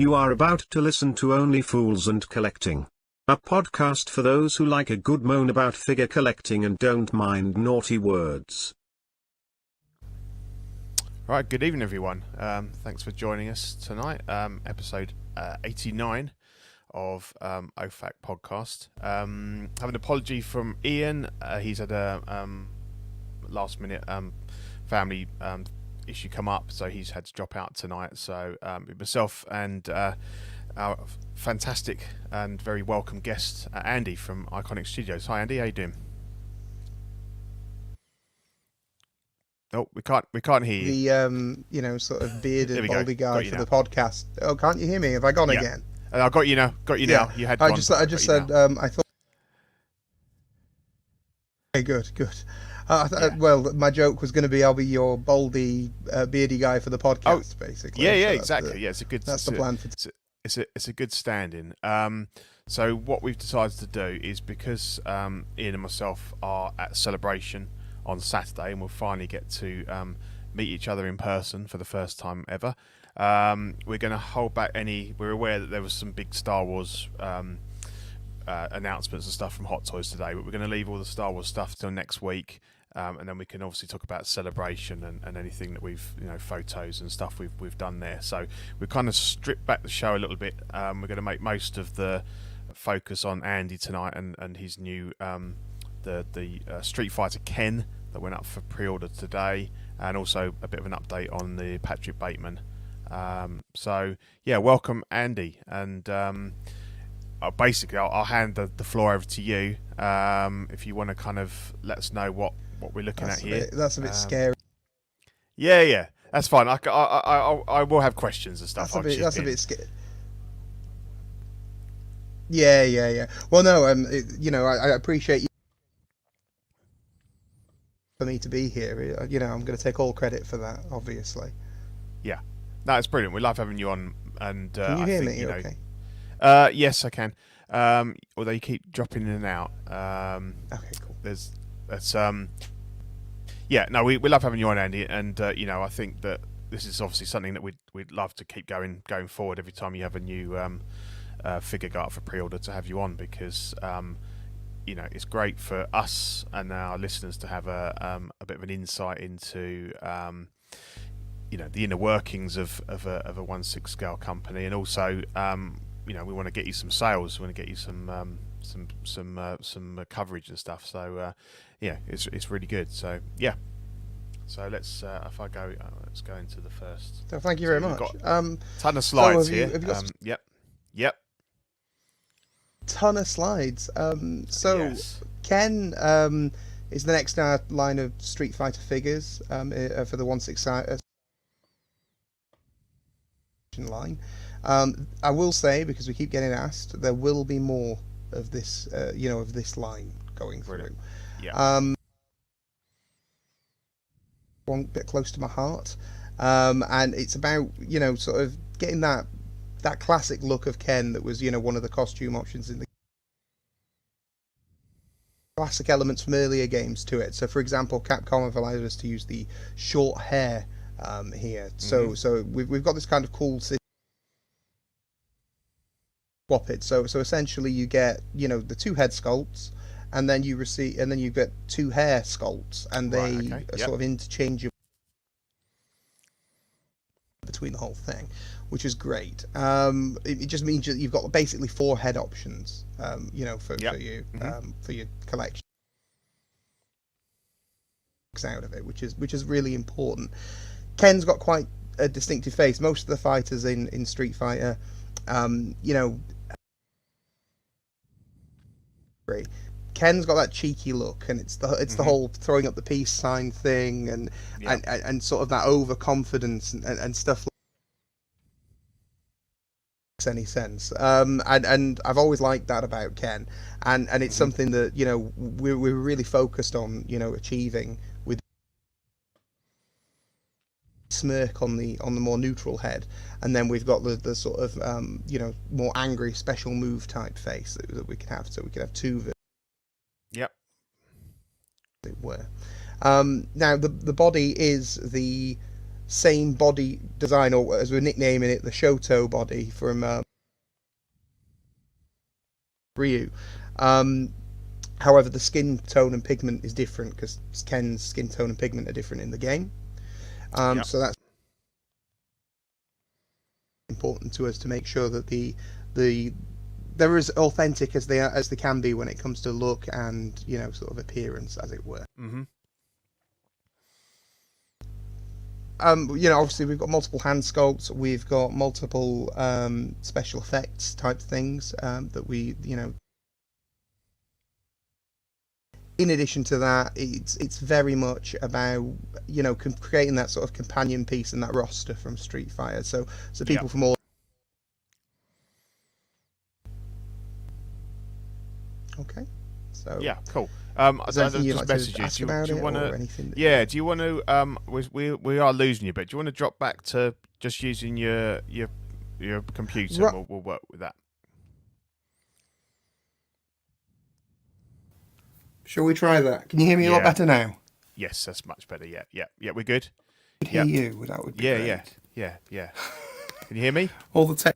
You are about to listen to Only Fools and Collecting, a podcast for those who like a good moan about figure collecting and don't mind naughty words. Right, good evening everyone. Thanks for joining us tonight. Episode 89 of OFAC podcast. Have an apology from Ian. He's had a last minute family issue come up, so he's had to drop out tonight. So myself and our fantastic and very welcome guest Andy from Iconiq Studios. Hi Andy, how you doing? Oh, we can't hear you. The sort of bearded baldy go. guy for the podcast. Oh, can't you hear me? Have I gone again? I got you now. Now. You had. I just said. I thought. Okay, good. Well, my joke was going to be I'll be your baldy, beardy guy for the podcast, basically. Yeah, so exactly. It's a good. That's the plan for. It's a good stand-in. So what we've decided to do is, because Ian and myself are at Celebration on Saturday, and we'll finally get to meet each other in person for the first time ever. We're going to hold back any. We're aware that there was some big Star Wars announcements and stuff from Hot Toys today, but we're going to leave all the Star Wars stuff till next week, and then we can obviously talk about Celebration and anything that we've, photos and stuff we've done there. So we've kind of stripped back the show a little bit. We're going to make most of the focus on Andy tonight and his new the Street Fighter Ken that went up for pre-order today, and also a bit of an update on the Patrick Bateman. So yeah, welcome Andy, and basically I'll hand the floor over to you if you want to kind of let us know what we're looking at here. That's a bit scary. Yeah, that's fine. I will have questions and stuff. That's a bit scary. Yeah. Well, no, I appreciate you for me to be here. I'm going to take all credit for that, obviously. Yeah, no, it's brilliant. We love having you on. And can you hear me? Okay. Yes, I can. Although you keep dropping in and out. Okay, cool. We love having you on, Andy, and I think that this is obviously something that we'd love to keep going forward. Every time you have a new figure go up for pre-order, to have you on, because it's great for us and our listeners to have a bit of an insight into the inner workings of a 1/6 scale company, and also we want to get you some sales. We want to get you some coverage and stuff. So it's really good. So yeah. So let's let's go into the first. So thank you very much. Got ton of slides here. Yep. Ton of slides. Yes. Ken is the next line of Street Fighter figures for the 1/6 line. I will say, because we keep getting asked, there will be more of this, of this line going through. Yeah. One bit close to my heart, and it's about sort of getting that classic look of Ken that was one of the costume options in the classic elements from earlier games to it. So, for example, Capcom have allowed us to use the short hair here. So we've got this kind of cool swap it. So essentially you get the two head sculpts, and then you get two hair sculpts, and they are sort of interchangeable between the whole thing, which is great. It just means that you've got basically four head options, for you for your collection out of it, which is really important. Ken's got quite a distinctive face. Most of the fighters in Street Fighter, Ken's got that cheeky look, and it's the whole throwing up the peace sign thing, and sort of that overconfidence and stuff. Makes any sense? And I've always liked that about Ken, and it's something that we're really focused on achieving with smirk on the more neutral head, and then we've got the sort of more angry special move type face that we can have. So we can have two. Yep. It were. Now the body is the same body design, or as we're nicknaming it, the Shoto body from Ryu. However, the skin tone and pigment is different because Ken's skin tone and pigment are different in the game. So that's important to us to make sure that they're as authentic as they can be when it comes to look and sort of appearance, as it were. Mm-hmm. Obviously we've got multiple hand sculpts, we've got multiple special effects type things that we, in addition to that, it's very much about creating that sort of companion piece and that roster from Street Fighter. So people from all. Okay. So yeah, cool. Is there anything you'd like to ask about do you it want or to? anything? Yeah. Do you want to? We are losing you, but do you want to drop back to just using your computer? Right. And we'll work with that. Shall we try that? Can you hear me a lot better now? Yes, that's much better. Yeah. We're good. I could hear you. That would be great. Yeah. Can you hear me? All the tech.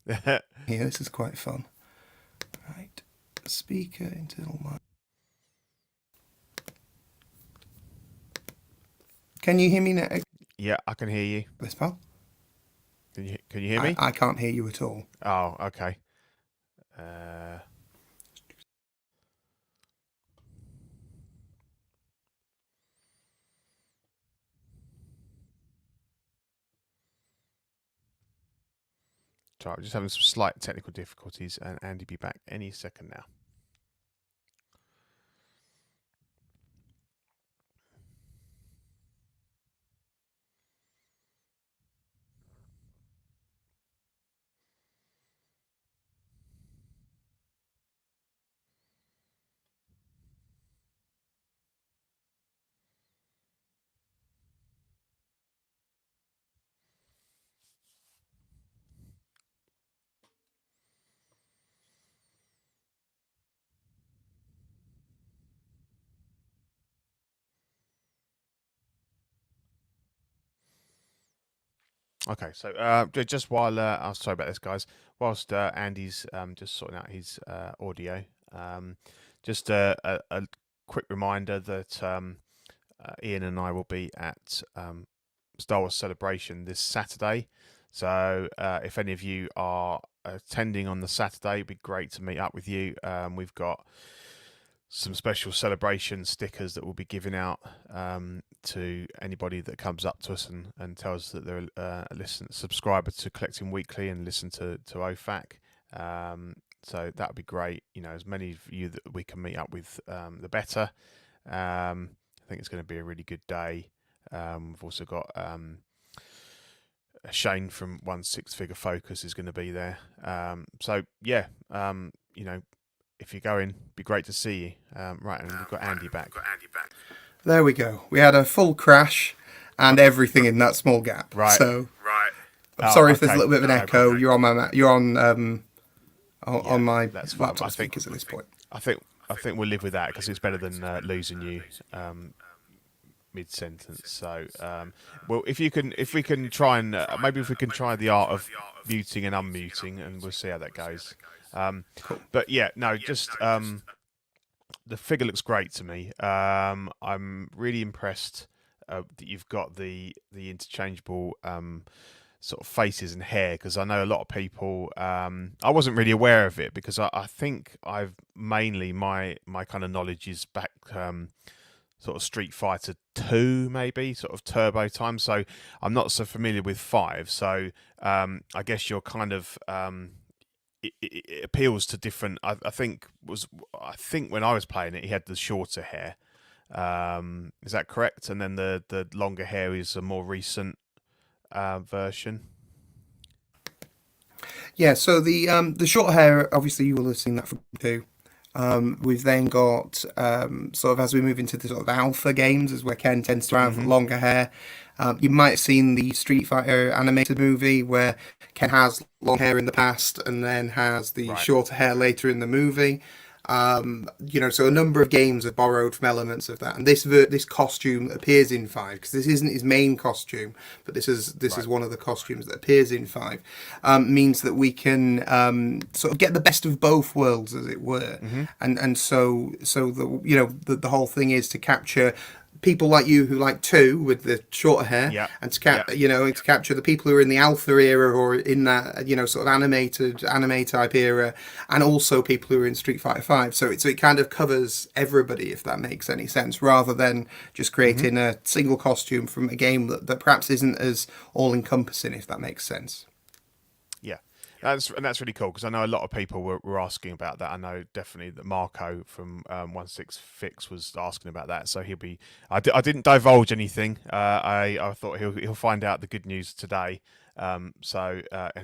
Yeah, this is quite fun. Right. Speaker, internal mic. Can you hear me now? Yeah, I can hear you. This pal? Can you hear me? I can't hear you at all. Oh, okay. Sorry, I'm just having some slight technical difficulties, and Andy be back any second now. Okay, so just while I'm sorry about this, guys. Whilst Andy's just sorting out his audio, just a quick reminder that Ian and I will be at Star Wars Celebration this Saturday. So if any of you are attending on the Saturday, it'd be great to meet up with you. We've got some special celebration stickers that we'll be giving out to anybody that comes up to us and tells that they're a subscriber to Collecting Weekly and listen to OFAC. So that would be great. As many of you that we can meet up with, the better. I think it's going to be a really good day. We've also got Shane from 1/6 Figure Focus is going to be there. So yeah, if you're going, it'd be great to see you. Right, and we've got Andy back. There we go. We had a full crash and everything in that small gap. Right. So I'm sorry if there's a little bit of an echo. Okay. You're on my laptop speakers at this point. I think we'll live with that because it's better than losing you mid-sentence. So, well, if we can try and maybe if we can try the art of muting and unmuting, and we'll see how that goes. Cool. But yeah, no, just the figure looks great to me. I'm really impressed that you've got the interchangeable sort of faces and hair, because I know a lot of people. I wasn't really aware of it because I think I've mainly my kind of knowledge is back sort of Street Fighter 2, maybe sort of turbo time. So I'm not so familiar with 5. So I guess you're kind of it appeals to different. I think when I was playing it, he had the shorter hair. Is that correct? And then the longer hair is a more recent version. Yeah. So the short hair, obviously, you will have seen that from 2. We've then got sort of as we move into the sort of alpha games, is where Ken tends to have longer hair. You might have seen the Street Fighter animated movie where Ken has long hair in the past and then has the shorter hair later in the movie. So a number of games have borrowed from elements of that, and this costume that appears in 5, because this isn't his main costume, but this is one of the costumes that appears in 5, means that we can sort of get the best of both worlds, as it were, and so the whole thing is to capture people like you who like 2 with the shorter hair, and to capture the people who are in the alpha era or in that sort of anime type era, and also people who are in Street Fighter 5. So it kind of covers everybody, if that makes any sense, rather than just creating a single costume from a game that perhaps isn't as all encompassing, if that makes sense. Yeah. That's really cool, because I know a lot of people were asking about that. I know definitely that Marco from 16 Fix was asking about that. So he'll be. I didn't divulge anything. I thought he'll find out the good news today. And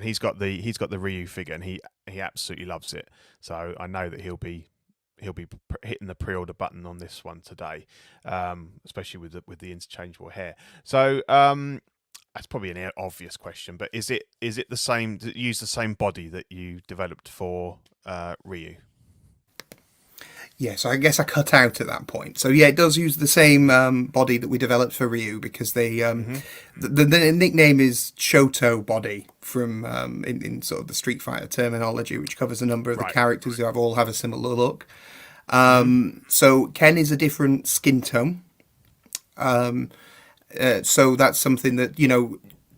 he's got the Ryu figure, and he absolutely loves it. So I know that he'll be hitting the pre-order button on this one today, especially with the interchangeable hair. So. That's probably an obvious question, but is it the same? Does it use the same body that you developed for Ryu? Yeah, so I guess I cut out at that point. So yeah, it does use the same body that we developed for Ryu, because they the nickname is Shoto body from in sort of the Street Fighter terminology, which covers a number of the characters who all have a similar look. So Ken is a different skin tone. So that's something that,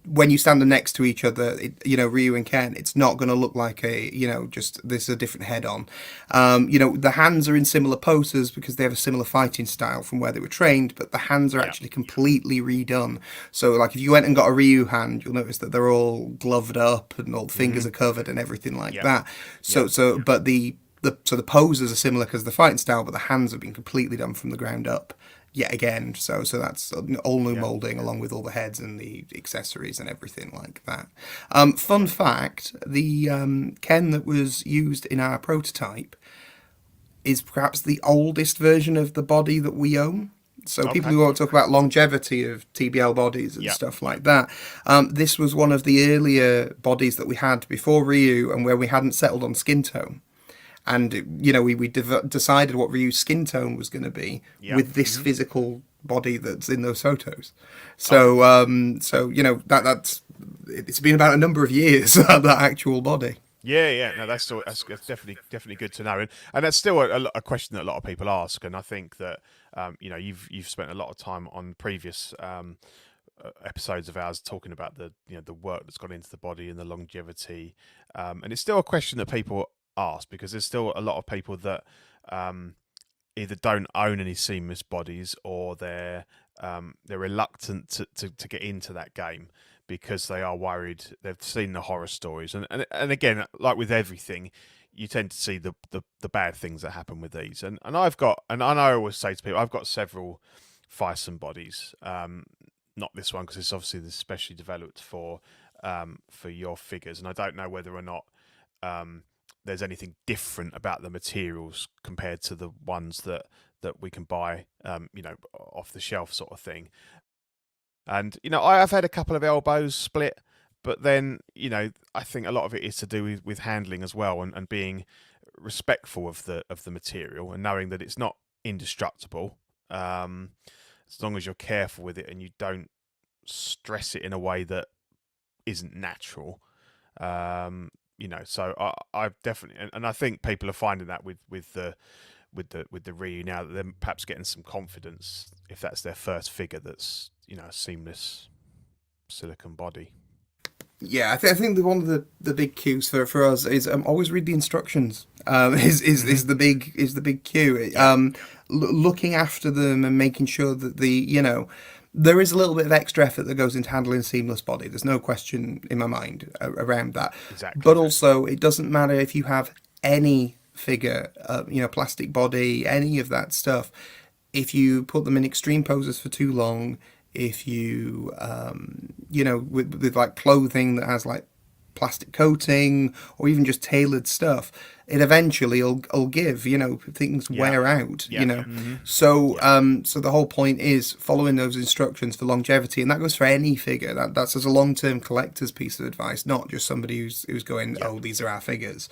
when you stand them next to each other, Ryu and Ken, it's not going to look like just this is a different head on. The hands are in similar poses because they have a similar fighting style from where they were trained, but the hands are actually completely redone. So like if you went and got a Ryu hand, you'll notice that they're all gloved up and all the fingers are covered and everything like that. But the poses are similar because of the fighting style, but the hands have been completely done from the ground up. Yet again, so that's all new molding, along with all the heads and the accessories and everything like that. Fun fact: the Ken that was used in our prototype is perhaps the oldest version of the body that we own. So people who want to talk about longevity of TBL bodies and stuff like that, this was one of the earlier bodies that we had before Ryu, and where we hadn't settled on skin tone. And we decided what Ryu's skin tone was going to be with this physical body that's in those photos. So that's it's been about a number of years that actual body. Yeah. No, that's definitely good to know, and that's still a question that a lot of people ask. And I think that you've spent a lot of time on previous episodes of ours talking about the work that's gone into the body and the longevity, and it's still a question that people ask, because there's still a lot of people that either don't own any seamless bodies, or they're reluctant to get into that game because they are worried. They've seen the horror stories, and again, like with everything, you tend to see the bad things that happen with these. And I always say to people, I've got several Phison bodies, not this one because it's obviously specially developed for your figures, and I don't know whether or not there's anything different about the materials compared to the ones that we can buy, off the shelf sort of thing. And I've had a couple of elbows split, but then I think a lot of it is to do with handling as well, and being respectful of the material, and knowing that it's not indestructible, as long as you're careful with it and you don't stress it in a way that isn't natural. So I've definitely, and I think people are finding that with the Ryu now, that they're perhaps getting some confidence if that's their first figure that's a seamless silicone body. Yeah, I think one of the big cues for us is always read the instructions. Is the big cue. Looking after them and making sure that there is a little bit of extra effort that goes into handling a seamless body. There's no question in my mind around that. Exactly. But also, it doesn't matter if you have any figure, plastic body, any of that stuff. If you put them in extreme poses for too long, if you, with like clothing that has like plastic coating or even just tailored stuff, it eventually will give, things wear out, So so the whole point is following those instructions for longevity, and that goes for any figure. That's as a long-term collector's piece of advice, not just somebody who's going, oh, these are our figures.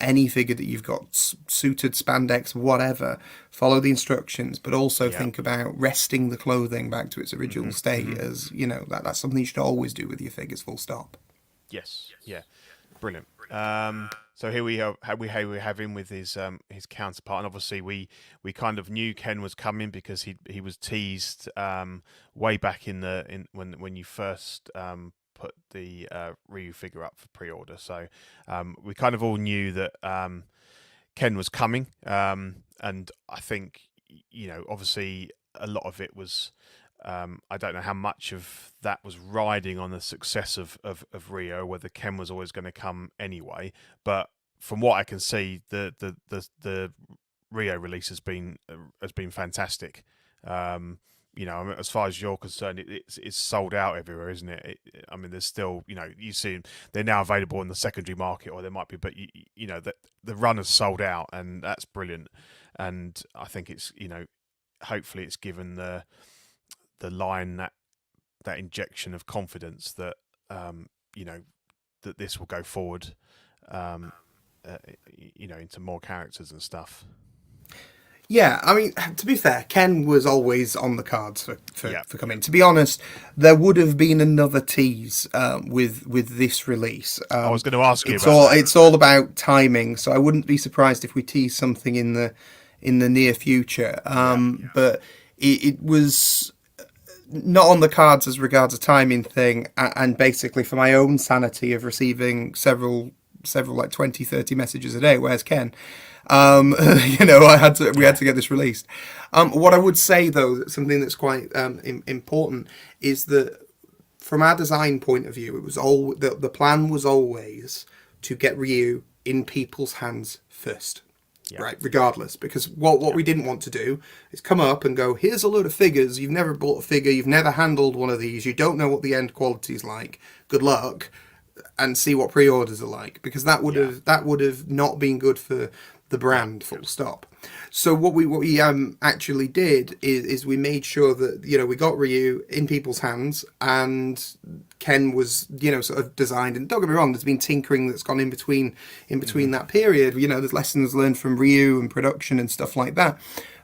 Any figure that you've got suited, spandex, whatever, follow the instructions, but also think about resting the clothing back to its original state, as that's something you should always do with your figures, full stop. Yes. Yeah. Brilliant. So here we have him with his counterpart, and obviously we kind of knew Ken was coming because he was teased way back when you first put the Ryu figure up for pre-order. So we kind of all knew that Ken was coming, and I think obviously a lot of it was. I don't know how much of that was riding on the success of Rio, whether Ken was always going to come anyway. But from what I can see, the Rio release has been fantastic. As far as you're concerned, it's sold out everywhere, isn't it? I mean, there's still, you see they're now available in the secondary market, or there might be, but the run has sold out, and that's brilliant. And I think it's, hopefully it's given the line that injection of confidence that that this will go forward into more characters and stuff. Yeah, I mean, to be fair, Ken was always on the cards for coming. To be honest, there would have been another tease with this release. I was going to ask you It's all about timing, so I wouldn't be surprised if we tease something in the near future. But it was not on the cards as regards a timing thing, and basically for my own sanity of receiving several like 20, 30 messages a day, where's Ken? We had to get this released. What I would say though, something that's quite important, is that from our design point of view, it was the plan was always to get Ryu in people's hands first. Yeah. Right, regardless, because what we didn't want to do is come up and go, here's a load of figures, you've never bought a figure, you've never handled one of these, you don't know what the end quality is like, good luck, and see what pre-orders are like, because that would have not been good for the brand, full stop. So what we actually did is we made sure that we got Ryu in people's hands, and Ken was sort of designed. And don't get me wrong, there's been tinkering that's gone in between that period. There's lessons learned from Ryu and production and stuff like that.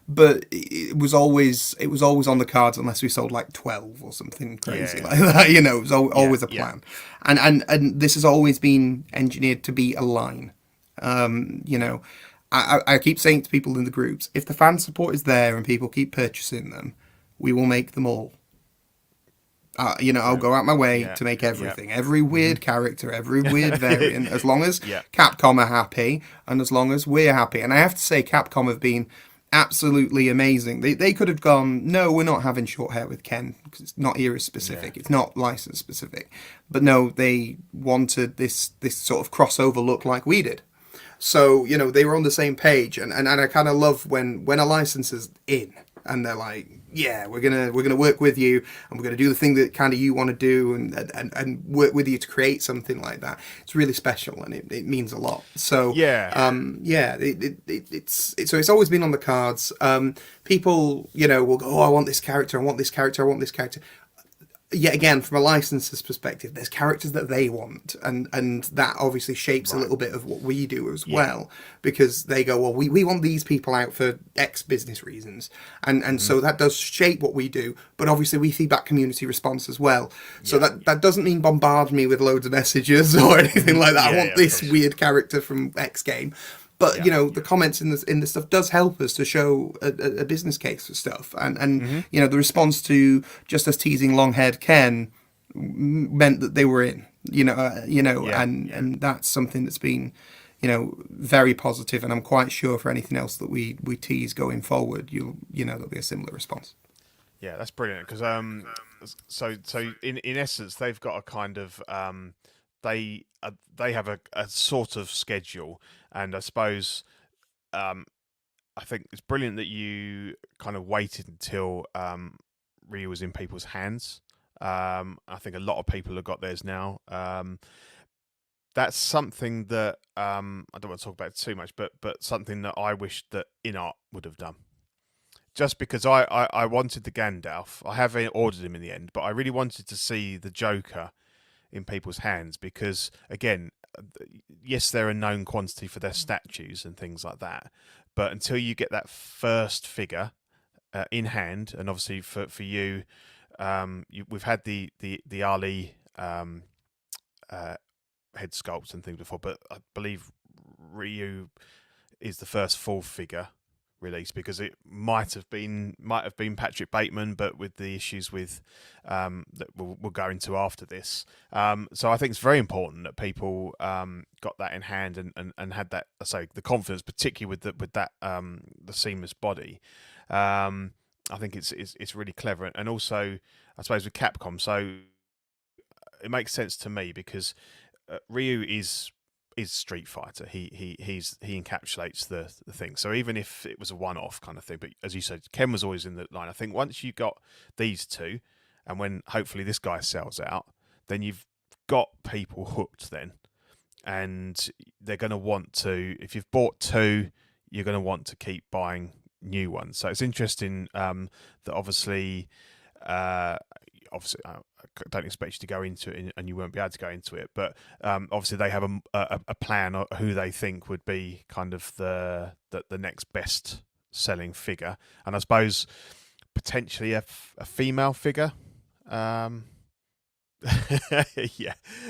But it was always on the cards unless we sold like 12 or something crazy like that. It was always a plan, and this has always been engineered to be a line. I keep saying to people in the groups, if the fan support is there and people keep purchasing them, we will make them all. I'll go out my way to make everything, every weird character, every weird variant, as long as Capcom are happy and as long as we're happy. And I have to say, Capcom have been absolutely amazing. They could have gone, no, we're not having short hair with Ken because it's not era specific, it's not license specific. But no, they wanted this sort of crossover look like we did. So, they were on the same page, and I kind of love when a license is in and they're like, yeah, we're gonna work with you, and we're gonna do the thing that kind of you want to do, and work with you to create something like that. It's really special, and it means a lot. So it's always been on the cards. People will go, oh, I want this character, I want this character, I want this character. Yet again, from a licenser's perspective, there's characters that they want, and that obviously shapes a little bit of what we do as well, because they go, well, we want these people out for X business reasons, and so that does shape what we do, but obviously we feedback community response as well, so that doesn't mean bombard me with loads of messages or anything like that. I want this weird character from X game. But the comments in the stuff does help us to show a business case for stuff, and the response to just us teasing long-haired Ken meant that they were in, and that's something that's been very positive, and I'm quite sure for anything else that we tease going forward, there'll be a similar response. Yeah, that's brilliant, because so in essence they've got a kind of they have a sort of schedule, and I suppose I think it's brilliant that you kind of waited until Ryu was in people's hands. I think a lot of people have got theirs now, that's something that I don't want to talk about too much, but something that I wish that InArt would have done. Just because I wanted the Gandalf, I have ordered him in the end, but I really wanted to see the Joker in people's hands because, again, yes, they're a known quantity for their statues and things like that, but until you get that first figure in hand, and obviously for you, we've had the Ali head sculpts and things before, but I believe Ryu is the first full figure release because it might have been Patrick Bateman, but with the issues with that we'll go into after this. So I think it's very important that people got that in hand and had that, so the confidence, particularly with that the seamless body. I think it's really clever, and also I suppose with Capcom, so it makes sense to me because Ryu is Street Fighter. He encapsulates the thing. So even if it was a one-off kind of thing, but as you said, Ken was always in the line. I think once you got these two, and when hopefully this guy sells out, then you've got people hooked then, and they're going to want to. If you've bought two, you're going to want to keep buying new ones. So it's interesting that obviously. Obviously, I don't expect you to go into it, and you won't be able to go into it. But obviously, they have a plan of who they think would be kind of the next best selling figure, and I suppose potentially a female figure. Yeah.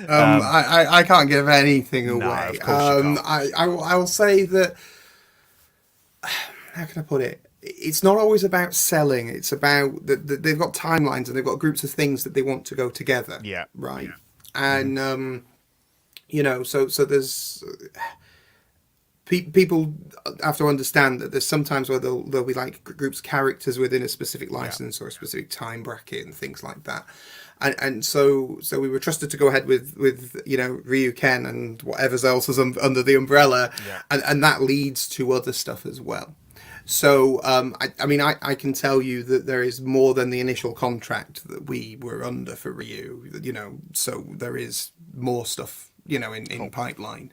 I can't give anything away. No, of course you can't. I will say that. How can I put it? It's not always about selling. It's about they've got timelines and they've got groups of things that they want to go together. Yeah. Right. Yeah. And so there's people have to understand that there's sometimes where there'll be like groups of characters within a specific license or a specific time bracket and things like that. And so we were trusted to go ahead with Ryu, Ken, and whatever else is under the umbrella, and that leads to other stuff as well. So, I can tell you that there is more than the initial contract that we were under for Ryu, so there is more stuff, in pipeline.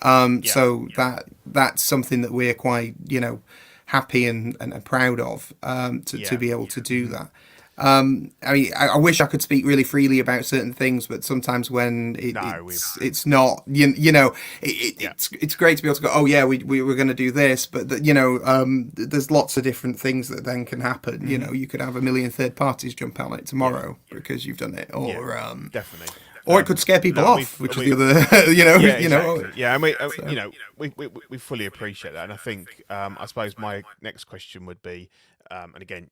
That's something that we're quite, happy and proud of, to be able to do that. I wish I could speak really freely about certain things, but sometimes when it's not, it's great to be able to go, oh yeah, we were going to do this, but there's lots of different things that then can happen. You could have a million third parties jump out on it tomorrow because you've done it, or definitely. Or it could scare people off, which is the other, Exactly. Yeah, and we fully appreciate that, and I think I suppose my next question would be, and again,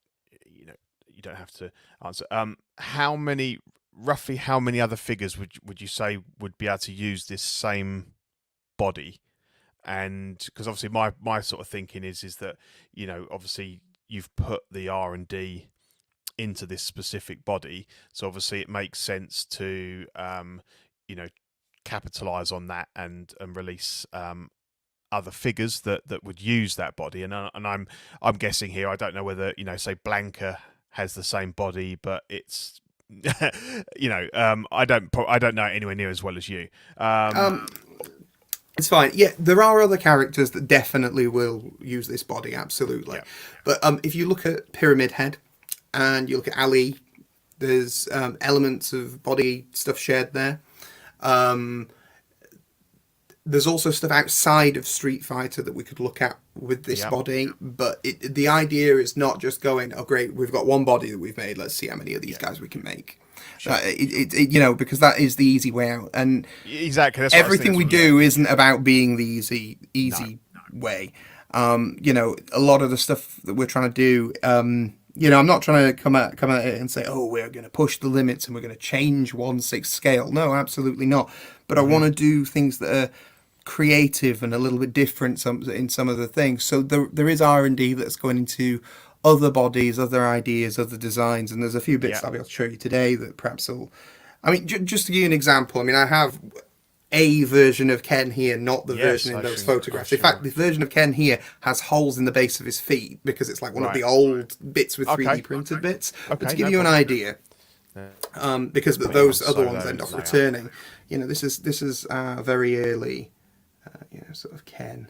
you don't have to answer. Roughly how many other figures would you say would be able to use this same body? And because obviously my sort of thinking is that obviously you've put the R&D into this specific body, so obviously it makes sense to capitalize on that and release other figures that would use that body. And I'm guessing here, I don't know whether say Blanca has the same body, but it's I don't know it anywhere near as well as you. It's fine. Yeah, there are other characters that definitely will use this body, absolutely. Yeah. But if you look at Pyramid Head and you look at Ali, there's elements of body stuff shared there. There's also stuff outside of Street Fighter that we could look at with this body, but the idea is not just going, oh great, we've got one body that we've made, let's see how many of these guys we can make. Sure. Because that is the easy way out, and exactly that's everything we do isn't about being the easy way. A lot of the stuff that we're trying to do, I'm not trying to come at it and say, oh, we're going to push the limits and we're going to change 1/6 scale. No, absolutely not. But I want to do things that are creative and a little bit different in some of the things. So there is R&D that's going into other bodies, other ideas, other designs, and there's a few bits I'll be able to show you today that perhaps will. Just to give you an example, I have a version of Ken here, not the version in those photographs. In fact, the version of Ken here has holes in the base of his feet because it's like one of the old bits with 3D printed bits. But to give you an idea, because those other ones end up returning. This is very early, sort of Ken,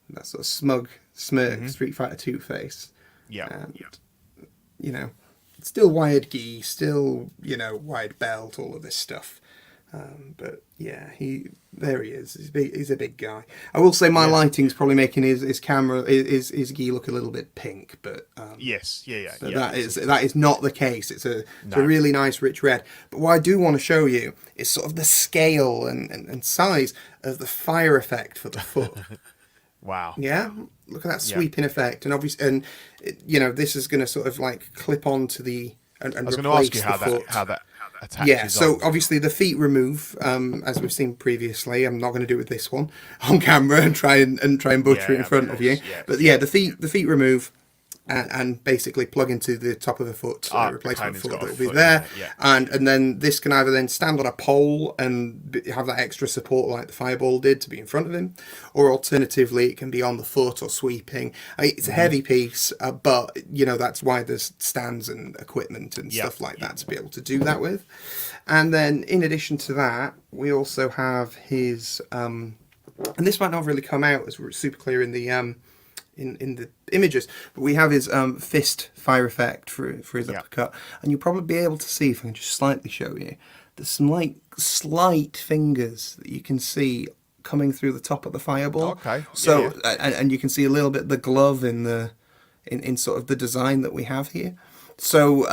that sort of smug, smirk, Street Fighter 2 face. Yeah. And, still wired gi, still, wide belt, all of this stuff. But yeah, there he is. He's a big guy. I will say my lighting's probably making his camera, his gi look a little bit pink, but yes, but that is not the case. It's a really nice rich red. But what I do want to show you is sort of the scale and size of the fire effect for the foot. Wow. Yeah, look at that sweeping effect, and obviously, this is going to sort of like clip onto the and I was going to ask you how that. So obviously the feet remove, as we've seen previously. I'm not going to do it with this one on camera and try and butcher it in front of you. But the feet remove and basically plug into the top of the foot, replacement foot that will be there. And then this can either then stand on a pole and have that extra support like the Fireball did to be in front of him, or alternatively it can be on the foot or sweeping. It's a heavy piece, but that's why there's stands and equipment and stuff like that to be able to do that with. And then in addition to that, we also have his and this might not really come out as super clear in the in the images, but we have his fist fire effect for his uppercut, and you'll probably be able to see, if I can just slightly show you, there's some slight fingers that you can see coming through the top of the fireball. Okay. So and you can see a little bit of the glove in sort of the design that we have here. So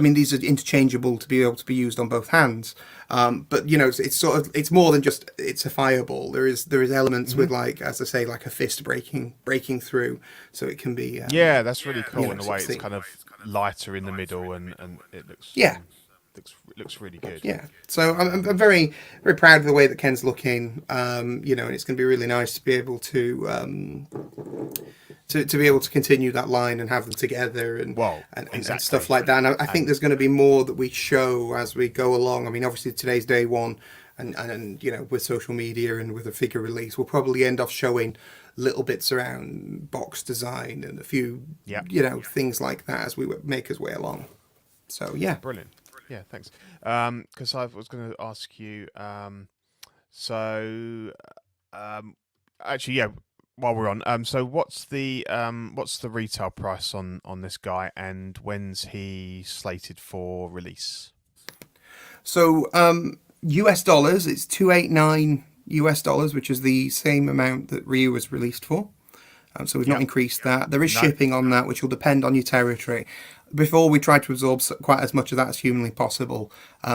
these are interchangeable to be able to be used on both hands. But it's more than just it's a fireball. There is elements with as I say, like a fist breaking through, so it can be. That's really cool in the way it's kind of lighter in the middle and it looks. Looks really good. Yeah, so I'm very, very proud of the way that Ken's looking. And it's going to be really nice to be able to be able to continue that line and have them together and stuff like that. And I think there's going to be more that we show as we go along. I mean, obviously today's day one, and with social media and with a figure release, we'll probably end off showing little bits around box design and a few things like that as we make our way along. So yeah, brilliant. Yeah, thanks. Because I was going to ask you. Actually, while we're on, so what's the retail price on this guy, and when's he slated for release? So US dollars, it's $289 US, which is the same amount that Ryu was released for. So we've not increased that. There is shipping on that, which will depend on your territory. Before we try to absorb quite as much of that as humanly possible,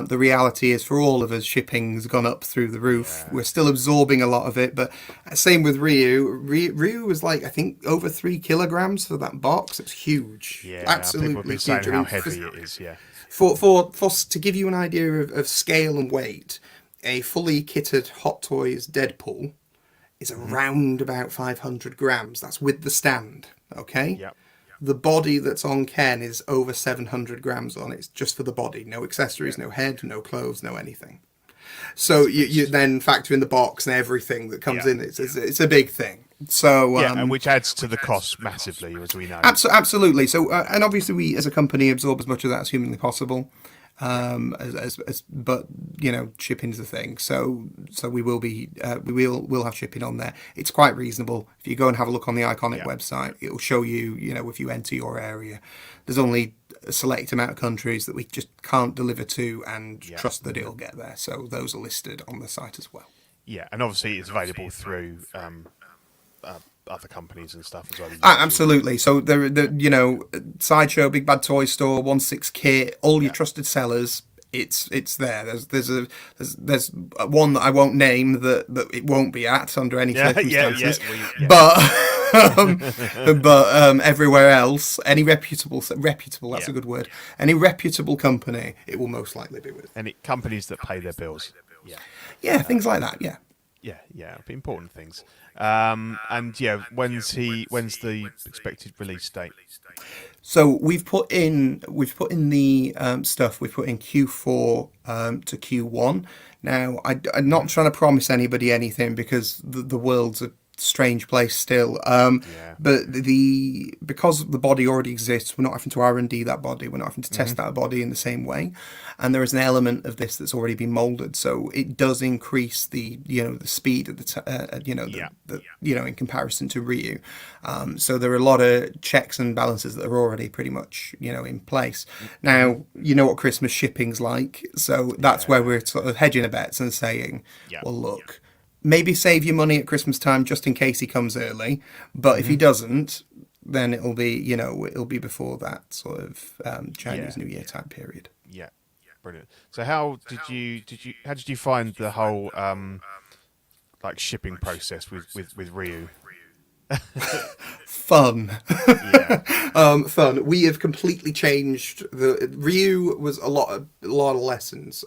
the reality is for all of us, shipping's gone up through the roof. We're still absorbing a lot of it, but same with Ryu. Ryu was I think over 3 kilograms for that box. It's huge. Yeah, absolutely people have been saying how heavy it is. Yeah. For to give you an idea of scale and weight, a fully kitted Hot Toys Deadpool is around about 500 grams. That's with the stand. Okay. Yep. The body that's on Ken is over 700 grams on it. It's just for the body. No accessories, no head, no clothes, no anything. So you then factor in the box and everything that comes in. It's a big thing. So and which adds to the cost massively, as we know. Absolutely. So and obviously we as a company absorb as much of that as humanly possible. But shipping's the thing. So we will have shipping on there. It's quite reasonable. If you go and have a look on the Iconiq website, it'll show you, if you enter your area, there's only a select amount of countries that we just can't deliver to and trust that it'll get there. So those are listed on the site as well. Yeah, and obviously it's available through other companies and stuff as well. Absolutely. So the Sideshow, Big Bad Toy Store, 1/6 Kit, all your trusted sellers. It's there. There's one that I won't name that it won't be at under any circumstances. But everywhere else, any reputable, that's a good word. Any reputable company, it will most likely be with. Any companies that pay their bills. Things like that. Important things. And when's the expected release date? So we've put in the stuff. We've put in Q4 to Q1. Now I'm not trying to promise anybody anything because the world's a strange place still. But because the body already exists, we're not having to R&D that body. We're not having to test that body in the same way, and there is an element of this that's already been molded, so it does increase the the speed of in comparison to Ryu. So there are a lot of checks and balances that are already pretty much in place. Now you know what Christmas shipping's like, so that's where we're sort of hedging our bets and saying, well, look, maybe save your money at Christmas time just in case he comes early. But if he doesn't, then it'll be, it'll be before that sort of Chinese New Year type period. Yeah, brilliant. So how did you find the whole like shipping process with Ryu? Fun. Yeah. Fun. We have completely changed. The Ryu was a lot of lessons.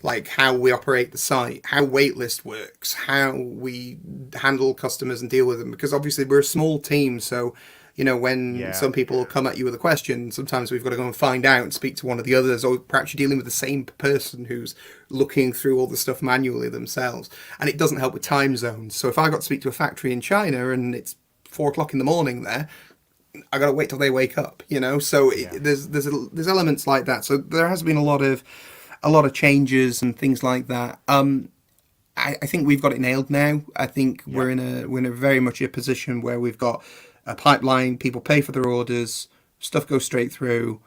Like how we operate the site, how waitlist works, how we handle customers and deal with them. Because obviously we're a small team, so when some people come at you with a question, sometimes we've got to go and find out and speak to one of the others, or perhaps you're dealing with the same person who's looking through all the stuff manually themselves. And it doesn't help with time zones. So if I got to speak to a factory in China and it's 4:00 in the morning there, I got to wait till they wake up. So there's elements like that. So there has been a lot of changes and things like that. I think we've got it nailed now. I think we're in a very much a position where we've got a pipeline. People pay for their orders, stuff goes straight through.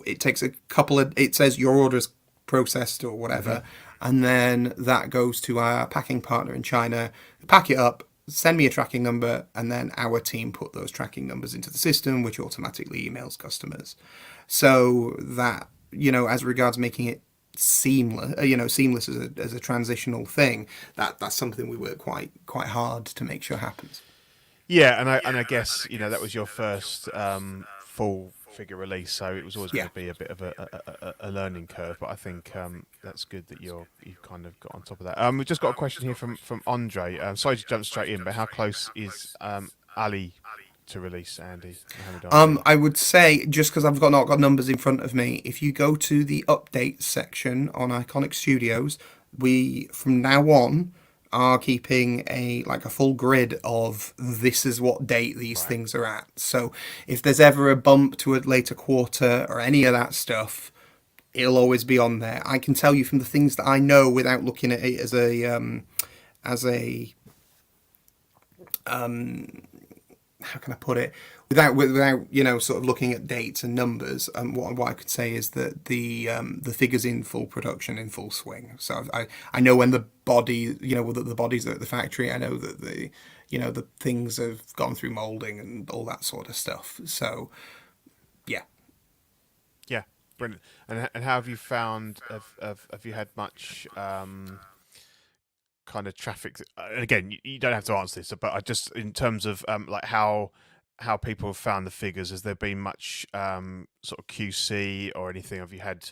It takes it says your order's processed or whatever, and then that goes to our packing partner in China, pack it up, send me a tracking number, and then our team put those tracking numbers into the system, which automatically emails customers. So that, as regards making it seamless as a transitional thing, that's something we work quite hard to make sure happens. Yeah, and I guess that was your first full figure release, so it was always going to be a bit of a learning curve. But I think that's good that you've kind of got on top of that. We've just got a question here from Andre. Sorry to jump straight in, but how close is Ali to release, Andy? I would say, just because I've not got numbers in front of me, if you go to the updates section on Iconiq Studios, we from now on are keeping a full grid of this is what date these things are at. So if there's ever a bump to a later quarter or any of that stuff, it'll always be on there. I can tell you from the things that I know without looking at it as a how can I put it, without sort of looking at dates and numbers. What I could say is that the figure's in full production, in full swing. So I know when the body, that the bodies are at the factory. I know that the things have gone through molding and all that sort of stuff. So yeah, brilliant. And how have you found? Have you had much kind of traffic? Again, you don't have to answer this, but I just, in terms of like how people have found the figures, has there been much sort of QC or anything? Have you had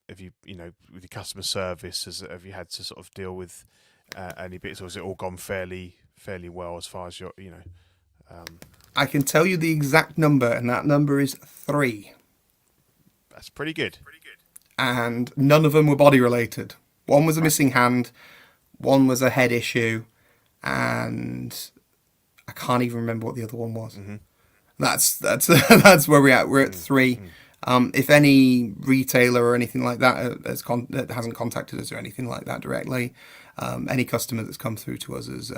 with your customer service, have you had to sort of deal with any bits, or has it all gone fairly well as far as your I can tell you the exact number, and that number is 3. That's pretty good. And none of them were body related. One was a missing hand, one was a head issue, and I can't even remember what the other one was. That's that's where we're at. We're at 3. If any retailer or anything like that that hasn't contacted us or anything like that directly, any customer that's come through to us has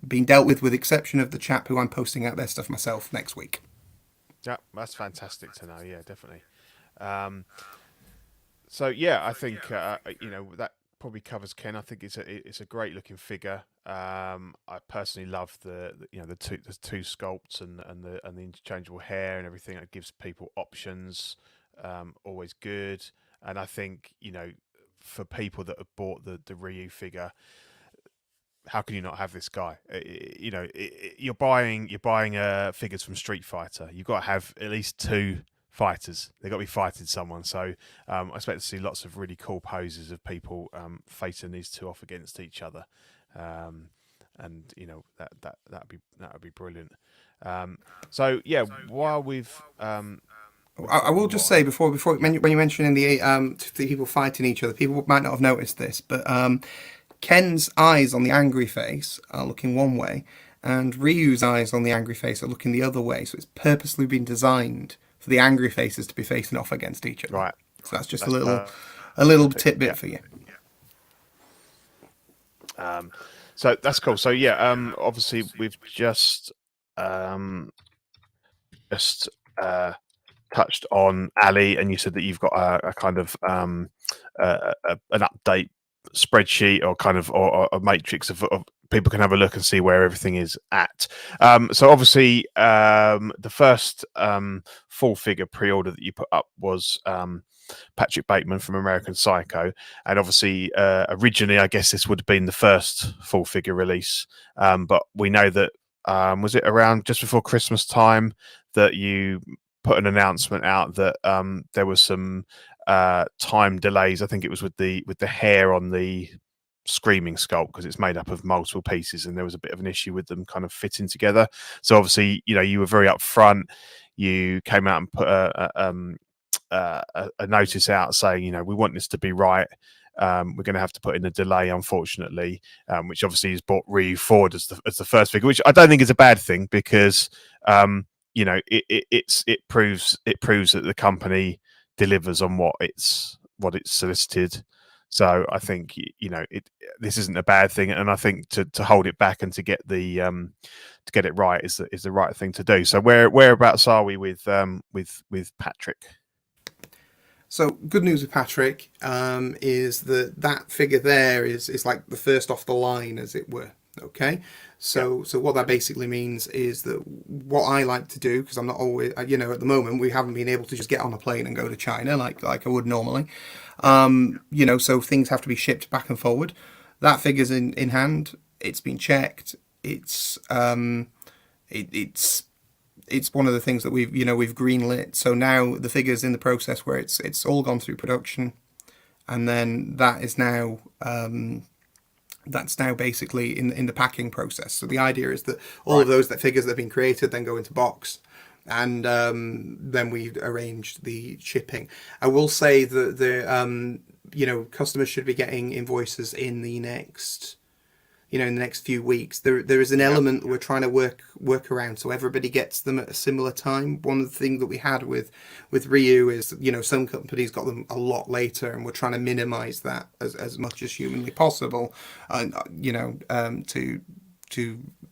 been dealt with exception of the chap who I'm posting out their stuff myself next week. Yeah, that's fantastic to know. Yeah, definitely. So yeah, I think that probably covers Ken. I think it's a great looking figure. I personally love the two sculpts and the interchangeable hair and everything. It gives people options. Always good. And I think for people that have bought the Ryu figure, how can you not have this guy? You're buying figures from Street Fighter. You've got to have at least 2 fighters. They've got to be fighting someone. So I expect to see lots of really cool poses of people facing these 2 off against each other, and that'd be brilliant. So yeah, while we've I will just say before when you're mentioning the people fighting each other, people might not have noticed this, but Ken's eyes on the angry face are looking one way, and Ryu's eyes on the angry face are looking the other way. So it's purposely been designed for the angry faces to be facing off against each other. Right. So that's just a little tidbit for you. So that's cool. So yeah, obviously we've just touched on Ali, and you said that you've got a kind of an update spreadsheet or kind of or a matrix of people can have a look and see where everything is at. So obviously the first full figure pre-order that you put up was Patrick Bateman from American Psycho, and obviously originally I guess this would have been the first full figure release, but we know that was it around just before Christmas time that you put an announcement out that there was some time delays. I think it was with the hair on the Screaming sculpt, because it's made up of multiple pieces, and there was a bit of an issue with them kind of fitting together. So obviously, you know, you were very upfront. You came out and put a notice out saying, you know, we want this to be right. We're going to have to put in a delay, unfortunately, which obviously has brought Ryu forward as the first figure, which I don't think is a bad thing, because you know, it proves that the company delivers on what it's solicited. So I think, you know, this isn't a bad thing, and I think to hold it back and to get it right is the right thing to do. So whereabouts are we with Patrick? So good news with Patrick is that figure there is like the first off the line, as it were. Okay, so what that basically means is that what I like to do, because I'm not always, you know, at the moment we haven't been able to just get on a plane and go to China like I would normally, you know, so things have to be shipped back and forward. That figure's in hand. It's been checked. It's one of the things that we've greenlit. So now the figure's in the process where it's all gone through production, and then that is now that's now basically in the packing process. So the idea is that all of those figures that have been created then go into box, and then we arranged the shipping. I will say that the you know, customers should be getting invoices in the next, you know, in the next few weeks. There is an element that we're trying to work around, so everybody gets them at a similar time. One of the things that we had with Ryu is, you know, some companies got them a lot later, and we're trying to minimize that as much as humanly possible, you know, to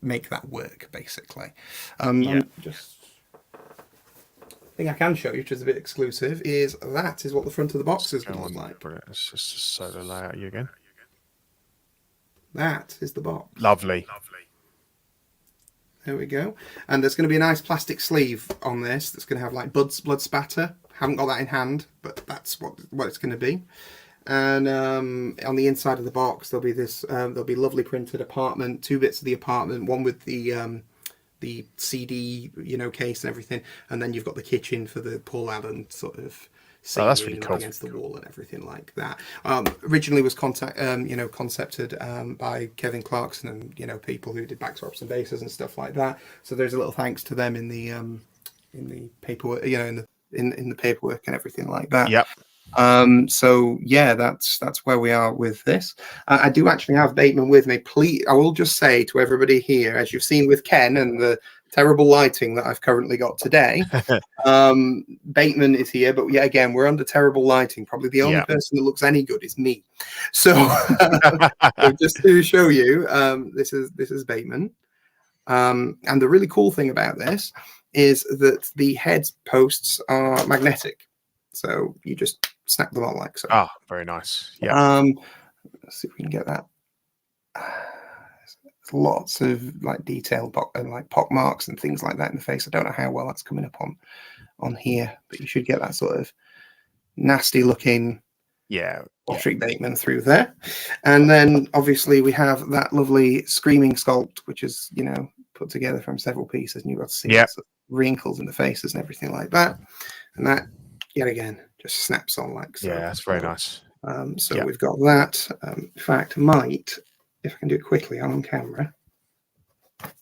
make that work, basically. Just thing I can show you, which is a bit exclusive, is what the front of the box is going to look like. Let's just show the layout you again. That is the box. Lovely. There we go. And there's going to be a nice plastic sleeve on this that's going to have like blood spatter. Haven't got that in hand, but that's what it's going to be. And on the inside of the box, there'll be this. There'll be lovely printed apartment. 2 bits of the apartment. One with the CD, you know, case and everything, and then you've got the kitchen for the Paul Allen sort of. Oh, that's really cool. Against the wall and everything like that. Originally was concepted by Kevin Clarkson and, you know, people who did backstops and bases and stuff like that. So there's a little thanks to them in the paperwork, you know, in the paperwork and everything like that. Yep. So yeah, that's where we are with this. I do actually have Bateman with me. Please, I will just say to everybody here, as you've seen with Ken and the terrible lighting that I've currently got today, Bateman is here, but yeah, again, we're under terrible lighting. Probably the only person that looks any good is me. So, so just to show you, this is Bateman, and the really cool thing about this is that the head posts are magnetic, so you just snap them on like so. Ah, very nice. Yeah. Let's see if we can get that. Lots of like detailed and like pock marks and things like that in the face. I don't know how well that's coming up on here, but you should get that sort of nasty looking Patrick Bateman through there. And then obviously we have that lovely Screaming sculpt, which is, you know, put together from several pieces, and you've got to see lots of wrinkles in the faces and everything like that. And that yet again just snaps on like so. Yeah, that's very nice. So we've got that. In fact, if I can do it quickly on camera.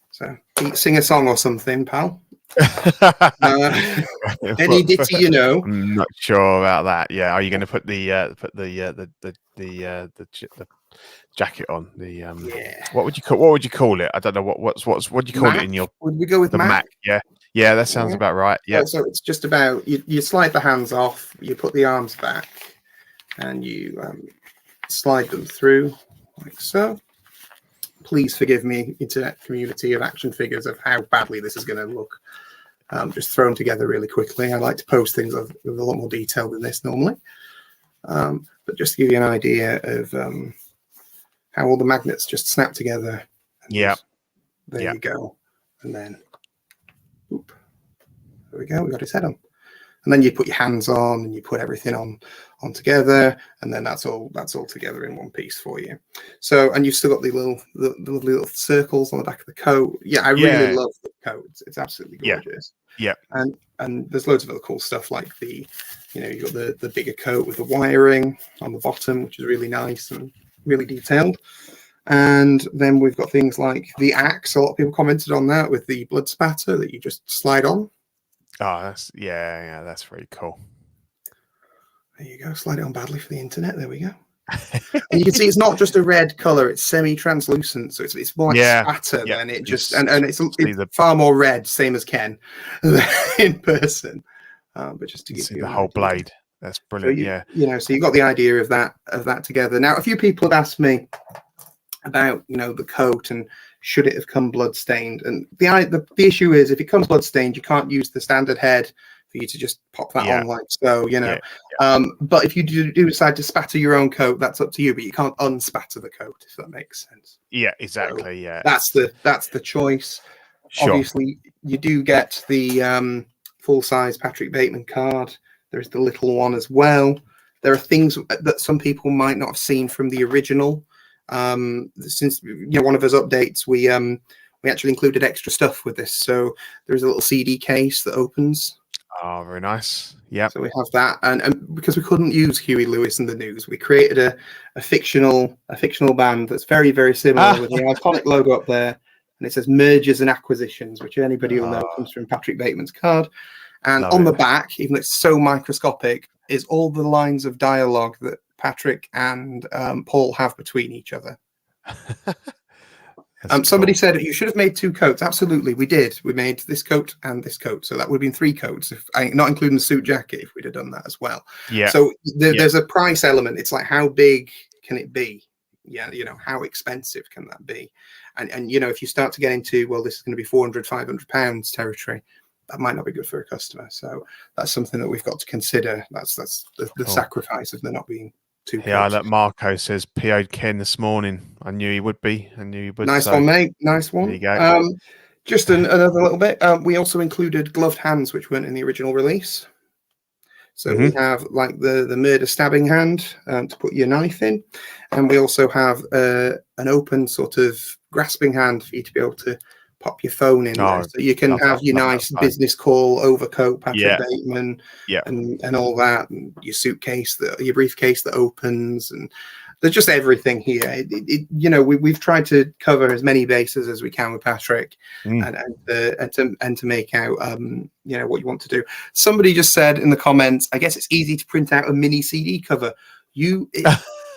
So sing a song or something, pal. Any ditty, you know. I'm not sure about that. Yeah, are you going to put the jacket on. The Yeah. what would you call it? I don't know what do you call it in your Would we go with the Mac? Yeah, that sounds about right. Yeah. So it's just about you slide the hands off, you put the arms back, and you slide them through like so. Please forgive me, internet community of action figures, of how badly this is going to look. Just thrown together really quickly. I like to post things with a lot more detail than this normally. But just to give you an idea of how all the magnets just snap together. Yeah. There you go. And then, there we go. We got his head on. And then you put your hands on, and you put everything on together, and then that's all together in one piece for you. So, and you've still got the lovely little circles on the back of the coat. Yeah, I really love the coat. It's absolutely gorgeous. Yeah. And there's loads of other cool stuff like you've got the bigger coat with the wiring on the bottom, which is really nice and really detailed. And then we've got things like the axe. A lot of people commented on that with the blood spatter that you just slide on. Oh, that's that's very cool. There you go. Slide it on badly for the internet. There we go. And you can see it's not just a red color; it's semi-translucent, so it's more like spatter than it just. And it's far more red, same as Ken, in person. But just to give you the whole blade. That's brilliant. So so you got the idea of that together. Now, a few people have asked me about the coat and should it have come bloodstained, and the issue is if it comes bloodstained, you can't use the standard head for you to just pop that on like so, but if you do decide to spatter your own coat, that's up to you, but you can't unspatter the coat, if that makes sense. Yeah, exactly. So that's the choice. Sure. Obviously you do get the full-size Patrick Bateman card. There's the little one as well. There are things that some people might not have seen from the original. Since one of his updates, we actually included extra stuff with this. So there's a little CD case that opens. Oh, very nice. Yeah. So we have that, and because we couldn't use Huey Lewis in the news, we created a fictional band that's very, very similar with the iconic logo up there, and it says mergers and acquisitions, which anybody will know comes from Patrick Bateman's card. And on the back, even though it's so microscopic, is all the lines of dialogue that Patrick and Paul have between each other. Somebody said you should have made 2 coats. Absolutely, we did. We made this coat and this coat, so that would have been 3 coats, not including the suit jacket, if we'd have done that as well. Yeah. So there's a price element. It's like, how big can it be? Yeah, how expensive can that be? And if you start to get into, well, this is going to be £400-500 territory, that might not be good for a customer. So that's something that we've got to consider. That's the sacrifice of there not being 2 coats. That Marco says PO'd Ken this morning. I knew he would be. I knew he would. Nice one, mate. Nice one. There you go. Just another little bit. We also included gloved hands, which weren't in the original release. So we have like the murder stabbing hand to put your knife in, and we also have an open sort of grasping hand for you to be able to pop your phone in there, so you can have your nice business call overcoat, Patrick Bateman, and all that, and your suitcase, your briefcase that opens, and there's just everything here. We've tried to cover as many bases as we can with Patrick, and to make out what you want to do. Somebody just said in the comments, I guess it's easy to print out a mini CD cover.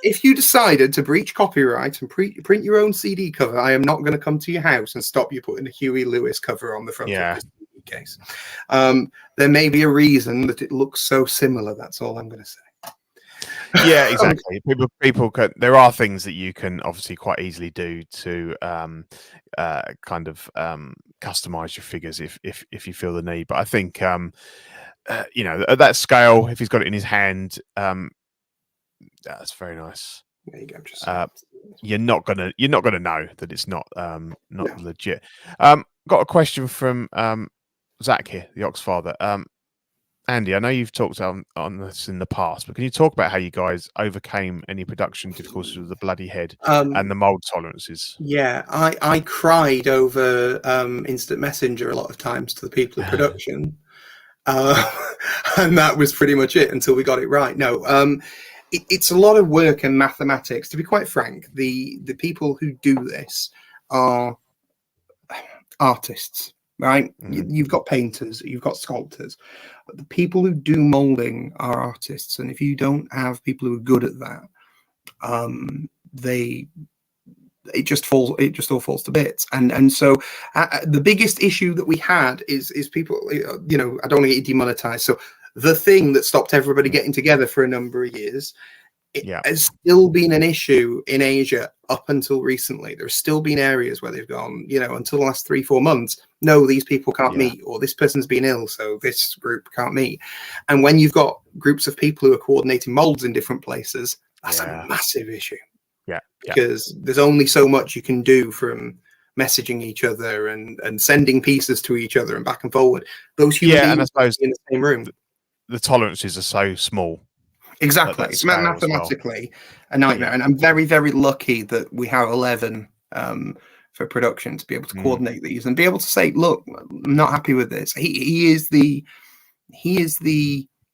If you decided to breach copyright and print your own CD cover, I am not going to come to your house and stop you putting a Huey Lewis cover on the front of this CD case. There may be a reason that it looks so similar. That's all I'm going to say. Yeah, exactly. People can. There are things that you can obviously quite easily do to kind of customize your figures if you feel the need. But I think at that scale, if he's got it in his hand. That's very nice. There you go. You're not gonna know that it's not legit. Got a question from Zach here, the Oxfather. Andy, I know you've talked on this in the past, but can you talk about how you guys overcame any production difficulties with the bloody head and the mold tolerances? Yeah, I cried over instant messenger a lot of times to the people in production, and that was pretty much it until we got it right. No. It's a lot of work and mathematics. To be quite frank, the people who do this are artists, right? You've got painters, you've got sculptors, but the people who do molding are artists. And if you don't have people who are good at that, it all falls to bits. And so the biggest issue that we had is people, I don't want to get demonetized. So the thing that stopped everybody getting together for a number of years, it has still been an issue in Asia up until recently. There's still been areas where they've gone, until the last 3-4 months, no, these people can't meet, or this person's been ill, so this group can't meet. And when you've got groups of people who are coordinating molds in different places, that's a massive issue. Because there's only so much you can do from messaging each other and sending pieces to each other and back and forward. Those human beings, and I suppose in the same room, the tolerances are so small. Exactly, it's mathematically a nightmare. And I'm very, very lucky that we have 11 for production to be able to coordinate these and be able to say, look, I'm not happy with this. He is the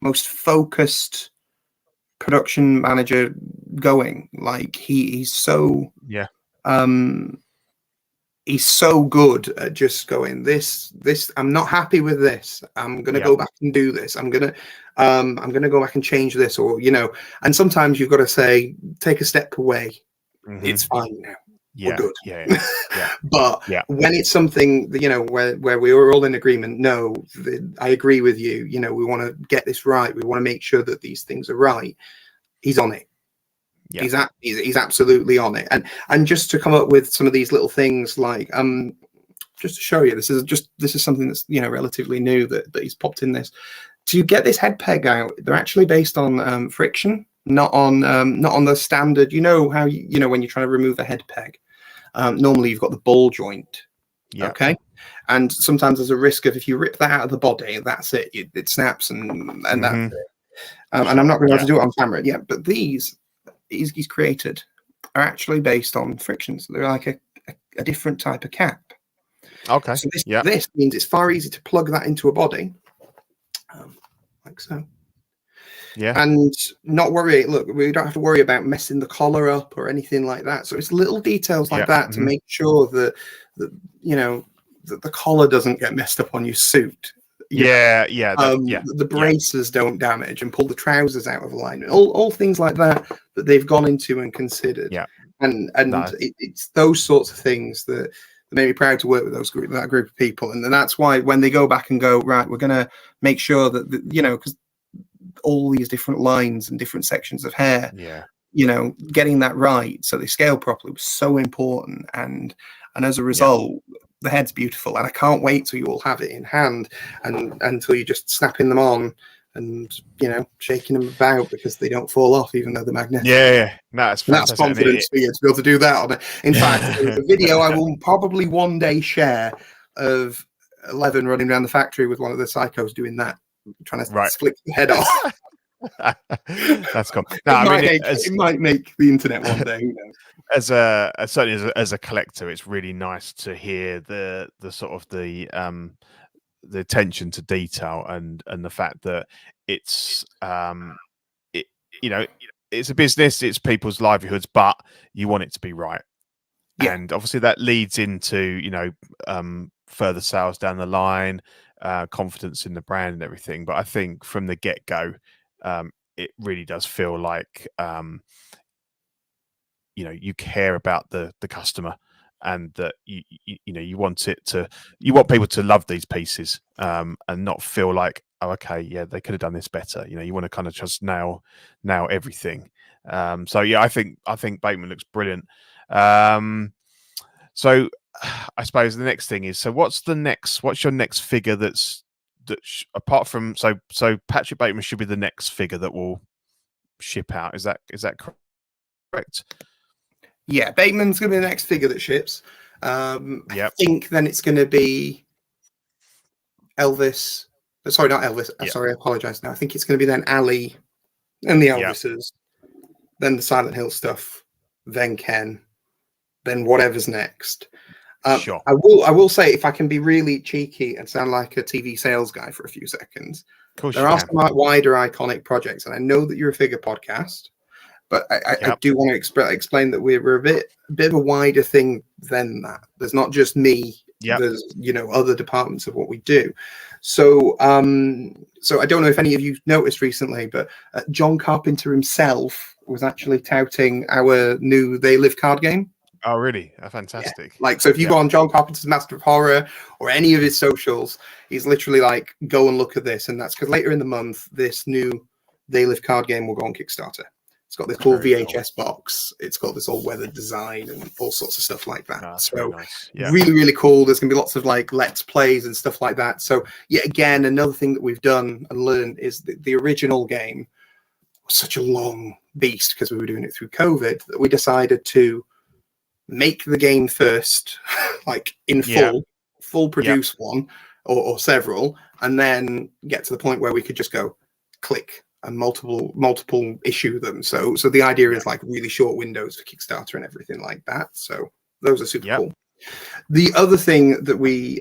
most focused production manager going. Like he's so he's so good at just going, this I'm not happy with this, I'm gonna go back and do this, I'm gonna go back and change this, or and sometimes you've got to say, take a step away. It's fine now, we're good. But when it's something where we were all in agreement, no, I agree with you, we want to get this right, we want to make sure that these things are right, he's on it. He's absolutely on it. And just to come up with some of these little things, like just to show you, this is something that's relatively new that he's popped in this. To get this head peg out, they're actually based on friction, not on the standard. How when you're trying to remove a head peg, normally you've got the ball joint. Okay, and sometimes there's a risk of, if you rip that out of the body, that's it. It snaps and that's it. And I'm not going to be able to do it on camera yet, but these he's created are actually based on frictions. They're like a different type of cap. Okay. So this means it's far easier to plug that into a body, like so. Yeah. And not worry. Look, we don't have to worry about messing the collar up or anything like that. So it's little details like that to make sure that that the collar doesn't get messed up on your suit. The braces don't damage and pull the trousers out of alignment. All things like that they've gone into and considered. And it's those sorts of things that made me proud to work with that group of people. And then that's why when they go back and go, right, we're going to make sure that because all these different lines and different sections of hair, getting that right so they scale properly was so important. And as a result, the head's beautiful, and I can't wait till you all have it in hand and until you're just snapping them on and shaking them about because they don't fall off, even though they're magnetic. That's confidence for you to be able to do that on it. In fact, there's a video I will probably one day share of 11 running around the factory with one of the psychos doing that, trying to split the head off. That's cool. It might make the internet one day. Certainly as a collector, it's really nice to hear the sort of the attention to detail and the fact that it's it's a business, it's people's livelihoods, but you want it to be right. And obviously that leads into further sales down the line, confidence in the brand and everything. But I think from the get-go, it really does feel like you care about the customer, and that you want people to love these pieces, and not feel like, oh, okay, they could have done this better. You want to kind of just nail everything. So I think Bateman looks brilliant. So I suppose the next thing is, so what's your next figure that's apart from so Patrick Bateman should be the next figure that will ship out. Is that correct? Yeah, Bateman's going to be the next figure that ships. I think then it's going to be Elvis. Sorry, not Elvis. Sorry, I apologize. Now I think it's going to be then Ali and the Elvises, then the Silent Hill stuff, then Ken, then whatever's next. Sure. I will say, if I can be really cheeky and sound like a TV sales guy for a few seconds, there are some wider Iconiq projects, and I know that you're a figure podcast, but I do want to explain that we're a bit of a wider thing than that. There's not just me. There's other departments of what we do. So so I don't know if any of you noticed recently, but John Carpenter himself was actually touting our new They Live card game. Oh, really? Fantastic. Yeah. Like, so if you go on John Carpenter's Master of Horror or any of his socials, he's literally like, go and look at this. And that's because later in the month, this new They Live card game will go on Kickstarter. It's got this cool VHS box. It's got this all weathered design and all sorts of stuff like that. That's so nice. Yeah. really, really cool. There's going to be lots of like Let's Plays and stuff like that. So yeah, again, another thing that we've done and learned is that the original game was such a long beast because we were doing it through COVID that we decided to make the game first, like in full produce one or several, and then get to the point where we could just go click and multiple issue them. So the idea is like really short windows for Kickstarter and everything like that. So those are super cool. The other thing that we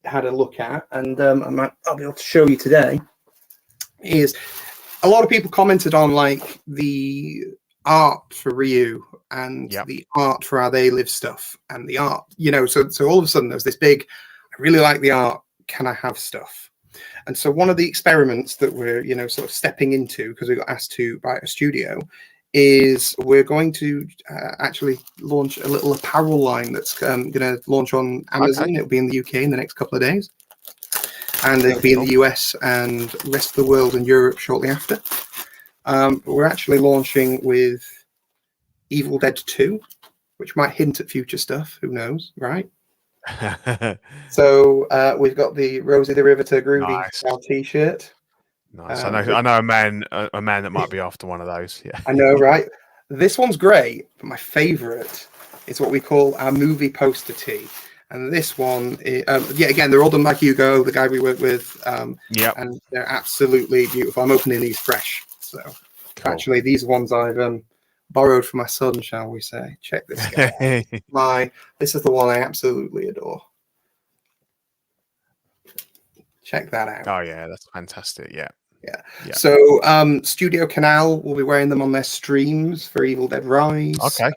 had a look at, and I'll be able to show you today, is a lot of people commented on like the art for Ryu and the art for our They Live stuff and the art, so all of a sudden there's this big, I really like the art, can I have stuff? And so one of the experiments that we're, sort of stepping into, because we got asked to by a studio, is we're going to actually launch a little apparel line that's going to launch on Amazon. Okay. It'll be in the UK in the next couple of days. And it'll be in the US and the rest of the world and Europe shortly after. We're actually launching with Evil Dead 2, which might hint at future stuff. Who knows, right? So we've got the Rosie the Riveter Groovy style T-shirt. Nice. I know a man that might be after one of those. Yeah, I know, right? This one's great, but my favourite is what we call our movie poster tee. And this one, again, they're all done by Hugo, the guy we work with. And they're absolutely beautiful. I'm opening these fresh, so actually these ones I've borrowed from my son, shall we say. Check this guy out. This is the one I absolutely adore. Check that out. Oh yeah, that's fantastic. Yeah. So Studio Canal will be wearing them on their streams for Evil Dead Rise. Okay.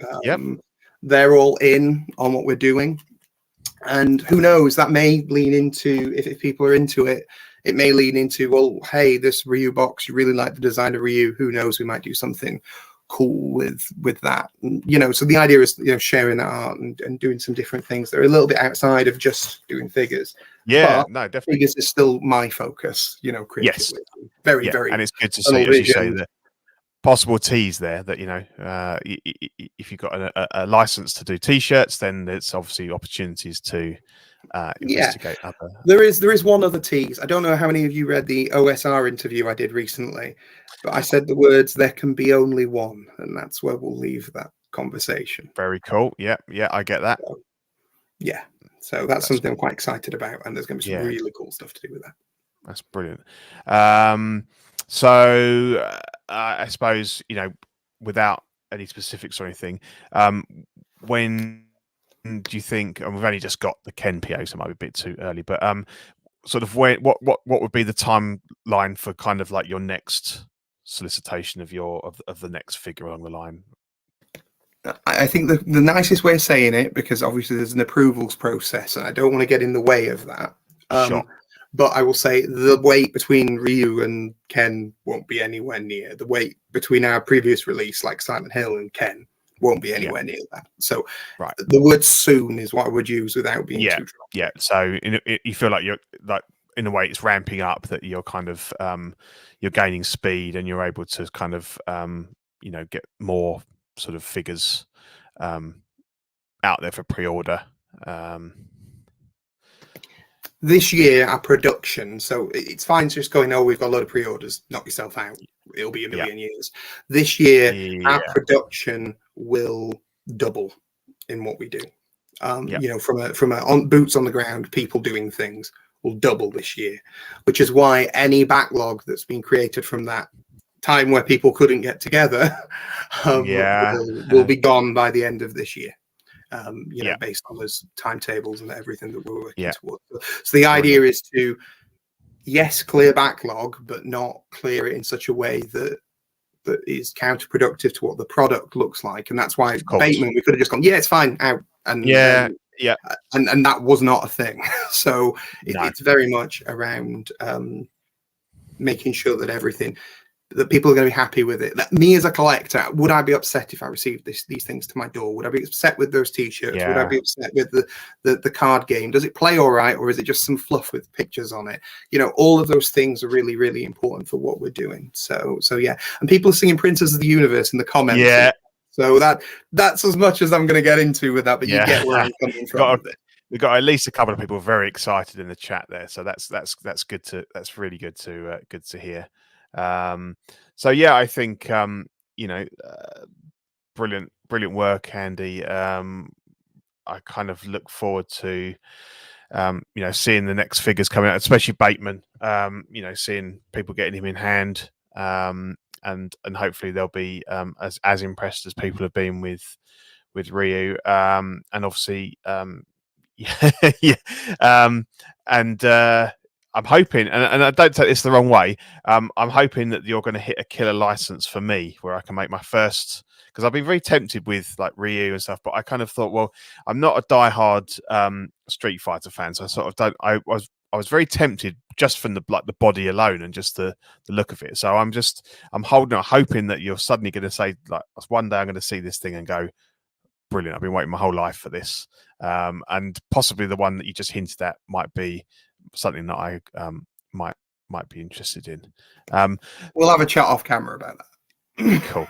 They're all in on what we're doing. And who knows, that may lean into, if people are into it, it may lean into, well, hey, this Ryu box, you really like the design of Ryu. Who knows, we might do something cool with that. And, so the idea is sharing that art and doing some different things that are a little bit outside of just doing figures. But no, definitely. Figures is still my focus, creatively. Yes. Very, very. And it's good to see, as you say, the possible teas there that, if you've got a license to do T-shirts, then there's obviously opportunities to investigate other. There is one other tease. I don't know how many of you read the OSR interview I did recently, but I said the words, there can be only one, and that's where we'll leave that conversation. Very cool. Yeah, I get that. So that's something I'm quite excited about, and there's going to be some really cool stuff to do with that. That's brilliant. So I suppose, without any specifics or anything, when do you think, and we've only just got the Ken PO, so it might be a bit too early, but sort of what would be the timeline for kind of like your next solicitation of of the next figure along the line? I think the nicest way of saying it, because obviously there's an approvals process and I don't want to get in the way of that. Sure. But I will say the wait between Ryu and Ken won't be anywhere near. The wait between our previous release, like Silent Hill and Ken, won't be anywhere near that. So the word soon is what I would use without being too dramatic. Yeah. So you feel like you're like, in a way it's ramping up, that you're kind of you're gaining speed and you're able to kind of get more sort of figures out there for pre-order. This year, our production, so it's fine just going, oh, we've got a lot of pre-orders, knock yourself out. It'll be a million years. This year, our production will double in what we do. From on boots on the ground, people doing things will double this year, which is why any backlog that's been created from that time where people couldn't get together will be gone by the end of this year. Based on those timetables and everything that we're working towards. So the idea is to, clear backlog, but not clear it in such a way that is counterproductive to what the product looks like. And that's why Bateman, we could have just gone, it's fine, out. And and that was not a thing. So it's very much around making sure that everything, that people are going to be happy with it. That me as a collector, would I be upset if I received these things to my door? Would I be upset with those T-shirts? Would I be upset with the card game? Does it play all right, or is it just some fluff with pictures on it? You know, all of those things are really, really important for what we're doing. So yeah, and people are singing "Princess of the Universe" in the comments. Yeah. So that's as much as I'm going to get into with that, but you get where I'm coming from. We've got at least a couple of people very excited in the chat there, so that's good that's really good to hear. So yeah, I think brilliant work, Andy. I kind of look forward to seeing the next figures coming out, especially Bateman. Seeing people getting him in hand, and hopefully they'll be as impressed as people have been with Ryu, and obviously and I'm hoping, and I don't take this the wrong way, I'm hoping that you're going to hit a killer license for me where I can make my first, because I've been very tempted with like Ryu and stuff, but I kind of thought, well, I'm not a diehard Street Fighter fan, so I sort of don't. I was very tempted just from the body alone and just the look of it. So I'm hoping that you're suddenly going to say, like, one day I'm going to see this thing and go, brilliant, I've been waiting my whole life for this. And possibly the one that you just hinted at might be something that I might be interested in. We'll have a chat off camera about that. Cool.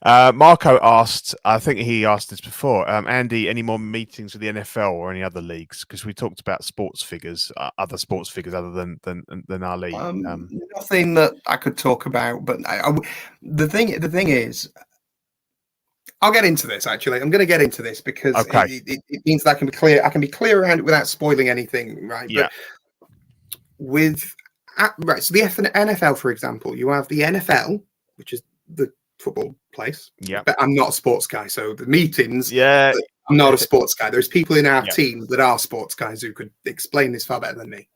Marco asked, I think he asked this before, Andy, any more meetings with the NFL or any other leagues? Because we talked about sports figures, other sports figures other than our league. Nothing that I could talk about, but the thing is, I'll get into this. Actually, I'm going to get into this because it means that I can be clear. I can be clear around it without spoiling anything, right? Yeah. But so the NFL, for example, you have the NFL, which is the football place. Yeah. But I'm not a sports guy, so the meetings. Yeah. I'm not a sports guy. There's people in our team that are sports guys who could explain this far better than me.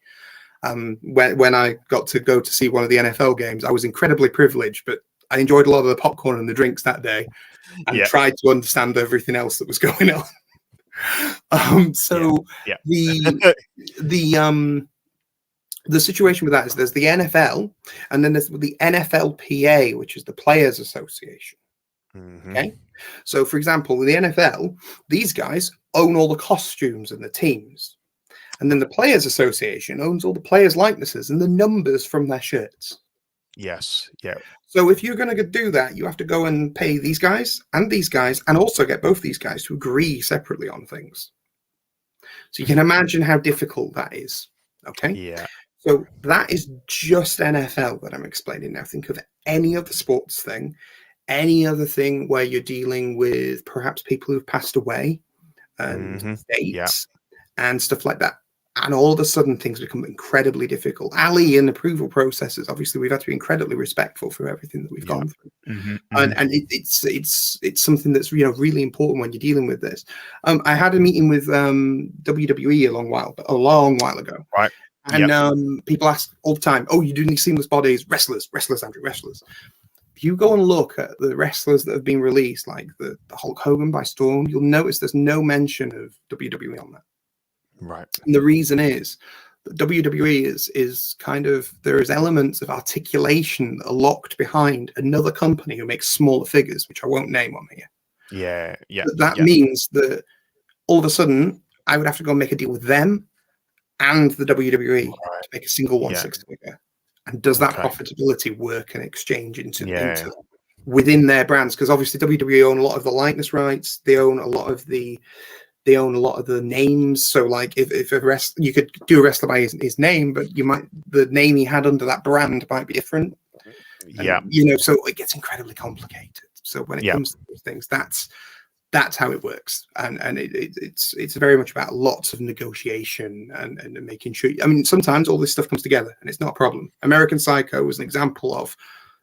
When I got to go to see one of the NFL games, I was incredibly privileged, but I enjoyed a lot of the popcorn and the drinks that day, and tried to understand everything else that was going on. The situation with that is there's the NFL, and then there's the NFLPA, which is the Players Association. Mm-hmm. Okay, so for example, in the NFL, these guys own all the costumes and the teams, and then the Players Association owns all the players' likenesses and the numbers from their shirts. Yes. Yeah. So if you're going to do that, you have to go and pay these guys, and also get both these guys to agree separately on things. So you can imagine how difficult that is. Okay. Yeah. So that is just NFL that I'm explaining now. Think of any other sports thing, any other thing where you're dealing with perhaps people who've passed away and dates and stuff like that. And all of a sudden things become incredibly difficult. Ali and approval processes, obviously we've had to be incredibly respectful for everything that we've gone through. And it's something that's really important when you're dealing with this. I had a meeting with WWE a long while ago. Right. And people ask all the time, oh, you do these seamless bodies, wrestlers, Andrew, wrestlers. If you go and look at the wrestlers that have been released, like the Hulk Hogan by Storm, you'll notice there's no mention of WWE on that. Right. And the reason is that WWE is kind of, there is elements of articulation that are locked behind another company who makes smaller figures, which I won't name on here. Yeah. That means that all of a sudden I would have to go and make a deal with them and the WWE to make a single 1/6 figure. And does that profitability work and exchange into within their brands? Because obviously WWE own a lot of the likeness rights. They own a lot of the names. So like if you could do a wrestler by his name, but the name he had under that brand might be different. So it gets incredibly complicated. So when it comes to those things, that's how it works, and it's very much about lots of negotiation and making sure. I mean, sometimes all this stuff comes together, and it's not a problem. American Psycho was an example of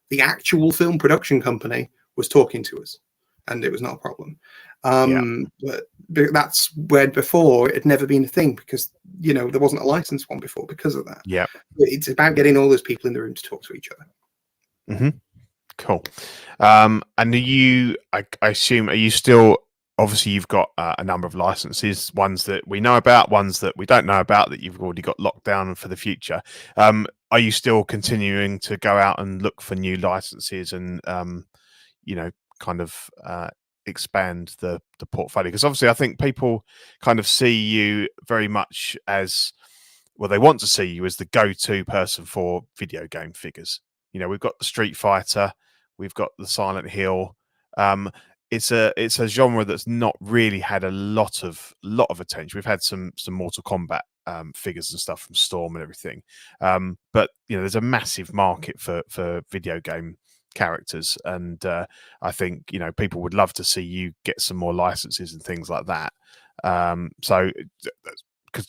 the actual film production company was talking to us, and it was not a problem. But that's where before it had never been a thing because there wasn't a licensed one before because of that. Yeah, it's about getting all those people in the room to talk to each other. Mm-hmm. Cool. And are you, I assume, are you still, obviously you've got a number of licenses, ones that we know about, ones that we don't know about, that you've already got locked down for the future. are you still continuing to go out and look for new licenses and kind of expand the portfolio? Because obviously I think people kind of see you very much as, well, they want to see you as the go-to person for video game figures. We've got the Street Fighter, we've got the Silent Hill. It's a genre that's not really had a lot of attention. We've had some Mortal Kombat figures and stuff from Storm and everything, but there's a massive market for video game characters, and I think people would love to see you get some more licenses and things like that. So,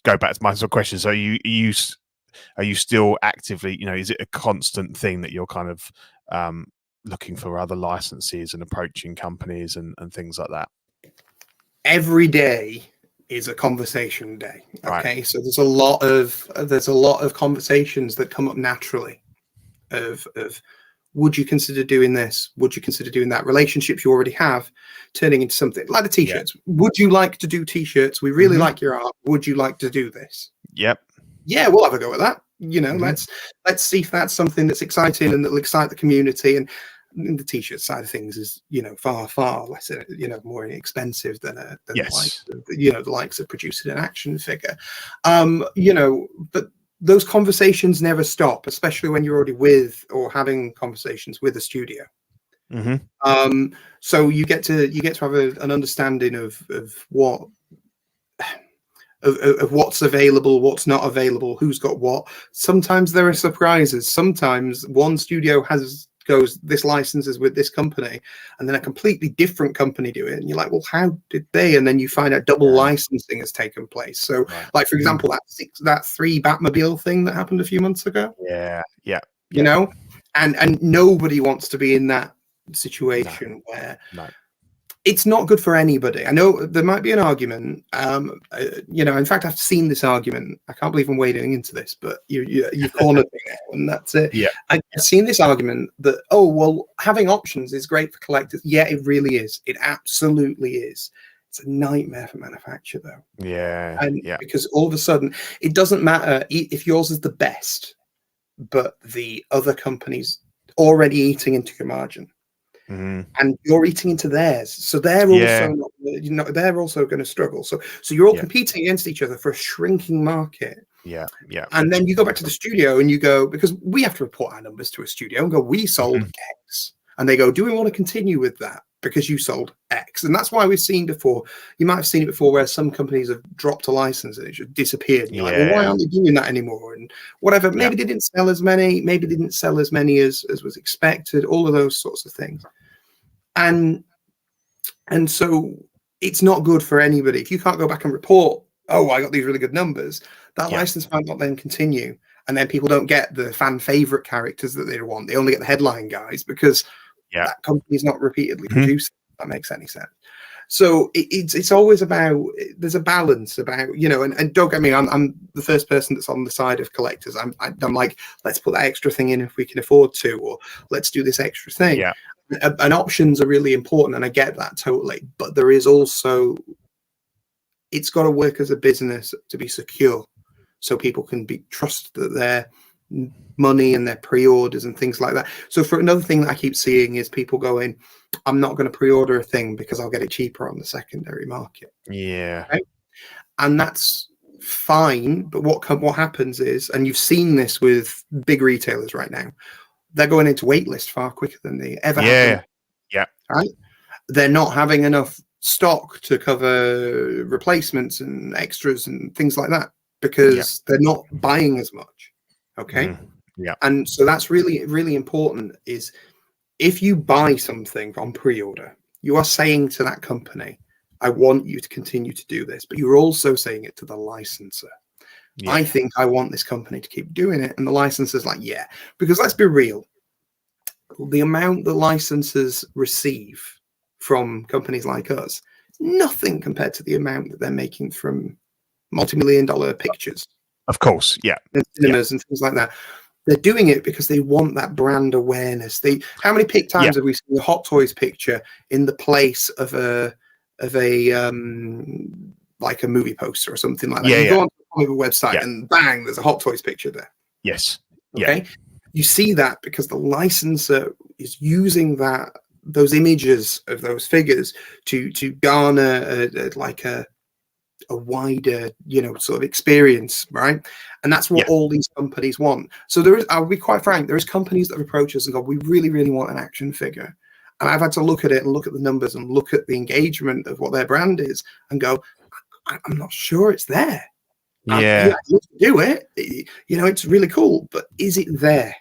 go back to my sort of question. So, are you still actively, is it a constant thing that you're kind of looking for other licenses and approaching companies and things like that? Every day is a conversation day. Okay, right. So there's a lot of conversations that come up naturally of would you consider doing this? Would you consider doing that? Relationships you already have turning into something like the t-shirts. Yeah. Would you like to do t-shirts? We really like your art. Would you like to do this? Yep. Yeah, we'll have a go at that. Let's see if that's something that's exciting and that'll excite the community. And the t-shirt side of things is, far less, more inexpensive than yes. the likes of producing an action figure. But those conversations never stop, especially when you're already with or having conversations with a studio. So you get to have an understanding of what. Of what's available, what's not available, who's got what. Sometimes there are surprises. Sometimes one studio goes, this license is with this company, and then a completely different company do it, and you're like, well, how did they? And then you find out double licensing has taken place. So, like for example, that 3 Batmobile thing that happened a few months ago. And nobody wants to be in that situation where. It's not good for anybody. I know there might be an argument. In fact, I've seen this argument. I can't believe I'm wading into this, but you've cornered me now, and that's it. Yeah. I've seen this argument that, having options is great for collectors. Yeah, it really is. It absolutely is. It's a nightmare for manufacture, though. Yeah. Because all of a sudden, it doesn't matter if yours is the best, but the other company's already eating into your margin. And you're eating into theirs, so they're also they're also going to struggle. So you're all competing against each other for a shrinking market. And then you go back to the studio and you go, because we have to report our numbers to a studio and go, we sold X, and they go, do we want to continue with that because you sold X? And that's why we've seen before. You might have seen it before where some companies have dropped a license and it just disappeared. And you're like, well, why aren't they doing that anymore? And whatever. Maybe they didn't sell as many. Maybe they didn't sell as many as was expected. All of those sorts of things. And so it's not good for anybody. If you can't go back and report, I got these really good numbers, that license might not then continue. And then people don't get the fan favorite characters that they want. They only get the headline guys because that company's not repeatedly producing. If that makes any sense. So it's always about, there's a balance about, and don't get me, I'm the first person that's on the side of collectors. I'm like, let's put that extra thing in if we can afford to, or let's do this extra thing. Yeah. And options are really important, and I get that totally. But there is also, it's got to work as a business to be secure, so people can trust that their money and their pre-orders and things like that. So for another thing that I keep seeing is people going, I'm not going to pre-order a thing because I'll get it cheaper on the secondary market. Yeah. Okay? And that's fine. But what happens is, and you've seen this with big retailers right now, they're going into waitlist far quicker than they ever have. Yeah. Right? They're not having enough stock to cover replacements and extras and things like that because they're not buying as much. Okay. Yeah. And so that's really, really important, is if you buy something on pre-order, you are saying to that company, I want you to continue to do this, but you're also saying it to the licensor. Yeah. I think I want this company to keep doing it. And the licensor's like, yeah, because let's be real. The amount the licensors receive from companies like us is nothing compared to the amount that they're making from multi-million-dollar pictures. Of course, yeah. Cinemas and things like that. They're doing it because they want that brand awareness. How many times have we seen a Hot Toys picture in the place of a like a movie poster or something like that? You go on the website and bang, there's a Hot Toys picture there. Yes. Yeah. Okay, you see that because the licensor is using those images of those figures to garner a wider, sort of experience, right? And that's what Yeah. all these companies want. So I'll be quite frank, there is companies that approach us and go, we really, really want an action figure. And I've had to look at it and look at the numbers and look at the engagement of what their brand is and go, I'm not sure it's there. Yeah. Let's do it. It's really cool, but is it there?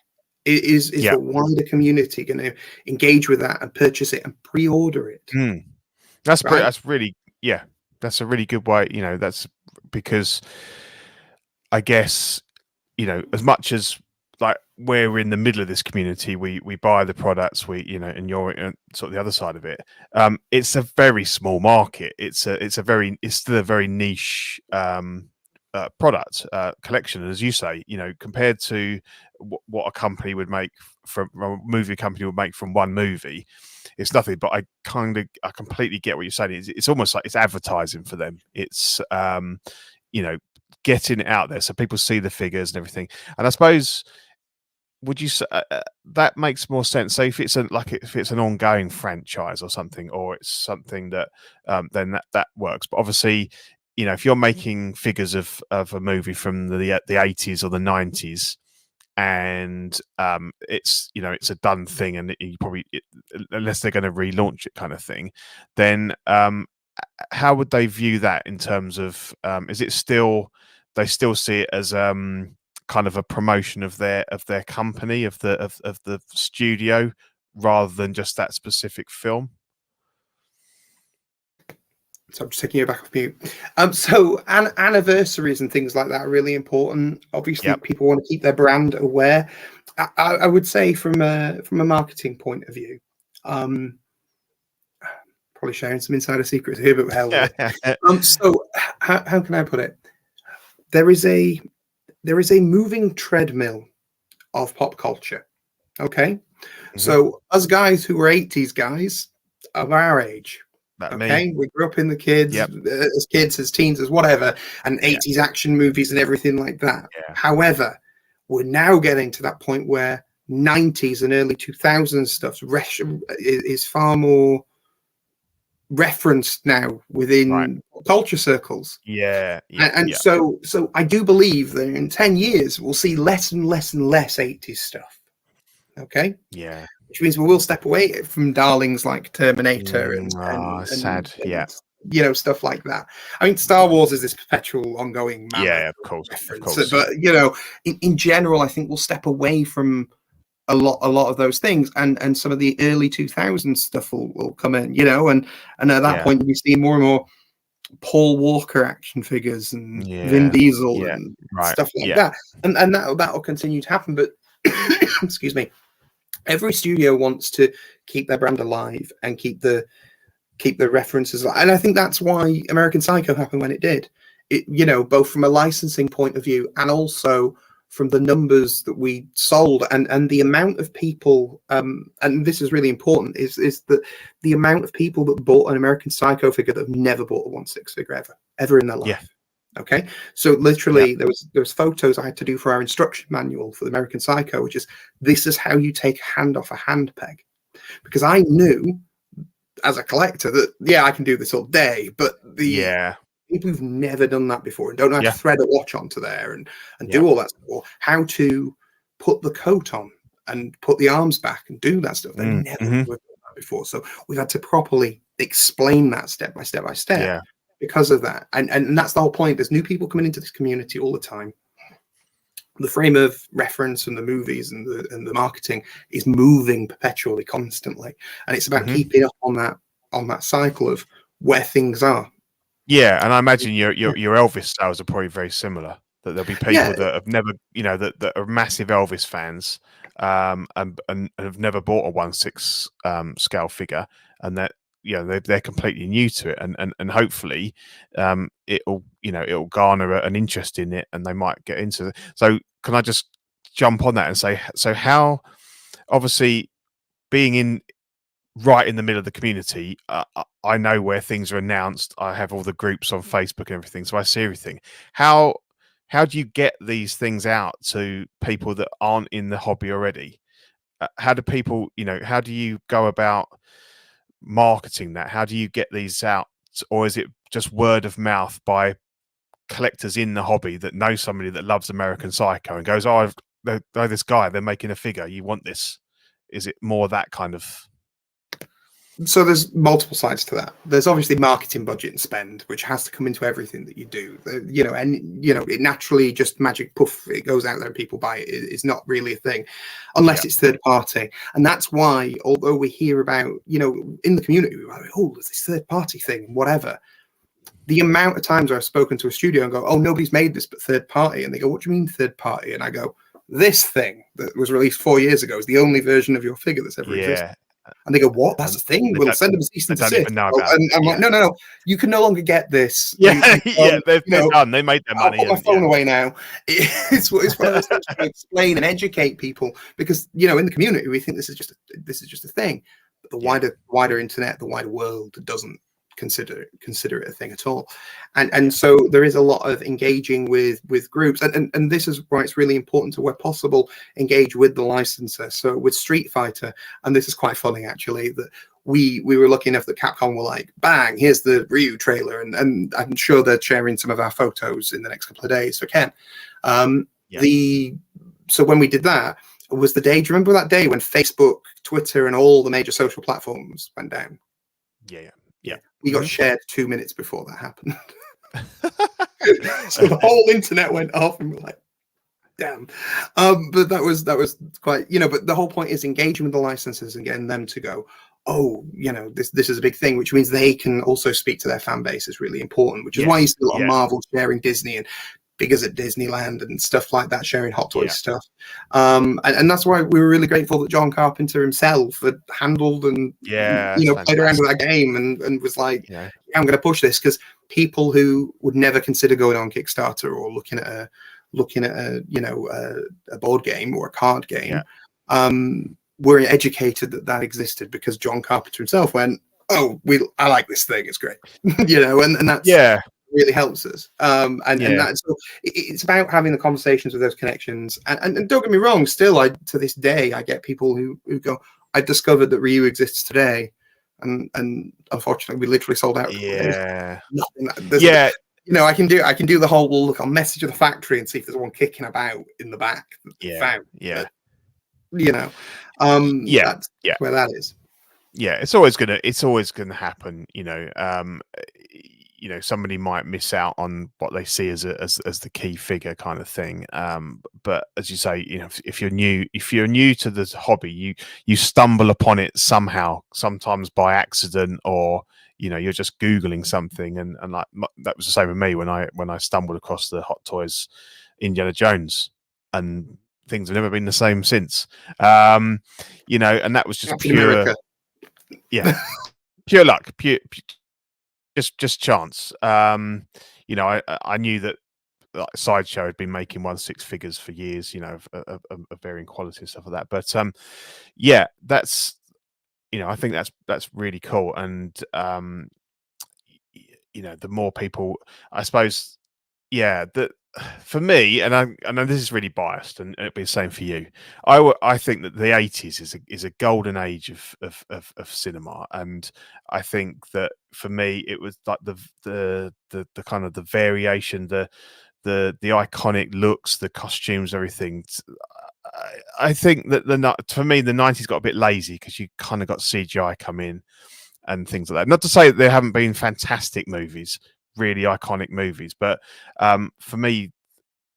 Is Yeah. the wider community going to engage with that and purchase it and pre-order it? That's Right? that's really, yeah, that's a really good way. That's because I guess, as much as like we're in the middle of this community, we buy the products, and you're sort of the other side of it. It's a very small market. It's still a very niche product collection, and as you say, compared to what a company would make from a movie company would make from one movie, it's nothing. But I completely get what you're saying. It's almost like it's advertising for them. It's getting it out there so people see the figures and everything. And I suppose, would you say that makes more sense? So if it's an ongoing franchise or something, or it's something that then that works. But obviously, if you're making figures of a movie from the 80s or the 90s, and it's it's a done thing, and you probably, unless they're going to relaunch it kind of thing, then how would they view that in terms of is it still, they still see it as kind of a promotion of their company, of the studio, rather than just that specific film? So I'm just taking you back off mute. So anniversaries and things like that are really important. Obviously, Yep. people want to keep their brand aware. I would say from a marketing point of view, probably sharing some insider secrets here, but hell with it. So how can I put it? There is a moving treadmill of pop culture. Okay, so us guys who were 80s guys of our age. Okay, we grew up in the kids, as kids, as teens, as whatever, and 80s action movies and everything like that. Yeah. However, we're now getting to that point where 90s and early 2000s stuff is far more referenced now within culture circles. So I do believe that in 10 years we'll see less and less and less 80s stuff. Okay. Yeah. Which means we will step away from darlings like Terminator and sad. Stuff like that. I mean, Star Wars is this perpetual ongoing of course. But in general, I think we'll step away from a lot of those things, and some of the early 2000s stuff will come in, and at that point we see more and more Paul Walker action figures and Vin Diesel and stuff like that, and that will continue to happen. But excuse me. Every studio wants to keep their brand alive and keep the references alive. And I think that's why American Psycho happened when it did. It, both from a licensing point of view and also from the numbers that we sold and the amount of people, and this is really important, is that the amount of people that bought an American Psycho figure that have never bought a 1/6 figure ever in their life. Yeah. Okay, so literally there was photos I had to do for our instruction manual for the American Psycho, which is, this is how you take a hand off a hand peg, because I knew as a collector that I can do this all day, but the people who've never done that before and don't know how to thread a watch onto there and do all that stuff, or how to put the coat on and put the arms back and do that stuff, they never done that before. So we've had to properly explain that step by step by step. Yeah. Because of that, and that's the whole point. There's new people coming into this community all the time. The frame of reference and the movies and the marketing is moving perpetually, constantly, and it's about keeping up on that cycle of where things are. Yeah, and I imagine your Elvis sales are probably very similar. That there'll be people that have never, that are massive Elvis fans, and have never bought a 1/6 scale figure, and that they're completely new to it, and hopefully it'll garner an interest in it, and they might get into it. So can I just jump on that and say, so how, obviously being right in the middle of the community, I know where things are announced. I have all the groups on Facebook and everything, so I see everything. How how do you get these things out to people that aren't in the hobby already? How do people, how do you go about marketing that? How do you get these out? Or is it just word of mouth by collectors in the hobby that know somebody that loves American Psycho and goes, oh, I know this guy, they're making a figure, you want this? Is it more that kind of... So there's multiple sides to that. There's obviously marketing budget and spend, which has to come into everything that you do. It naturally just magic poof, it goes out there and people buy it. It's not really a thing unless it's third party. And that's why, although we hear about, in the community, we're like, oh, there's this third party thing, whatever. The amount of times I've spoken to a studio and go, oh, nobody's made this but third party. And they go, what do you mean third party? And I go, this thing that was released 4 years ago is the only version of your figure that's ever existed. And they go, what? That's a thing? We'll send them a cease and desist. And I'm like, no. You can no longer get this. They're done. They made their money. I'll put my phone away now. It's one of those things to explain and educate people because, in the community, we think this is just a thing. But the wider internet, the wider world doesn't consider it a thing at all. And so there is a lot of engaging with groups. And this is why it's really important to, where possible, engage with the licensor. So with Street Fighter, and this is quite funny actually, that we were lucky enough that Capcom were like, bang, here's the Ryu trailer. And I'm sure they're sharing some of our photos in the next couple of days for Ken. So when we did that, was the day, do you remember that day when Facebook, Twitter, and all the major social platforms went down? Yeah. We got shared 2 minutes before that happened. So the whole internet went off and we're like, damn. But that was quite, but the whole point is engaging with the licensors and getting them to go, oh, this is a big thing, which means they can also speak to their fan base is really important, which is why you see a lot of Marvel sharing Disney and figures at Disneyland and stuff like that, sharing Hot Toys stuff. And that's why we were really grateful that John Carpenter himself had handled and played around with that game and was like, I'm going to push this, because people who would never consider going on Kickstarter or looking at a board game or a card game were educated that existed because John Carpenter himself went, oh, I like this thing, it's great. And that's really helps us. And that's, so it's about having the conversations with those connections. And don't get me wrong, still, to this day, I get people who go, I discovered that Ryu exists today. And unfortunately, we literally sold out. I can do the whole, well, look, I'll message the factory and see if there's one kicking about in the back. That's where that is. It's always gonna happen. Somebody might miss out on what they see as the key figure kind of thing. But as you say, if you're new to the hobby, you stumble upon it somehow, sometimes by accident, or you're just Googling something, and like that was the same with me when I stumbled across the Hot Toys Indiana Jones, and things have never been the same since. And that was just pure pure luck, pure just chance. I knew that Sideshow had been making 1/6 figures for years, of varying quality and stuff like that. But that's I think that's really cool. And the more people, I suppose, that for me, and I know this is really biased, and it'll be the same for you. I think that the 80s is a golden age of cinema, and I think that for me it was like the kind of the variation, the iconic looks, the costumes, everything. I think that for me the 90s got a bit lazy because you kind of got CGI come in and things like that. Not to say that there haven't been fantastic movies, really iconic movies, but for me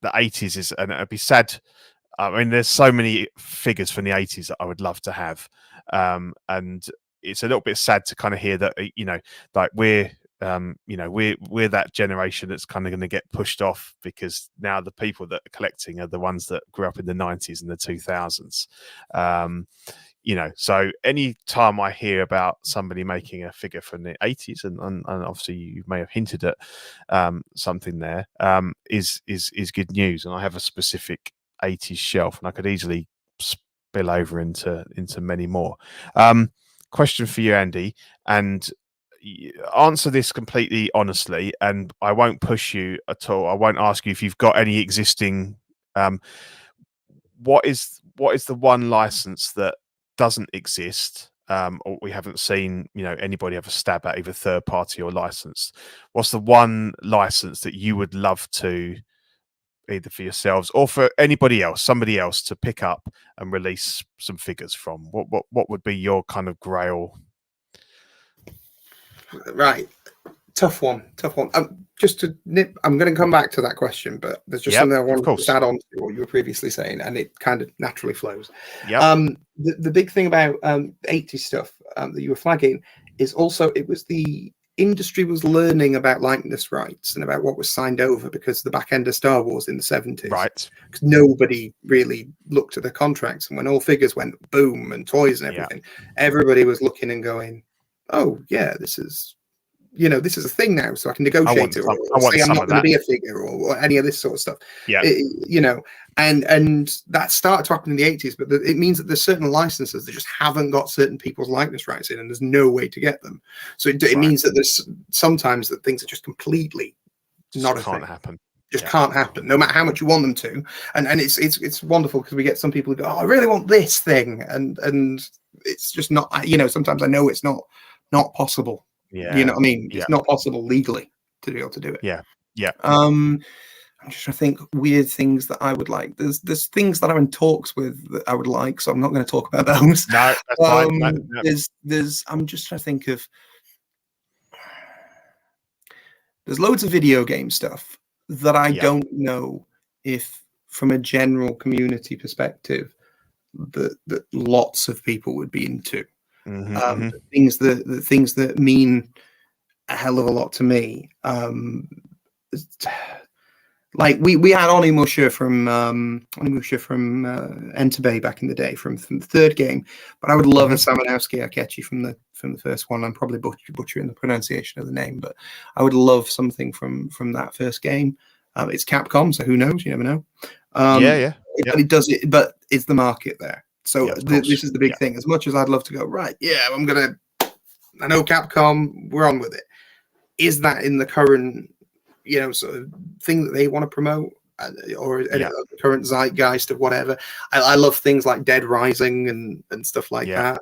the 80s is, and it'd be sad, I mean there's so many figures from the 80s that I would love to have, and it's a little bit sad to kind of hear that like we're that generation that's kind of going to get pushed off, because now the people that are collecting are the ones that grew up in the 90s and the 2000s. So any time I hear about somebody making a figure from the 80s, and obviously you may have hinted at something there, is good news. And I have a specific 80s shelf, and I could easily spill over into many more. Question for you, Andy, and answer this completely honestly, and I won't push you at all. I won't ask you if you've got any existing. What is the one license that doesn't exist, or we haven't seen, anybody have a stab at, either third party or licensed? What's the one license that you would love to, either for yourselves or for anybody else, somebody else, to pick up and release some figures from? What would be your kind of grail? Right. Tough one. Just to nip, I'm going to come back to that question, but there's just something I want to add on to what you were previously saying, and it kind of naturally flows. The big thing about 80s stuff that you were flagging is also it was the industry was learning about likeness rights and about what was signed over, because the back end of Star Wars in the 70s, right? Because nobody really looked at the contracts, and when all figures went boom and toys and everything, everybody was looking and going, "Oh yeah, this is." This is a thing now, so I can negotiate it, or say I'm not going to be a figure, or any of this sort of stuff. And that started to happen in the 80s, but it means that there's certain licenses that just haven't got certain people's likeness rights in, and there's no way to get them. So it means that there's sometimes that things are just completely not a thing. Happen. Can't happen, no matter how much you want them to. And it's wonderful, because we get some people who go, "Oh, I really want this thing," and it's just not. Sometimes I know it's not possible. Yeah. You know what I mean? It's not possible legally to be able to do it. Yeah. I'm just trying to think weird things that I would like. There's things that I'm in talks with that I would like, so I'm not going to talk about those. No, that's fine. No. I'm just trying to think of. There's loads of video game stuff that I don't know if, from a general community perspective, that lots of people would be into. Things that mean a hell of a lot to me. Like we had Onimusha from Enter Bay back in the day, from the third game, but I would love a Samanowski Akechi from the first one. I'm probably butchering the pronunciation of the name, but I would love something from that first game. It's Capcom, so who knows? You never know. But it does it. But is the market there? So this is the big thing. As much as I'd love to go, right, I know Capcom, we're on with it. Is that in the current, sort of thing that they want to promote, or the current zeitgeist of whatever? I love things like Dead Rising and stuff like that.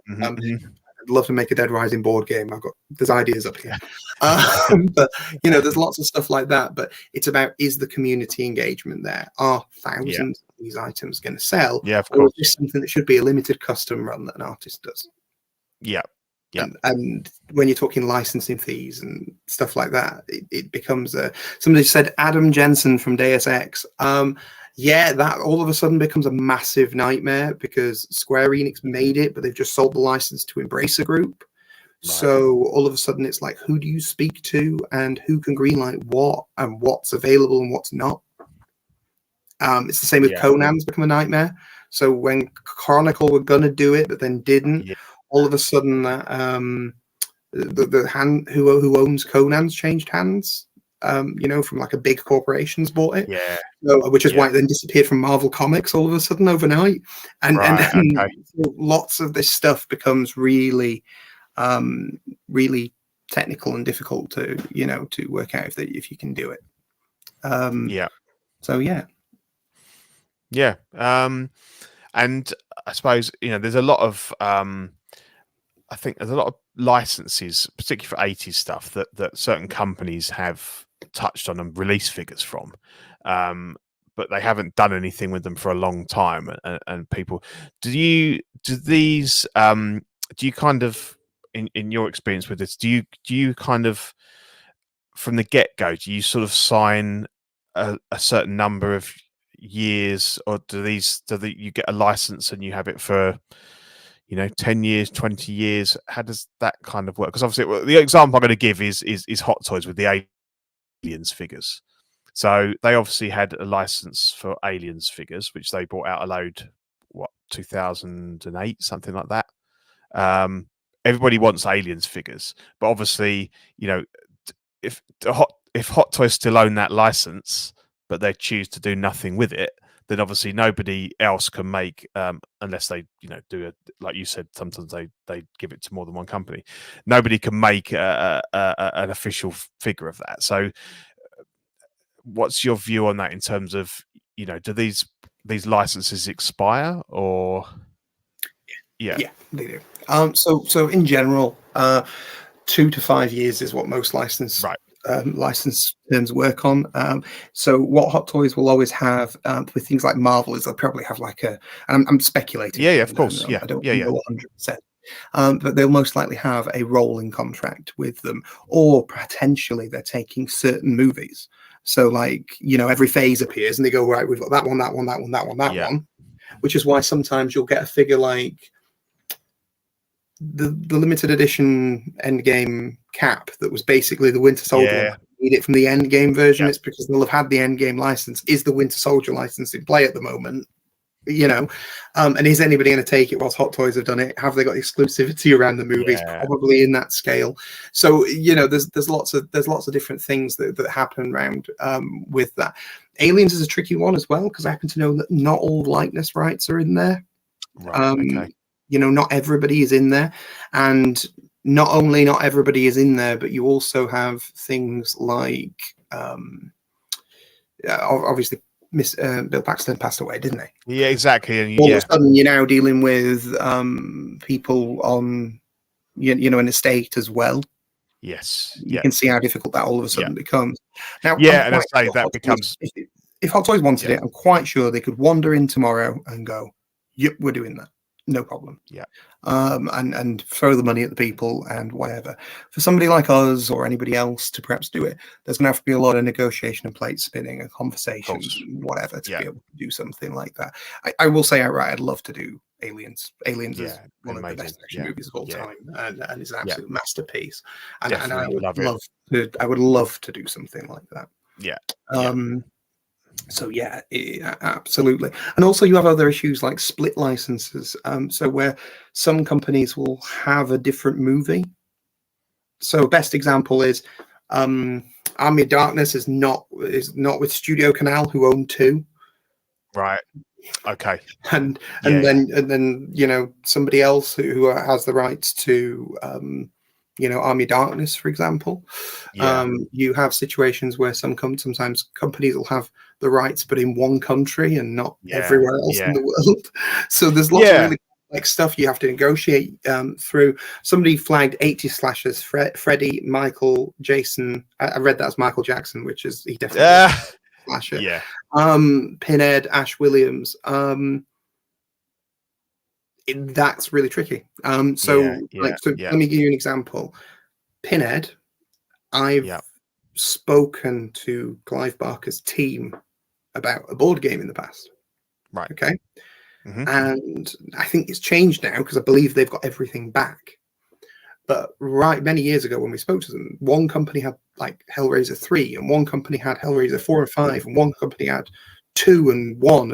I'd love to make a Dead Rising board game. There's ideas up here. But there's lots of stuff like that. But it's about, is the community engagement there? Are thousands of these items going to sell? Yeah, of course. Or is this something that should be a limited custom run that an artist does? Yeah. And when you're talking licensing fees and stuff like that, it becomes somebody said Adam Jensen from Deus Ex. That all of a sudden becomes a massive nightmare, because Square Enix made it, but they've just sold the license to Embracer Group. Right. So all of a sudden it's like, who do you speak to, and who can greenlight what, and what's available and what's not? It's the same with Conan's become a nightmare. So when Chronicle were gonna do it but then didn't, all of a sudden the hand who owns Conan's changed hands. From like a big corporation's bought it. Which is why it then disappeared from Marvel Comics all of a sudden overnight. And lots of this stuff becomes really, really technical and difficult to work out if you can do it. And I suppose there's a lot of I think there's a lot of licenses, particularly for 80s stuff, that certain companies have touched on and released figures from, but they haven't done anything with them for a long time. And people, do you kind of, in your experience with this, do you kind of, from the get-go, do you sort of sign a certain number of years, or you get a license and you have it for 10 years, 20 years? How does that kind of work? Because obviously, the example I'm going to give is Hot Toys with the Aliens figures. So they obviously had a license for Aliens figures, which they brought out a load, 2008, something like that. Everybody wants Aliens figures, but obviously, if Hot Toys still own that license, but they choose to do nothing with it, then obviously nobody else can make, unless they, do it like you said. Sometimes they give it to more than one company. Nobody can make an official figure of that. So, what's your view on that in terms of, do these licenses expire or? Yeah, they do. So in general, 2 to 5 years is what most license terms work on. So what Hot Toys will always have with things like Marvel is they'll probably have like I'm speculating. Yeah, of course. I don't know 100%. But they'll most likely have a rolling contract with them, or potentially they're taking certain movies. So like, every phase appears and they go, right, we've got that one, that one, that one, that one, that one, which is why sometimes you'll get a figure like the limited edition Endgame cap that was basically the Winter Soldier. Need it from the Endgame version. It's because they'll have had the Endgame license. Is the Winter Soldier license in play at the moment? And is anybody going to take it whilst Hot Toys have done it? Have they got exclusivity around the movies? Probably in that scale. So there's lots of different things that happen around with that. Aliens is a tricky one as well, because I happen to know that not all likeness rights are in there. Okay. Not everybody is in there, and not only not everybody is in there, but you also have things like obviously Bill Paxton passed away, didn't he? Yeah, exactly. And all of a sudden you're now dealing with people on an estate as well. Yes. You can see how difficult that all of a sudden becomes. Now, and I say that becomes if Hot Toys wanted it, I'm quite sure they could wander in tomorrow and go, yep, we're doing that. No problem. And throw the money at the people and whatever. For somebody like us or anybody else to perhaps do it, there's going to have to be a lot of negotiation and plate spinning and conversations, whatever, to be able to do something like that. I will say outright, I'd love to do Aliens. Aliens is one of the best action movies of all time, and is an absolute masterpiece. And I would love to do something like that. So absolutely. And also you have other issues like split licenses. So where some companies will have a different movie. So best example is Army of Darkness is not with Studio Canal, who own 2. Right. Okay. And then somebody else who has the rights to Army of Darkness, for example. You have situations where sometimes companies will have the rights, but in one country and not everywhere else in the world. So there's lots of really complex stuff you have to negotiate through. Somebody flagged 80 slashers: Freddie, Michael, Jason. I read that as Michael Jackson, which is he definitely slasher. Pinhead, Ash Williams. That's really tricky. Let me give you an example. Pinhead, I've spoken to Clive Barker's team about a board game in the past. Right. Okay. And I think it's changed now because I believe they've got everything back. But many years ago when we spoke to them, one company had like Hellraiser 3 and one company had Hellraiser 4 and 5 and one company had 2 and 1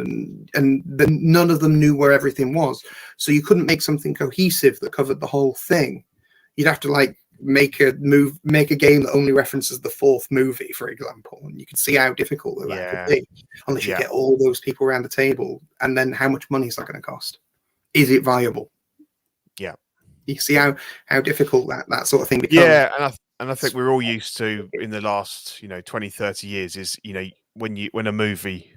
and then none of them knew where everything was. So you couldn't make something cohesive that covered the whole thing. You'd have to like make a game that only references the 4th movie, for example, and you can see how difficult that could be unless you get all those people around the table. And then how much money is that going to cost? Is it viable? You see how difficult that sort of thing becomes. And I think we're all used to in the last 20, 30 years is when a movie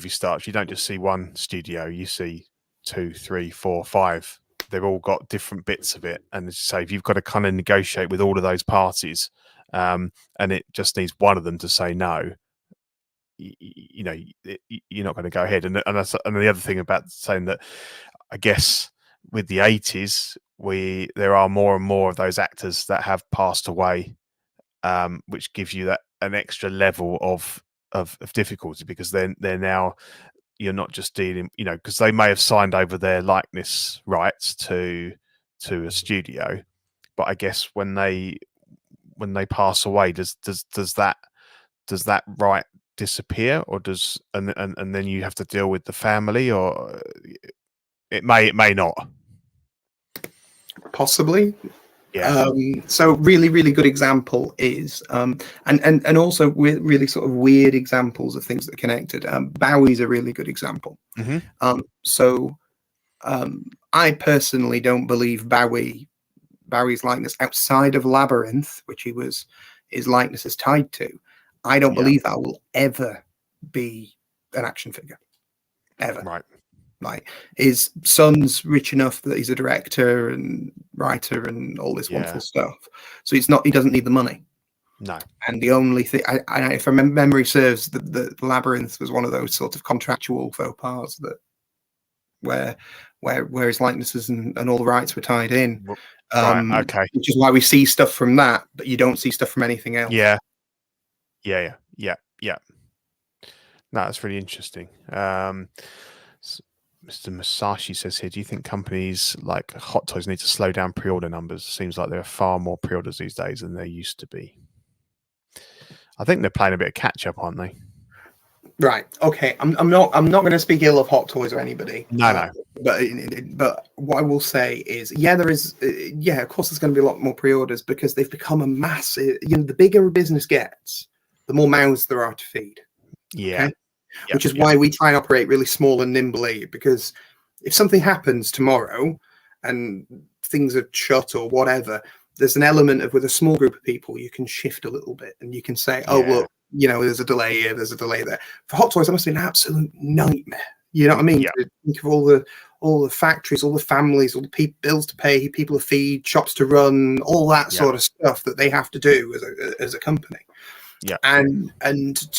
starts, you don't just see one studio, you see 2, 3, 4, 5. They've all got different bits of it, and as you say, if you've got to kind of negotiate with all of those parties, and it just needs one of them to say no, you're not going to go ahead. And the other thing about saying that, I guess with the 80s, there are more and more of those actors that have passed away, which gives you that an extra level of difficulty, because they're now, you're not just dealing, because they may have signed over their likeness rights to a studio, but I guess when they pass away, does that right disappear, or and then you have to deal with the family, or it may not. Possibly. Yeah. So really, really good example is, and also really sort of weird examples of things that are connected. Bowie's a really good example. Mm-hmm. I personally don't believe Bowie's likeness outside of Labyrinth, which his likeness is tied to. I don't believe that will ever be an action figure, ever. Right. Like, his son's rich enough that he's a director and writer and all this wonderful stuff. So he doesn't need the money. No. And the only thing, if memory serves, the Labyrinth was one of those sort of contractual faux pas that where his likenesses and all the rights were tied in. Right. Okay. Which is why we see stuff from that, but you don't see stuff from anything else. Yeah. No, that's really interesting. Mr. Masashi says here, do you think companies like Hot Toys need to slow down pre-order numbers? Seems like there are far more pre-orders these days than there used to be. I think they're playing a bit of catch up, aren't they? Right. Okay. I'm not going to speak ill of Hot Toys or anybody. No. But what I will say is, there is. Of course, there's going to be a lot more pre-orders because they've become a massive. The bigger a business gets, the more mouths there are to feed. Yeah. Okay? Which is why we try and operate really small and nimbly, because if something happens tomorrow and things are shut or whatever, there's an element of, with a small group of people, you can shift a little bit and you can say, look, there's a delay here, there's a delay there. For Hot Toys, that must be an absolute nightmare. You know what I mean? To think of all the factories, all the families, all the bills to pay, people to feed, shops to run, all that sort of stuff that they have to do as a company. Yeah. And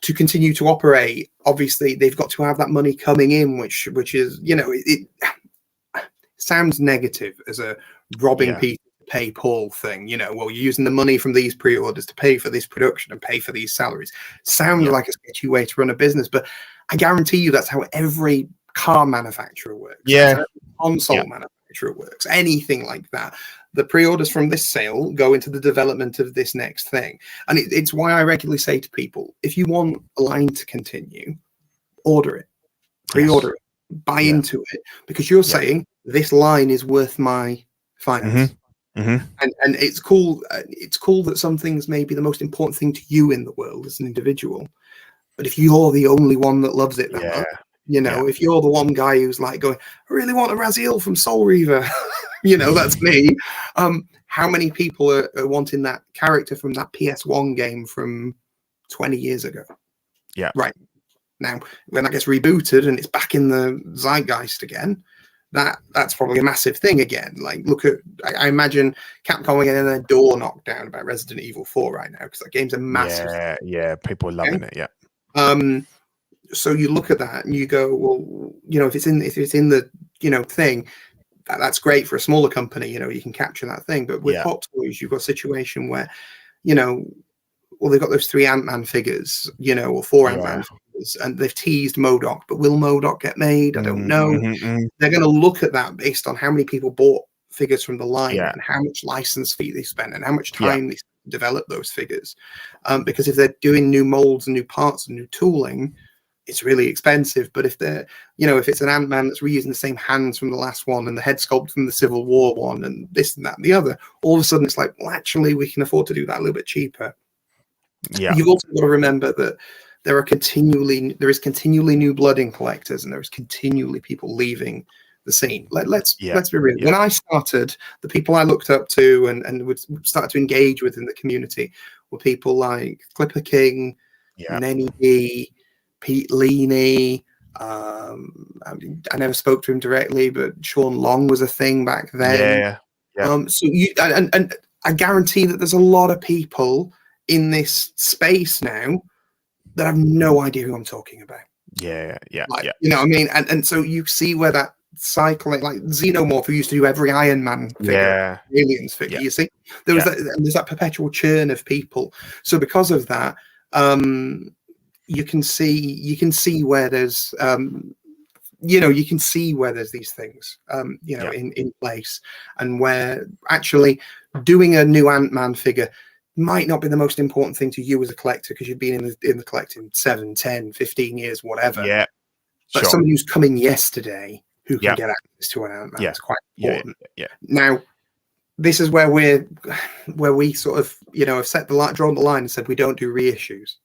to continue to operate, obviously they've got to have that money coming in, which is, it sounds negative as a robbing Peter to pay Paul thing. You're using the money from these pre-orders to pay for this production and pay for these salaries. Sounds like a sketchy way to run a business, but I guarantee you that's how every car manufacturer works. Yeah. That's how console manufacturer works. Anything like that. The pre-orders from this sale go into the development of this next thing. And it's why I regularly say to people, if you want a line to continue, order it, pre-order it, buy into it, because you're saying this line is worth my finance. Mm-hmm. And it's cool. It's cool that some things may be the most important thing to you in the world as an individual. But if you're the only one that loves it that much, if you're the one guy who's like going, I really want a Raziel from Soul Reaver, that's me. How many people are wanting that character from that PS1 game from 20 years ago? Yeah. Right. Now, when that gets rebooted and it's back in the zeitgeist again, that's probably a massive thing again. Like, look at, I imagine Capcom getting their door knocked down about Resident Evil 4 right now, because that game's a massive thing. Yeah, people are loving it. Yeah. So you look at that and you go, well, if it's in the thing, that's great for a smaller company. You can capture that thing. But with Hot Toys, you've got a situation where, they've got those 3 Ant-Man figures, or 4 Ant-Man figures, and they've teased MODOK. But will MODOK get made? I don't know. They're going to look at that based on how many people bought figures from the line and how much license fee they spent and how much time they develop those figures. Because if they're doing new molds and new parts and new tooling, it's really expensive. But if they're, if it's an Ant-Man that's reusing the same hands from the last one and the head sculpt from the Civil War one and this and that and the other, all of a sudden it's like, well, actually, we can afford to do that a little bit cheaper. Yeah. You've also got to remember that there is continually new blood in collectors, and there is continually people leaving the scene. Let's be real. When I started, the people I looked up to and would start to engage with in the community were people like Clipper King, Nenny D, Pete Leaney. I never spoke to him directly, but Sean Long was a thing back then. So and I guarantee that there's a lot of people in this space now that have no idea who I'm talking about. Yeah. You know what I mean? And so you see where that cycle, like Xenomorph, who used to do every Iron Man figure, Aliens figure. You see, there's that perpetual churn of people. So because of that, you can see where there's you can see where there's these things in place, and where actually doing a new Ant-Man figure might not be the most important thing to you as a collector, because you've been in the collecting 7, 10, 15 years, whatever. But somebody who's coming yesterday who can get access to an Ant-Man is quite important. Now, this is where we sort of, have drawn the line and said we don't do reissues.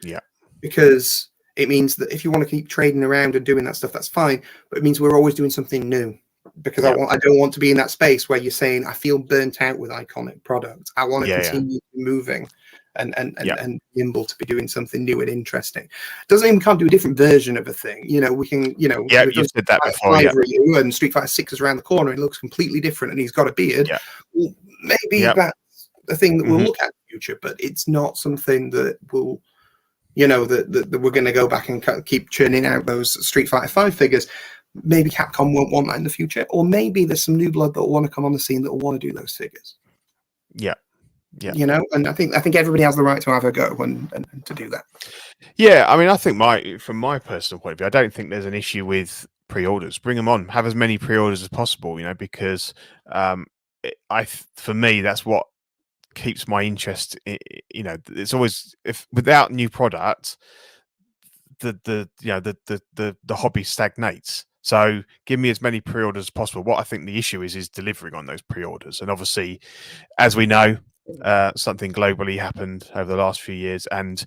Yeah. Because it means that if you want to keep trading around and doing that stuff, that's fine. But it means we're always doing something new. Because I don't want to be in that space where you're saying I feel burnt out with Iconiq products. I want to continue moving and nimble to be doing something new and interesting. Doesn't mean we can't do a different version of a thing. We can, you said that before. Review, and Street Fighter 6 is around the corner. It looks completely different, and he's got a beard. Yeah. Well, maybe that's the thing that we'll look at in the future, but it's not something that will, that we're going to go back and keep churning out those Street Fighter 5 figures. Maybe Capcom won't want that in the future, or maybe there's some new blood that will want to come on the scene that will want to do those figures. Yeah. And I think everybody has the right to have a go and to do that. Yeah, I mean, I think from my personal point of view, I don't think there's an issue with pre-orders. Bring them on, have as many pre-orders as possible. Because for me, that's what keeps my interest. It's always, if without new products, the hobby stagnates. So give me as many pre-orders as possible. What I think the issue is delivering on those pre-orders. And obviously, as we know, something globally happened over the last few years, and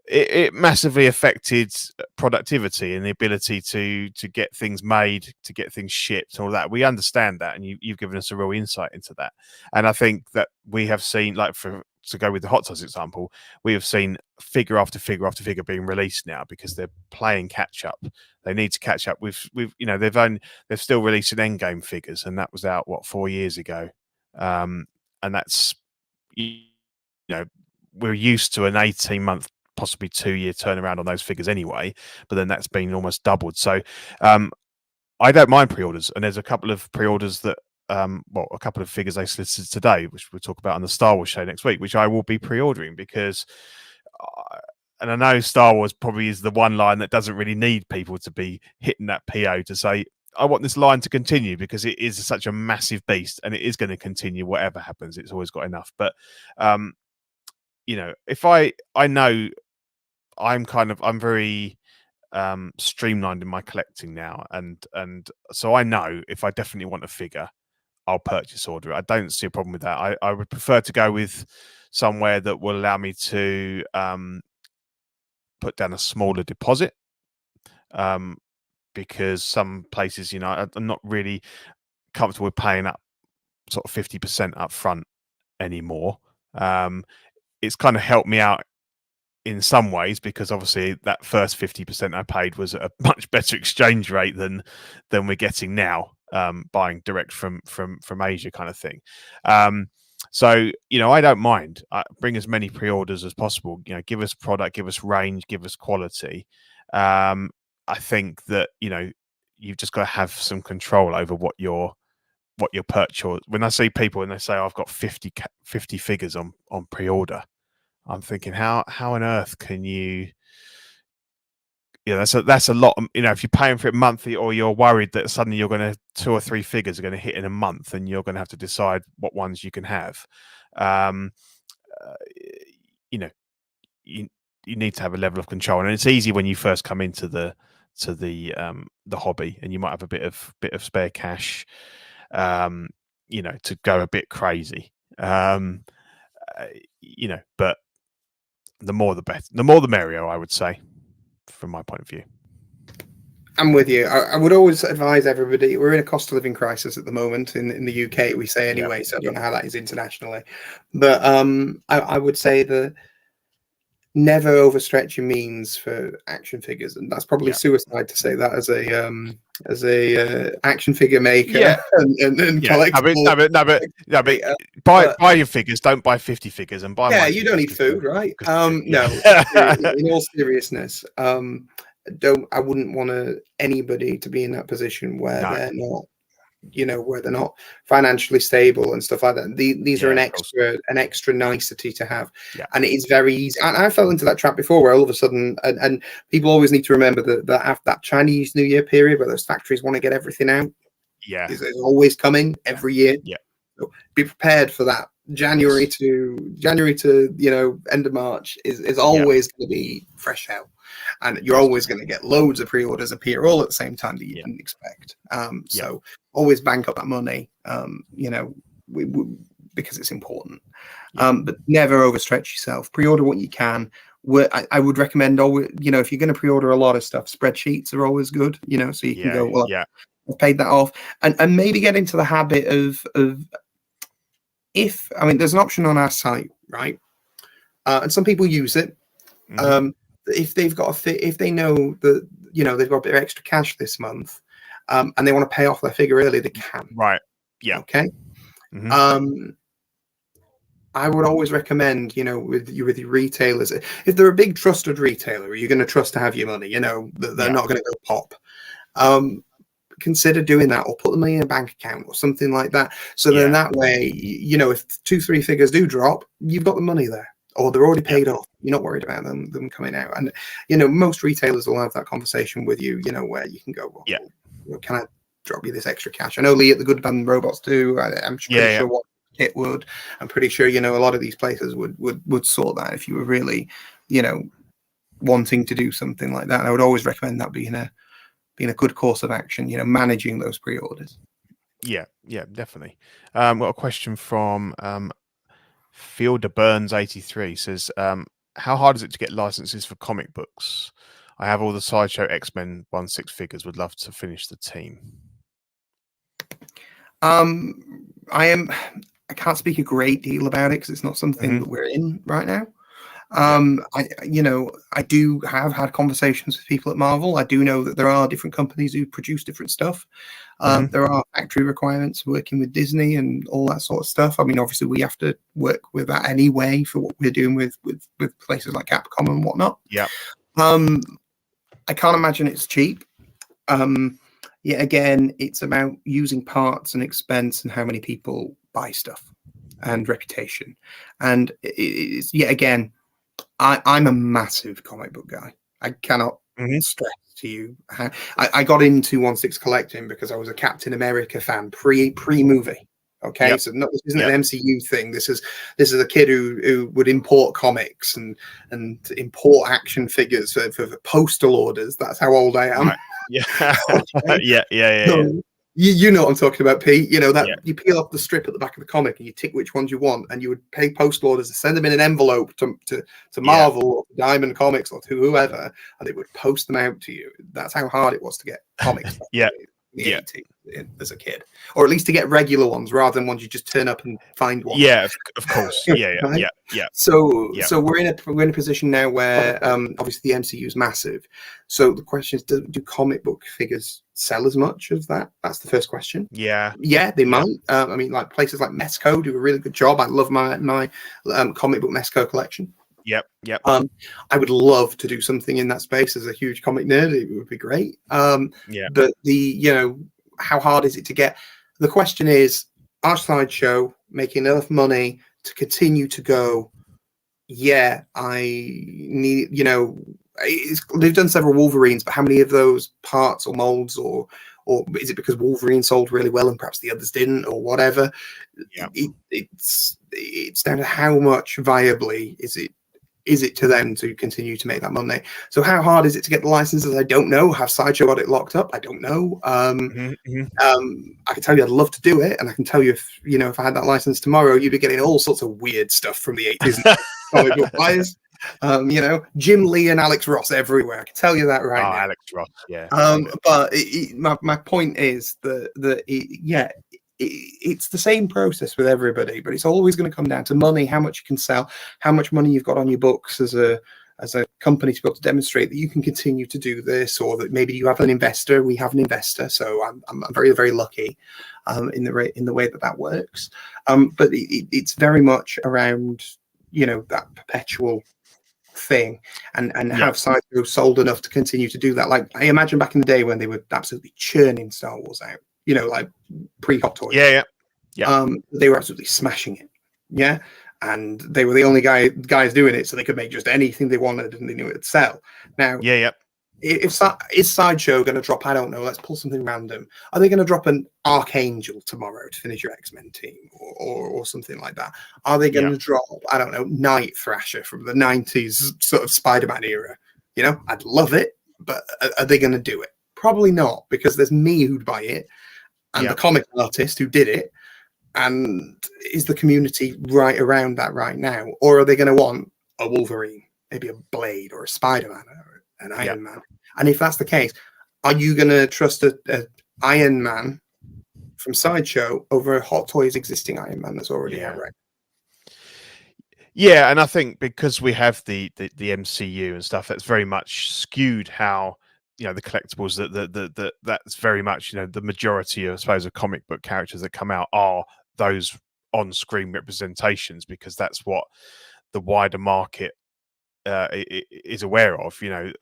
it massively affected productivity and the ability to get things made, to get things shipped, all that. We understand that, and you've given us a real insight into that. And I think that we have seen, to go with the Hot Toys example, we have seen figure after figure after figure being released now because they're playing catch up. They need to catch up. They've still releasing Endgame figures, and that was out 4 years ago, and that's we're used to an 18-month, possibly 2-year turnaround on those figures anyway, but then that's been almost doubled. So I don't mind pre-orders, and there's a couple of pre-orders that a couple of figures they solicited today, which we'll talk about on the Star Wars show next week, which I will be pre-ordering because, and I know Star Wars probably is the one line that doesn't really need people to be hitting that PO to say, I want this line to continue, because it is such a massive beast and it is going to continue whatever happens. It's always got enough. But, if I know I'm very streamlined in my collecting now. And so I know if I definitely want a figure, I'll purchase order it. I don't see a problem with that. I would prefer to go with somewhere that will allow me to put down a smaller deposit, because some places, I'm not really comfortable with paying up sort of 50% up front anymore. It's kind of helped me out in some ways, because obviously that first 50% I paid was at a much better exchange rate than we're getting now, buying direct from Asia kind of thing. So I don't mind. Bring as many pre-orders as possible. Give us product, give us range, give us quality. I think that you've just got to have some control over what your purchase. When I see people and they say, I've got 50 figures on pre-order, I'm thinking, how on earth can you? That's a lot. If you're paying for it monthly, or you're worried that suddenly you're going to 2 or 3 figures are going to hit in a month, and you're going to have to decide what ones you can have. You need to have a level of control, and it's easy when you first come into the hobby, and you might have a bit of spare cash, to go a bit crazy. But the more the better, the more the merrier, I would say, from my point of view. I'm with you. I would always advise everybody, we're in a cost of living crisis at the moment in the UK, we say anyway, yeah. So I don't know how that is internationally. But I would say that never overstretch your means for action figures, and that's probably suicide to say that as a action figure maker and collectible. Buy your figures. Don't buy 50 figures and buy. Yeah, you don't need food, right? No. In all seriousness, I wouldn't want anybody to be in that position where they're not. Where they're not financially stable and stuff like that. These are an extra nicety to have, and it is very easy. And I fell into that trap before, where all of a sudden, and people always need to remember that after that Chinese New Year period, where those factories want to get everything out, is always coming every year. Yeah, so be prepared for that. January to end of March is always going to be fresh out. And you're always going to get loads of pre-orders appear all at the same time that you didn't expect. So always bank up that money. because it's important. Yeah. But never overstretch yourself. Pre-order what you can. I would recommend always, if you're going to pre-order a lot of stuff, spreadsheets are always good. So you can go, well, I've paid that off, and maybe get into the habit of there's an option on our site, right? And some people use it. If they've got if they know that they've got a bit of extra cash this month, and they want to pay off their figure early, they can. Right. Yeah. Okay. I would always recommend, with your retailers, if they're a big trusted retailer, you're going to trust to have your money, that they're not going to go pop. Consider doing that, or put them in a bank account or something like that. So then that way, if 2-3 figures do drop, you've got the money there, or they're already paid off. You're not worried about them coming out. And most retailers will have that conversation with you, where you can go, well, can I drop you this extra cash? I know Lee at the Good Bad and Robots do. I'm pretty sure what it would. I'm pretty sure a lot of these places would sort that if you were really, wanting to do something like that. And I would always recommend that being a good course of action, managing those pre-orders. Yeah, definitely. Got a question from Fielder Burns 83 says, how hard is it to get licenses for comic books? I have all the Sideshow X-Men 1/6 figures. Would love to finish the team. I can't speak a great deal about it because it's not something that we're in right now. I do have had conversations with people at Marvel. I do know that there are different companies who produce different stuff. There are factory requirements working with Disney and all that sort of stuff. I mean, obviously we have to work with that anyway for what we're doing with places like Capcom and whatnot. Yeah. I can't imagine it's cheap. Yet again, it's about using parts and expense and how many people buy stuff and reputation. And it's yet again, I'm a massive comic book guy. I cannot stress to you how I got into 1/6 collecting because I was a Captain America fan pre-movie. Okay, so this isn't an MCU thing. This is a kid who would import comics and import action figures for postal orders. That's how old I am. Right. Yeah. So, you know what I'm talking about, Pete. You peel off the strip at the back of the comic and you tick which ones you want, and you would pay postal orders and send them in an envelope to Marvel or Diamond Comics or to whoever, and they would post them out to you. That's how hard it was to get comics. As a kid, or at least to get regular ones rather than ones you just turn up and find one. Yeah, of course. Yeah. So we're in a position now where obviously the MCU is massive. So the question is, do comic book figures sell as much as that? That's the first question. Yeah, they might. I mean, like places like Mesco do a really good job. I love my comic book Mesco collection. Yep. I would love to do something in that space as a huge comic nerd. It would be great. But how hard is it to get? The question is, our Sideshow making enough money to continue to go? Yeah, I need. They've done several Wolverines, but how many of those parts or molds or is it because Wolverine sold really well and perhaps the others didn't, or whatever? Yeah. It's down to how much viably is it to them to continue to make that money. So how hard is it to get the licenses? I don't know. Have Sideshow got it locked up? I don't know. I can tell you I'd love to do it, and I can tell you if I had that license tomorrow, you'd be getting all sorts of weird stuff from the 80s comic book buyers. Jim Lee and Alex Ross everywhere. I can tell you that right now. Alex Ross, yeah. But my point is that it's the same process with everybody, but it's always going to come down to money, how much you can sell, how much money you've got on your books as a company to be able to demonstrate that you can continue to do this, or that maybe you have an investor. We have an investor, so I'm very, very lucky in the way that works. But it's very much around that perpetual thing, and have Sideshow sold enough to continue to do that. Like I imagine back in the day when they were absolutely churning Star Wars out. Like pre-Hot Toys. Yeah. They were absolutely smashing it. Yeah. And they were the only guys doing it, so they could make just anything they wanted and they knew it would sell. Now, is Sideshow going to drop, I don't know, let's pull something random. Are they going to drop an Archangel tomorrow to finish your X-Men team or something like that? Are they going to drop, I don't know, Night Thrasher from the 90s sort of Spider-Man era? I'd love it, but are they going to do it? Probably not, because there's me who'd buy it and the comic artist who did it, And is the community right around that right now? Or are they going to want a Wolverine, maybe a Blade or a Spider-Man or an Iron Man? And if that's the case, are you going to trust a Iron Man from Sideshow over a Hot Toys existing Iron Man that's already out right? Yeah, and I think because we have the MCU and stuff, that's very much skewed how, you know, the collectibles that's very much, you know, the majority, I suppose, of comic book characters that come out are those on-screen representations, because that's what the wider market is aware of. You know,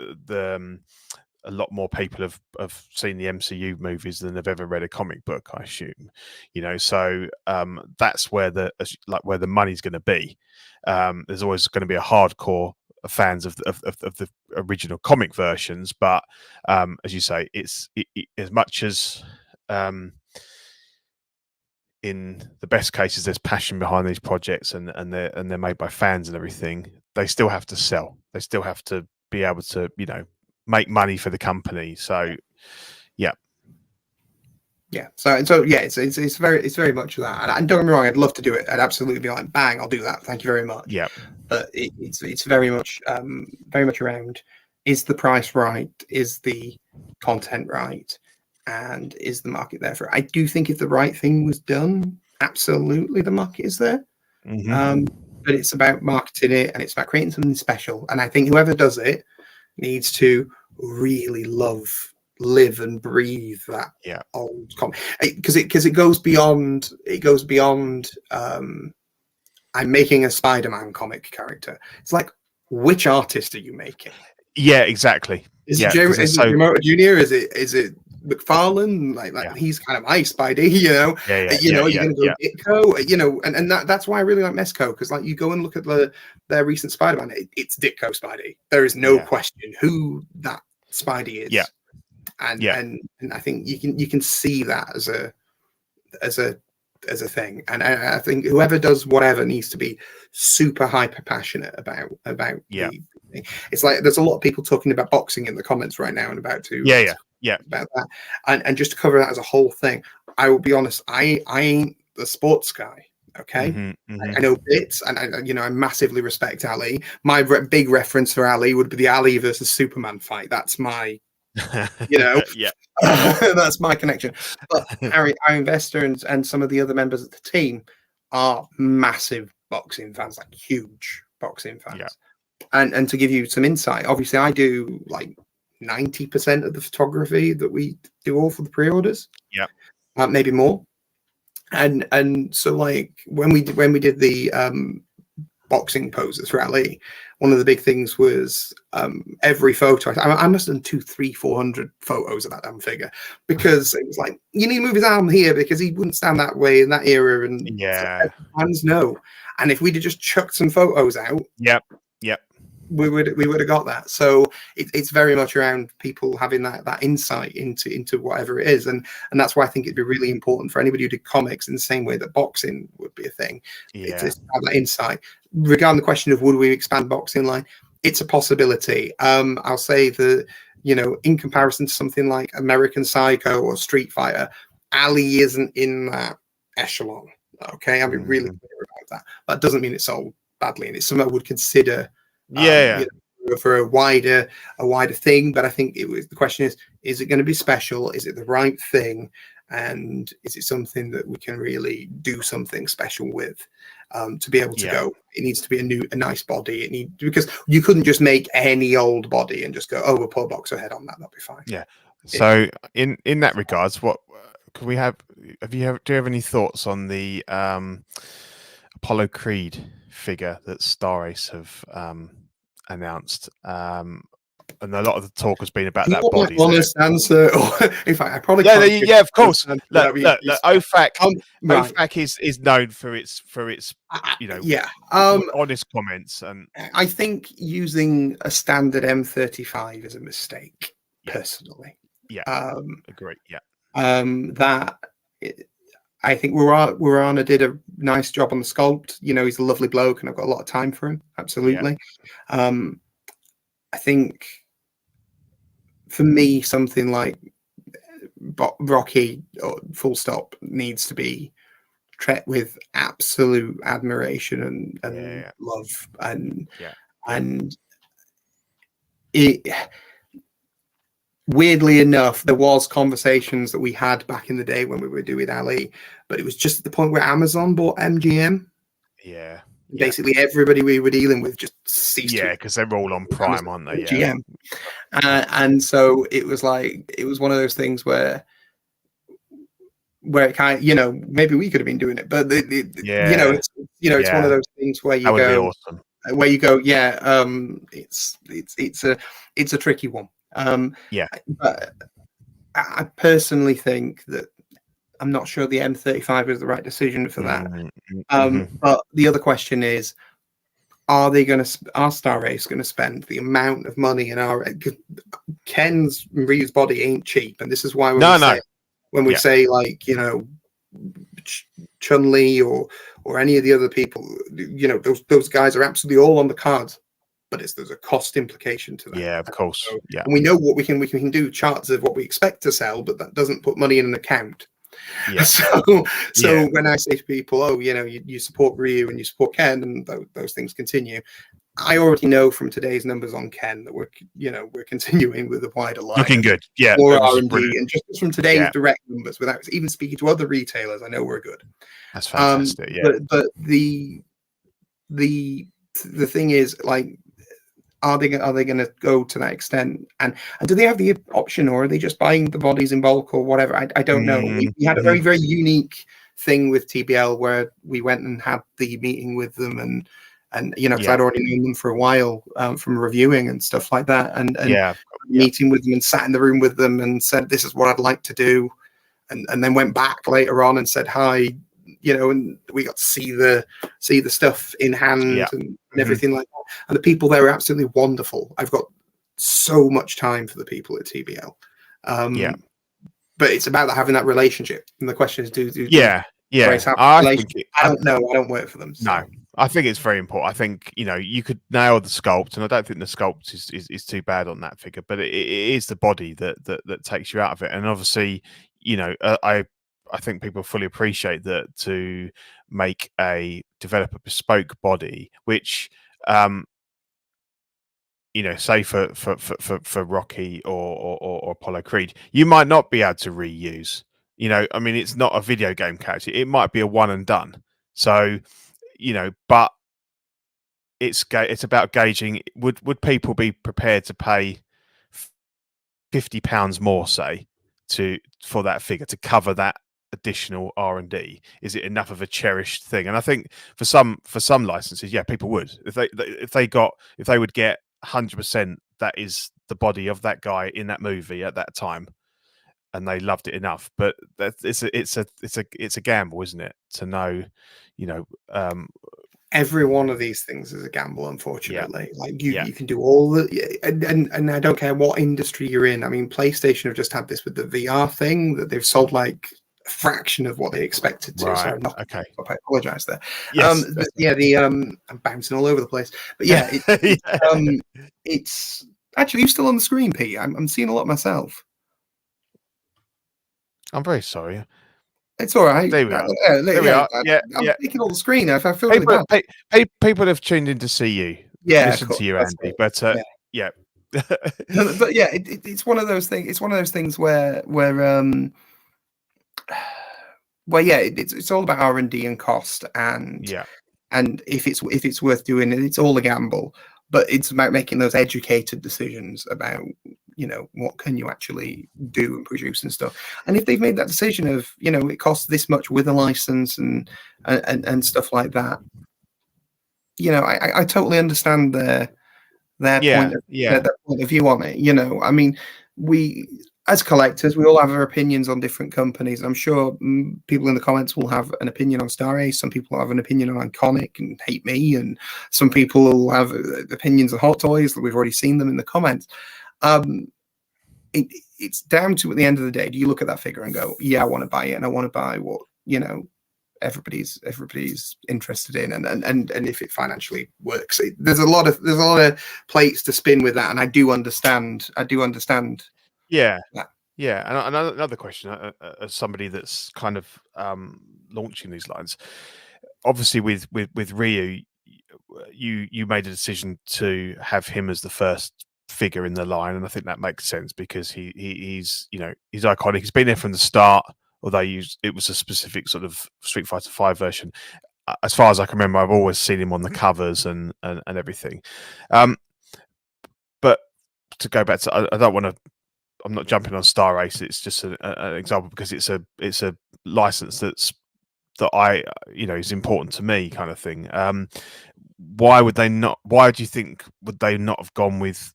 a lot more people have seen the MCU movies than they've ever read a comic book, I assume. You know, so that's where where the money's going to be. There's always going to be a hardcore fans of the original comic versions, but as you say, it's as much as in the best cases there's passion behind these projects, and they're made by fans and everything, they still have to sell. They still have to be able to, you know, make money for the company. So yeah. So yeah, it's very much that. And don't get me wrong, I'd love to do it. I'd absolutely be like, bang, I'll do that. Thank you very much. Yeah. But it's very much around, is the price right? Is the content right? And is the market there for it? I do think if the right thing was done, absolutely the market is there. But it's about marketing it, and it's about creating something special. And I think whoever does it needs to really live and breathe that old comic, because it goes beyond I'm making a Spider-Man comic character. It's like, which artist are you making? Yeah, exactly. Is it Romita Jr.? Is it McFarlane? Like he's kind of my Spidey, you know. You're going to go Ditko, you know, and that's why I really like Mezco, because like you go and look at their recent Spider-Man, it's Ditko Spidey. There is no question who that Spidey is. And I think you can see that as a thing, and I think whoever does whatever needs to be super hyper passionate about the thing. It's like there's a lot of people talking about boxing in the comments right now, and about that, and just to cover that as a whole thing, I will be honest, I ain't the sports guy. Okay, I know bits, and I massively respect Ali. My big reference for Ali would be the Ali versus Superman fight. That's my that's my connection. But our investor and some of the other members of the team are massive boxing fans, like huge boxing fans. And to give you some insight, obviously I do like 90% of the photography that we do, all for the pre-orders. Maybe more. And so like when we did the boxing poses for Ali, one of the big things was every photo. I must have done 200, 300, 400 photos of that damn figure, because it was like, you need to move his arm here because he wouldn't stand that way in that era, and fans know. And if we'd have just chucked some photos out, we would have got that. So it's very much around people having that insight into whatever it is, and that's why I think it'd be really important for anybody who did comics in the same way that boxing would be a thing. It's have that insight. Regarding the question of would we expand boxing line, it's a possibility. I'll say that, you know, in comparison to something like American Psycho or Street Fighter, Ali isn't in that echelon. Okay, I'll be really clear about that. That doesn't mean it's sold badly, and it's something I would consider for a wider thing. But I think the question is it going to be special? Is it the right thing? And is it something that we can really do something special with? To be able to go, it needs to be a nice body. Because you couldn't just make any old body and just go, oh, we'll put a boxer head on that. That'll be fine. So in that regards, what can we have? Do you have any thoughts on the Apollo Creed figure that Star Ace have announced? And a lot of the talk has been about that body. Honest answer. In fact, I probably of course. Look, OFAC. OFAC is known for its honest comments, and I think using a standard M35 is a mistake. Personally, agree. I think Warana did a nice job on the sculpt. You know, he's a lovely bloke, and I've got a lot of time for him. Absolutely. I think for me, something like Rocky or full stop needs to be tread with absolute admiration and love, and it. Weirdly enough, there was conversations that we had back in the day when we were doing Ali, but it was just at the point where Amazon bought MGM. Yeah. Basically, everybody we were dealing with just ceased. Yeah, because they're all on Prime, aren't they? MGM. And so it was like, it was one of those things where it kind of, you know, maybe we could have been doing it, but it's one of those things where you go, awesome. Where you go, it's a tricky one. But I personally think that I'm not sure the M35 is the right decision for that. But the other question is, are Star Race going to spend the amount of money in our Ken's Reeves body ain't cheap, and this is why when we say like, you know, Chun-Li or any of the other people, you know, those guys are absolutely all on the cards. But there's a cost implication to that. Yeah, of course. So, and we know what we can do charts of what we expect to sell, but that doesn't put money in an account. Yeah. So when I say to people, oh, you know, you support Ryu and you support Ken, and those things continue, I already know from today's numbers on Ken that we're continuing with a wider line. Looking good. Yeah. More R&D, and just from today's direct numbers, without even speaking to other retailers, I know we're good. That's fantastic. But the thing is, like, are they going to go to that extent? And do they have the option, or are they just buying the bodies in bulk or whatever? I don't know. We had a very, very unique thing with TBL where we went and had the meeting with them, and you know, because I'd already known them for a while from reviewing and stuff like that, and meeting with them and sat in the room with them and said, this is what I'd like to do, and then went back later on and said hi. You know, and we got to see the stuff in hand and everything like that. And the people there are absolutely wonderful. I've got so much time for the people at TBL. But it's about having that relationship. And the question is, I don't know. I don't work for them. So. No, I think it's very important. I think, you know, you could nail the sculpt, and I don't think the sculpt is too bad on that figure, but it is the body that takes you out of it. And obviously, you know, I think people fully appreciate that to develop a bespoke body, which, you know, say for Rocky or Apollo Creed, you might not be able to reuse. You know, I mean, it's not a video game character; it might be a one and done. So, you know, but it's about gauging. Would people be prepared to pay £50 more, say, for that figure to cover that additional R&D? Is it enough of a cherished thing? And I think for some licenses, people would, if they would get 100% that is the body of that guy in that movie at that time, and they loved it enough. But it's a gamble, isn't it, to know, you know, every one of these things is a gamble, unfortunately. Like you can do all and I don't care what industry you're in. I mean, PlayStation have just had this with the VR thing, that they've sold like a fraction of what they expected to. Right. Sorry, Okay. I apologize there. Yes, I'm bouncing all over the place. But it's actually, you're still on the screen, Pete. I'm seeing a lot myself. I'm very sorry. It's all right. There we are. There we are. I'm taking all the screen. I feel really bad. People have tuned in to see you. Listen to you, Andy. But but it's one of those things. It's one of those things where it's all about R&D and cost, and if it's worth doing it, it's all a gamble. But it's about making those educated decisions about, you know, what can you actually do and produce and stuff. And if they've made that decision of, you know, it costs this much with a license and stuff like that, you know, I totally understand their point of view on it. You know, I mean, we as collectors, we all have our opinions on different companies. I'm sure people in the comments will have an opinion on Star Ace. Some people have an opinion on Iconiq and hate me, and some people will have opinions on Hot Toys. We've already seen them in the comments. It's down to, at the end of the day, do you look at that figure and go, yeah, I want to buy it, and I want to buy what, you know, everybody's interested in, and if it financially works. There's a lot of plates to spin with that, and I do understand. Yeah. That. Yeah, and another question, as somebody that's kind of launching these lines, obviously with Ryu, you made a decision to have him as the first figure in the line, and I think that makes sense because he's he's iconic. He's been there from the start, although it was a specific sort of Street Fighter V version. As far as I can remember, I've always seen him on the covers and everything. But to go back to, I don't want to. I'm not jumping on Star Race. It's just an example because it's a license that I is important to me, kind of thing. Why would they not? Why do you think would they not have gone with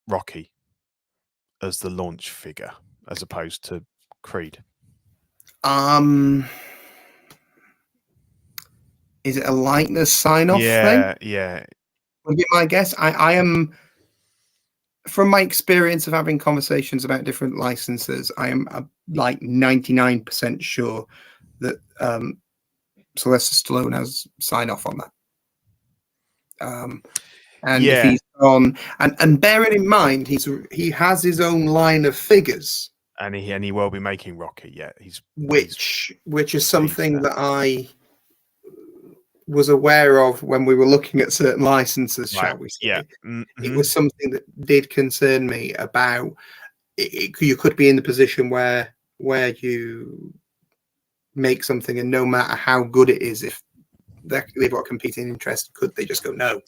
Rocky as the launch figure as opposed to Creed? Is it a likeness sign-off thing? Yeah. Would be my guess. I am, from my experience of having conversations about different licenses, I am like 99% sure that Sylvester Stallone has sign off on that. And if he's on, and bearing in mind, he has his own line of figures, and he will be making Rocky. Yeah, which is something that I was aware of when we were looking at certain licenses, shall we say. Yeah. It was something that did concern me about you could be in the position where you make something and no matter how good it is, if they've got a competing interest, could they just go no?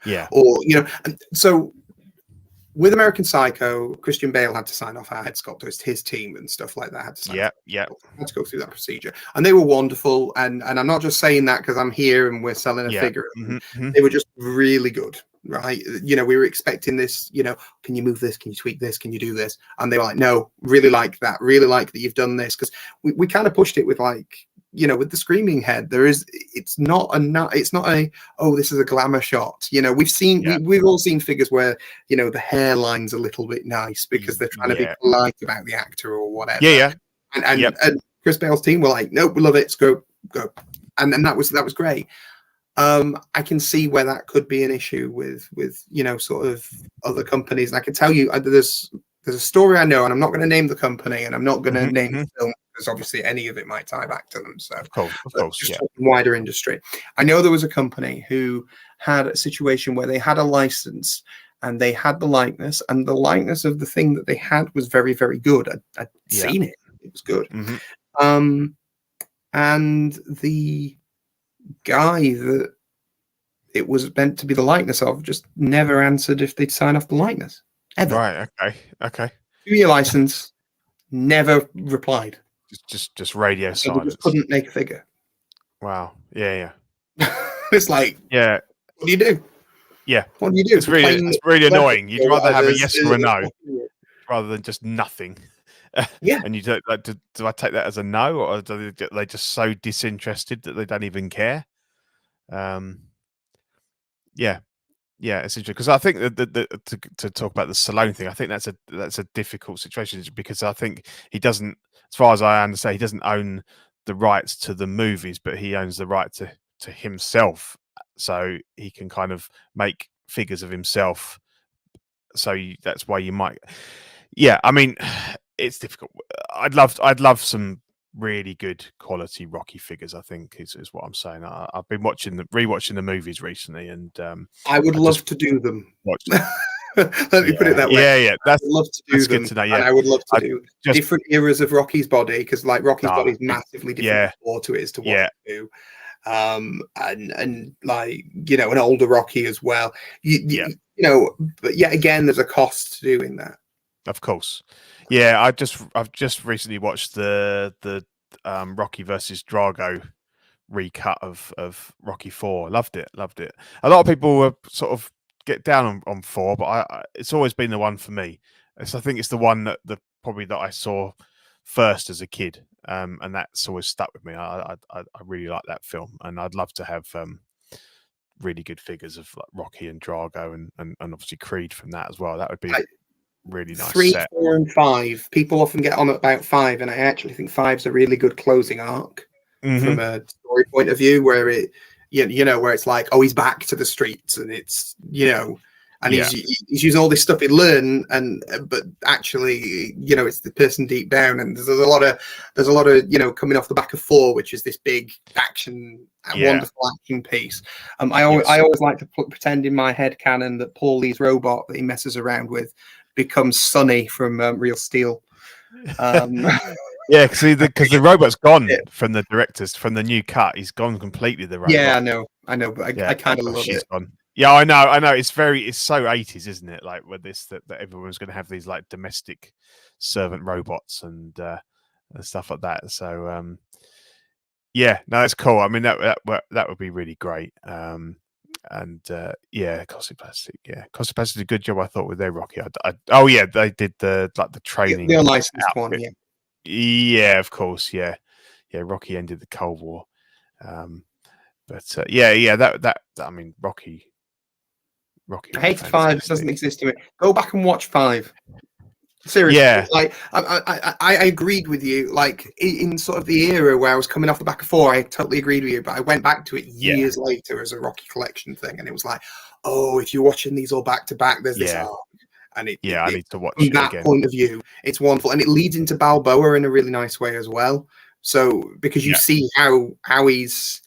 Yeah. Or, and so with American Psycho, Christian Bale had to sign off our head sculptors, his team and stuff like that had to sign off. Had to go through that procedure. And they were wonderful. And I'm not just saying that because I'm here and we're selling a figure. They were just really good, right? We were expecting this, can you move this? Can you tweak this? Can you do this? And they were like, no, really like that. Really like that you've done this. Because we kind of pushed it with like, with the screaming head, it's not a oh, this is a glamour shot. We've all seen figures where the hairline's a little bit nice because they're trying to be polite about the actor or whatever. And Chris Bale's team were like, nope, we love it, let's go, and that was great. I can see where that could be an issue with sort of other companies, and I can tell you there's a story I know, and I'm not going to name the company, and I'm not going to name the film. Because obviously any of it might tie back to them. So of course, just talking wider industry. I know there was a company who had a situation where they had a license and they had the likeness, and the likeness of the thing that they had was very, very good. I'd seen it; it was good. And the guy that it was meant to be the likeness of just never answered if they'd sign off the likeness ever. Right? Okay. Give me your license. Never replied. Just radio silence. Just couldn't make a figure. Wow. Yeah. It's like, what do you do? Yeah. What do you do? It's really annoying. You'd rather have a yes or a no rather than just nothing. Yeah. And you don't like. Do I take that as a no, or are they just so disinterested that they don't even care? Yeah, it's interesting because I think that to talk about the Stallone thing, I think that's a difficult situation because I think he doesn't, as far as I understand, he doesn't own the rights to the movies, but he owns the right to himself, so he can kind of make figures of himself. So that's why you might, I mean, it's difficult. I'd love some really good quality Rocky figures, I think is what I'm saying. I've been rewatching the movies recently, and I would love to do them. Let me put it that way. Yeah. I'd love to do them. Good to know, yeah. And I would love to do different eras of Rocky's body because, like, Rocky's body is massively different to it is to what I do. And like an older Rocky as well. But yet again, there's a cost to doing that. Of course, yeah. I've just recently watched the Rocky versus Drago recut of Rocky 4. Loved it. A lot of people were sort of get down on 4, but it's always been the one for me. I think it's the one that probably that I saw first as a kid, and that's always stuck with me. I really like that film, and I'd love to have really good figures of like Rocky and Drago and obviously Creed from that as well. That would be really nice. 3, 4, and 5. People often get on about 5, and I actually think 5's a really good closing arc from a story point of view, where it, where it's like, oh, he's back to the streets, and it's, And he's using all this stuff he learned, but actually, you know, it's the person deep down. And there's a lot of you know, coming off the back of 4, which is this big action, wonderful action piece. I always like to pretend in my head canon that Paul Lee's robot that he messes around with becomes Sonny from Real Steel. Yeah, because the robot's gone from the directors, from the new cut. He's gone completely. The robot. Yeah, I know, but I kind of love it. Gone. Yeah, I know. It's so 80s, isn't it? Like with this, that everyone's going to have these like domestic servant robots and stuff like that. So yeah, no, that's cool. I mean, that would be really great. Cosmic Plastic. Yeah, Cosmic Plastic did a good job, I thought, with their Rocky. They did the training, the unlicensed one. Yeah. Yeah, of course. Yeah. Rocky ended the Cold War. I mean, Rocky. I hate 5. Doesn't exist to it. Go back and watch 5. Seriously, like I agreed with you. Like in sort of the era where I was coming off the back of 4, I totally agreed with you. But I went back to it years later as a Rocky collection thing, and it was like, oh, if you're watching these all back to back, there's this arc, and I need to watch from that again. Point of view. It's wonderful, and it leads into Balboa in a really nice way as well. So because you see how he's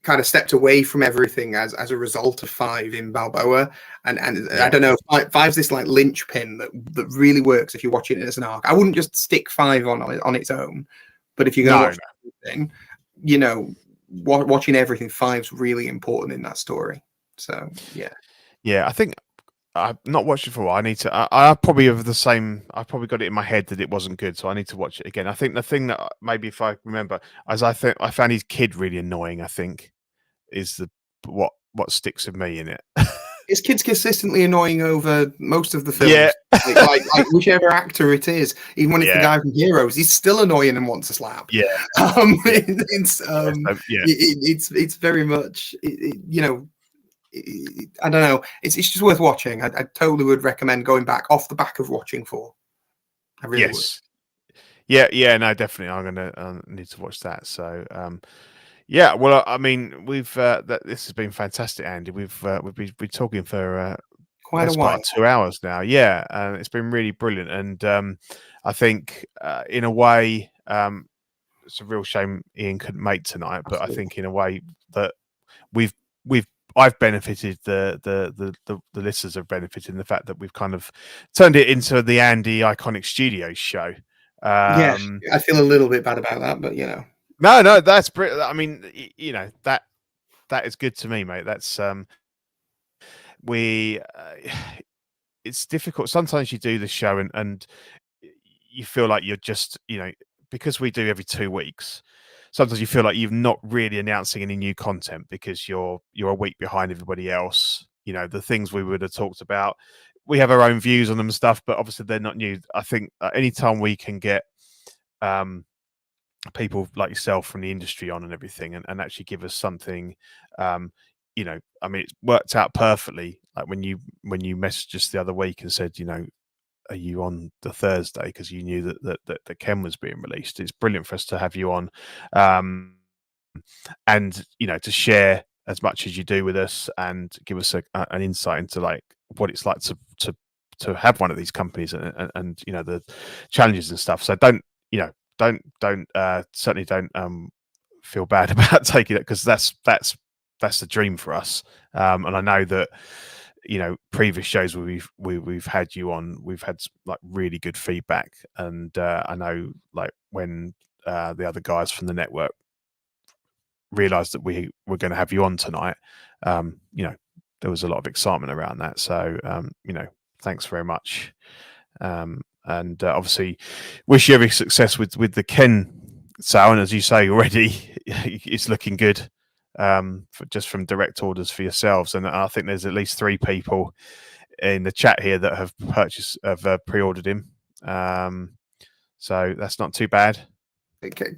kind of stepped away from everything as a result of 5 in Balboa, and I don't know, 5's this like linchpin that really works if you're watching it as an arc. I wouldn't just stick 5 on its own, but if you're going to watch everything, you know, watching everything, 5's really important in that story. So yeah, I think I've not watched it for a while. I need to. I probably have the same. I probably got it in my head that it wasn't good, so I need to watch it again. I think the thing that maybe if I remember, as I found his kid really annoying. I think is what sticks with me in it. His kid's consistently annoying over most of the films. Yeah. like whichever actor it is, even when it's the guy from Heroes, he's still annoying and wants a slap. Yeah. It's very much, you know. I don't know. It's just worth watching. I totally would recommend going back off the back of watching 4. I really would. Yeah, no, definitely. I'm gonna need to watch that. So, well, I mean, we've this has been fantastic, Andy. We've been talking for quite a while, 2 hours now. Yeah, and it's been really brilliant. And I think in a way, it's a real shame Ian couldn't make tonight. But I think in a way that I've benefited, the listeners have benefited in the fact that we've kind of turned it into the Andy Iconiq Studios show. I feel a little bit bad about that, but you know. No, that's pretty. I mean, you know, that is good to me, mate. That's it's difficult. Sometimes you do the show and you feel like you're just, you know, because we do every 2 weeks. Sometimes you feel like you're not really announcing any new content because you're a week behind everybody else. You know, the things we would have talked about, we have our own views on them and stuff, but obviously they're not new. I think anytime we can get people like yourself from the industry on and everything and actually give us something, you know, I mean, it's worked out perfectly. Like when you messaged us the other week and said, you know, are you on the Thursday because you knew that Ken was being released. It's brilliant for us to have you on, and you know, to share as much as you do with us and give us an insight into like what it's like to have one of these companies and you know, the challenges and stuff. So don't certainly don't feel bad about taking it, because that's the dream for us. And I know that, you know, previous shows where we've had you on, we've had like really good feedback, and I know like when the other guys from the network realized that we were going to have you on tonight, you know, there was a lot of excitement around that. So you know, thanks very much, and obviously wish you every success with the Ken sale, and as you say already, it's looking good. Just from direct orders for yourselves, and I think there's at least 3 people in the chat here that have pre-ordered him, so that's not too bad.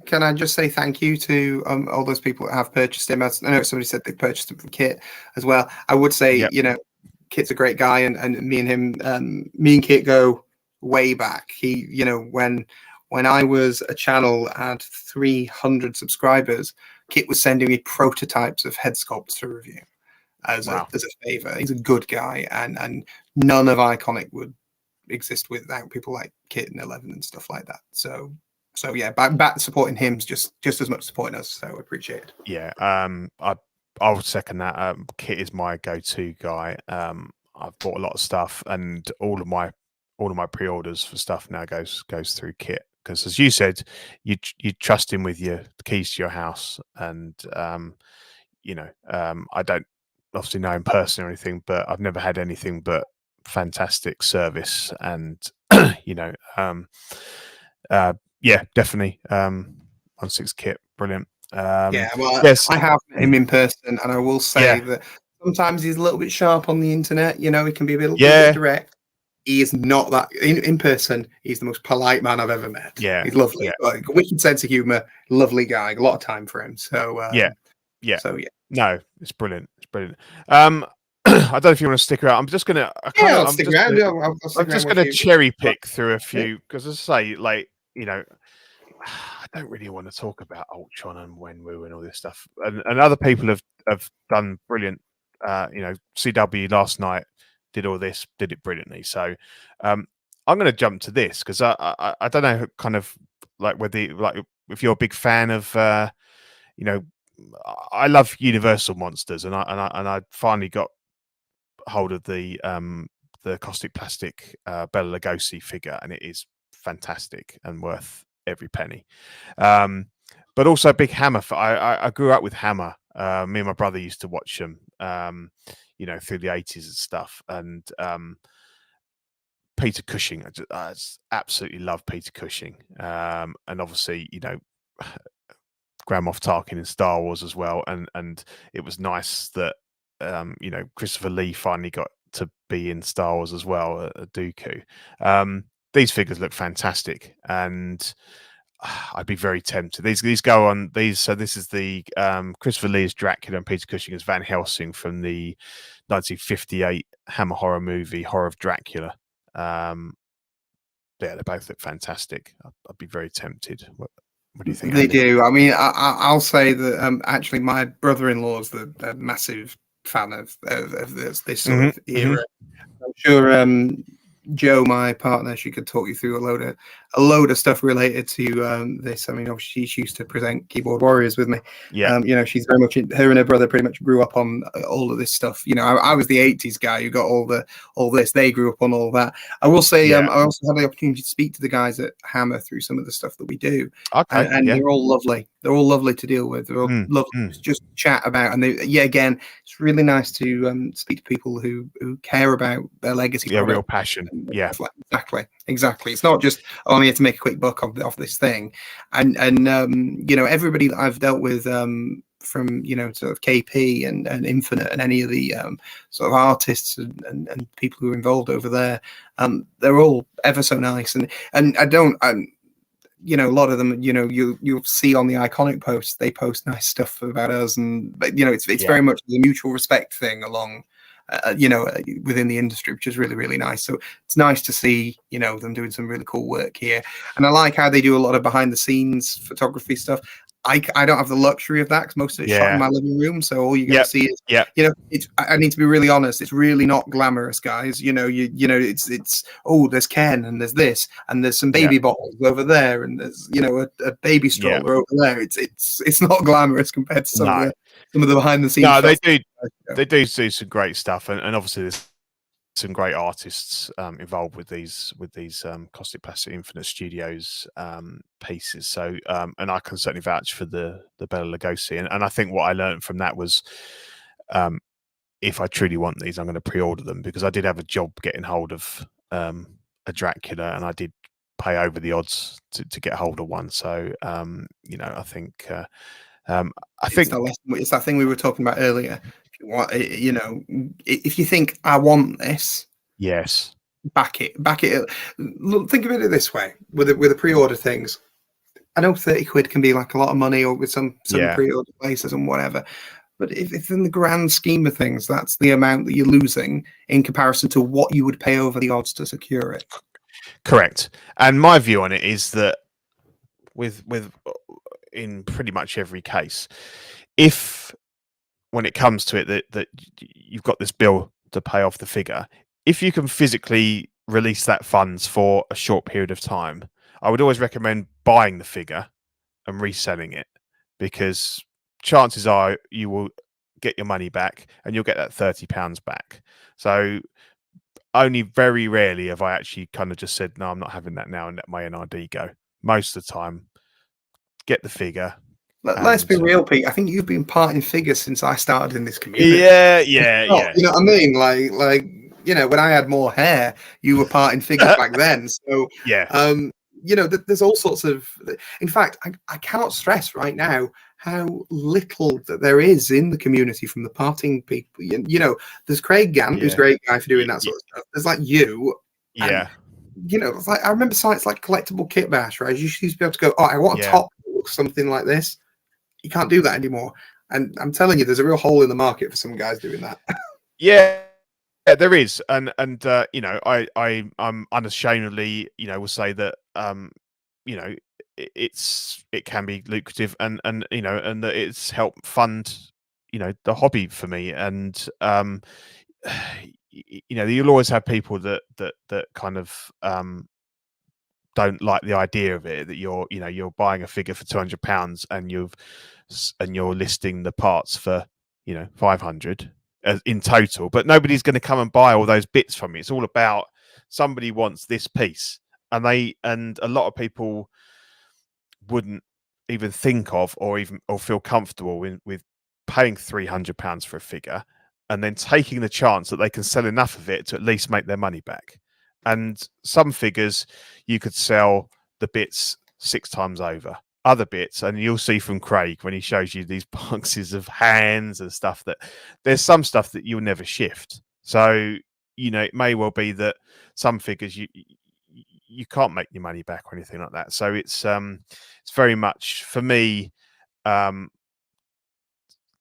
Can I just say thank you to all those people that have purchased him? I know somebody said they purchased him from Kit as well. I would say, you know, Kit's a great guy, and me and Kit go way back. He, you know, when I was a channel at 300 subscribers, Kit was sending me prototypes of head sculpts to review. as Wow. a favour. He's a good guy, and none of Iconiq would exist without people like Kit and 11 and stuff like that. So yeah, back supporting him's just as much supporting us. So appreciate it. Yeah, I would second that. Kit is my go-to guy. I've bought a lot of stuff, and all of my pre-orders for stuff now goes through Kit, because, as you said, you trust him with the keys to your house, and I don't obviously know him personally or anything, but I've never had anything but fantastic service, and yeah, definitely. 1/6 Kit, brilliant. Yeah, well, Yes, I have met him in person, and I will say yeah, that sometimes he's a little bit sharp on the internet. He can be a little yeah, bit direct. He is not that in person. He's the most polite man I've ever met. yeah, He's lovely, yeah, like, wicked sense of humor, lovely guy. A lot of time for him. So yeah, yeah. so yeah, No, it's brilliant. It's brilliant. I don't know if you want to stick around. I'm just gonna. I'll stick around. I'll stick I'm around just with gonna you. cherry pick through a few, because, as I say, like, I don't really want to talk about Ultron and Wenwu and all this stuff. And other people have done brilliant. CW last night did it brilliantly. So I'm going to jump to this, because I don't know, kind of like whether, like, if you're a big fan of I love Universal monsters, and I finally got hold of the Caustic Plastic Bela Lugosi figure, and it is fantastic and worth every penny. But also big Hammer. I grew up with Hammer. Me and my brother used to watch them, through the 80s and stuff. And Peter Cushing, I just absolutely love Peter Cushing. And obviously, Grand Moff Tarkin in Star Wars as well. And it was nice that Christopher Lee finally got to be in Star Wars as well at Dooku. These figures look fantastic, and I'd be very tempted. These go on these. So this is the Christopher Lee as Dracula and Peter Cushing as Van Helsing from the 1958 Hammer horror movie Horror of Dracula. Yeah, they both look fantastic. I'd be very tempted. What do you think, They Andy? do. I mean, I'll say that actually, my brother-in-law is a massive fan of this sort of era. I'm sure Joe, my partner, she could talk you through a load of stuff related to this. I mean, obviously, she used to present Keyboard Warriors with me. Yeah. She's very much her and her brother pretty much grew up on all of this stuff. I was the 80s guy who got all this. They grew up on all that. I will say, I also had the opportunity to speak to the guys at Hammer through some of the stuff that we do. Okay. And they're all lovely. They're all lovely to deal with. They're all lovely to just chat about. And again, it's really nice to speak to people who care about their legacy. Yeah, real passion. Yeah, exactly. It's not just, I'm here to make a quick buck off this thing. And everybody that I've dealt with from sort of KP and Infinite and any of the sort of artists and people who are involved over there, they're all ever so nice. And I don't. A lot of them, you'll see on the Iconiq posts, they post nice stuff about us, but it's very much the mutual respect thing along, within the industry, which is really, really nice. So it's nice to see, them doing some really cool work here. And I like how they do a lot of behind the scenes photography stuff. I don't have the luxury of that, because most of it's shot in my living room. So all you're going to see is, I need to be really honest. It's really not glamorous, guys. It's there's Ken and there's this and there's some baby bottles over there and there's a baby stroller over there. It's not glamorous compared to some of the behind the scenes. No, they do some great stuff, and obviously there's some great artists involved with these Caustic Plastic Infinite Studios pieces. So and I can certainly vouch for the Bela Lugosi, and I think what I learned from that was, if I truly want these, I'm going to pre-order them, because I did have a job getting hold of a Dracula, and I did pay over the odds to get hold of one. So I think it's that thing we were talking about earlier. If you think I want this, yes, back it. Look, think of it this way: with the pre-order things, I know 30 quid can be like a lot of money, or with some pre-order places and whatever. But if in the grand scheme of things, that's the amount that you're losing in comparison to what you would pay over the odds to secure it. Correct. And my view on it is that with in pretty much every case, if when it comes to it, that you've got this bill to pay off the figure, if you can physically release that funds for a short period of time, I would always recommend buying the figure and reselling it, because chances are you will get your money back and you'll get that £30 back. So only very rarely have I actually kind of just said, no, I'm not having that now, and let my NRD go. Most of the time, get the figure. Let's be real, Pete. I think you've been parting figures since I started in this community. Yeah. You know what I mean? Like when I had more hair, you were parting figures back then. So yeah, there's all sorts of. In fact, I cannot stress right now how little that there is in the community from the parting people. There's Craig Gant, who's a great guy for doing that sort of stuff. There's like you. Yeah. It's like I remember sites like Collectible Kit Bash, right? You used to be able to go, I want a top that looks something like this. You can't do that anymore. And I'm telling you, there's a real hole in the market for some guys doing that. Yeah, there is. And I'm unashamedly, will say that, it can be lucrative, and that it's helped fund, the hobby for me. And, you'll always have people that kind of, don't like the idea of it, that you're buying a figure for £200 and you're listing the parts for 500 in total, but nobody's going to come and buy all those bits from me. It's all about somebody wants this piece, and a lot of people wouldn't even think of or feel comfortable with paying £300 for a figure and then taking the chance that they can sell enough of it to at least make their money back. And some figures you could sell the bits 6 times over. Other bits, and you'll see from Craig when he shows you these boxes of hands and stuff, that there's some stuff that you'll never shift. So it may well be that some figures you can't make your money back or anything like that. So it's very much for me. To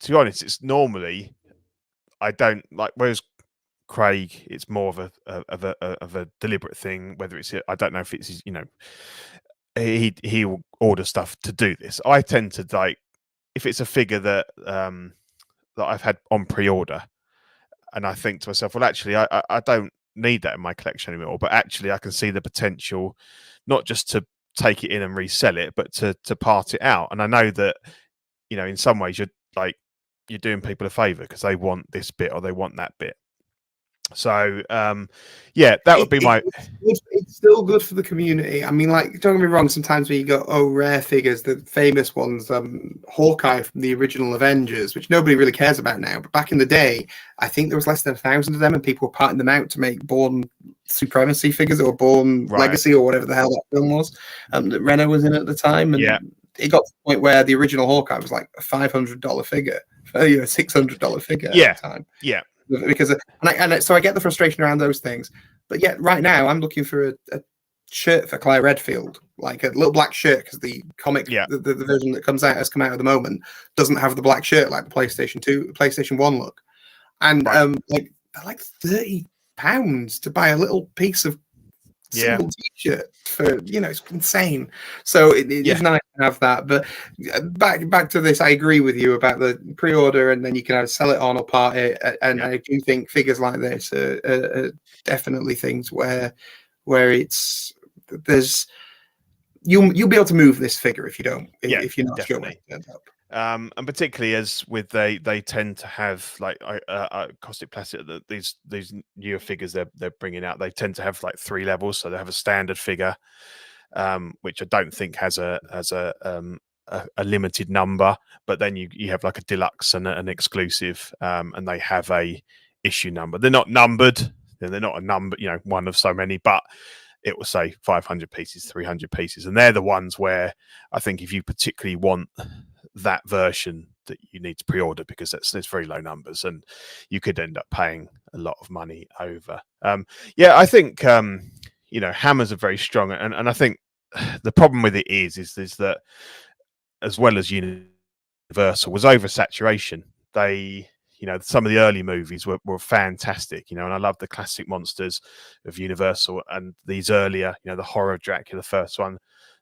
be honest, it's normally I don't like. Whereas Craig, it's more of a deliberate thing. Whether it's I don't know if it's he will order stuff to do this. I tend to like if it's a figure that I've had on pre-order, and I think to myself, well, actually, I don't need that in my collection anymore. But actually, I can see the potential, not just to take it in and resell it, but to part it out. And I know that in some ways you're doing people a favor because they want this bit or they want that bit. So that would be my. It's still good for the community. I mean, like, don't get me wrong. Sometimes when you go, rare figures, the famous ones, Hawkeye from the original Avengers, which nobody really cares about now. But back in the day, I think there was less than 1,000 of them, and people were parting them out to make Bourne Supremacy figures or Bourne Legacy or whatever the hell that film was. That Renner was in at the time, and it got to the point where the original Hawkeye was like a $500 figure, a $600 figure at the time. Yeah. Because so I get the frustration around those things, but yet right now I'm looking for a shirt for Claire Redfield, like a little black shirt, because the comic, the version that has come out at the moment doesn't have the black shirt like the PlayStation 1 look, and they're like £30 to buy a little piece of single t-shirt for it's insane. So it's nice to have that. But back to this, I agree with you about the pre-order, and then you can either sell it on or part it. And I do think figures like this are definitely things where you'll be able to move this figure if you don't if you're not sure where it turns up. And particularly as with they tend to have like caustic plastic, these newer figures they're bringing out, they tend to have like 3 levels. So they have a standard figure, which I don't think has a limited number, but then you have like a deluxe and an exclusive, and they have a issue number. They're not numbered, they're not a number, one of so many, but it will say 500 pieces, 300 pieces, and they're the ones where I think if you particularly want that version, that you need to pre-order, because there's very low numbers and you could end up paying a lot of money over. I think hammers are very strong, and I think the problem with it is that, as well as Universal, was oversaturation. They some of the early movies were fantastic, and I love the classic monsters of Universal, and these earlier, the horror of Dracula, the first one,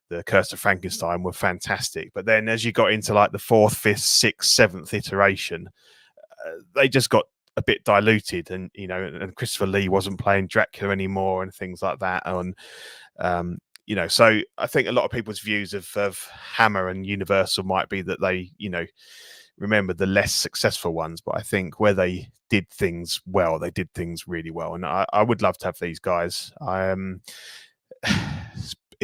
the Curse of Frankenstein, were fantastic. But then as you got into like the 4th, 5th, 6th, 7th iteration, they just got a bit diluted, and and Christopher Lee wasn't playing Dracula anymore and things like that. So I think a lot of people's views of Hammer and Universal might be that they, remember the less successful ones, but I think where they did things well, they did things really well, and I would love to have these guys.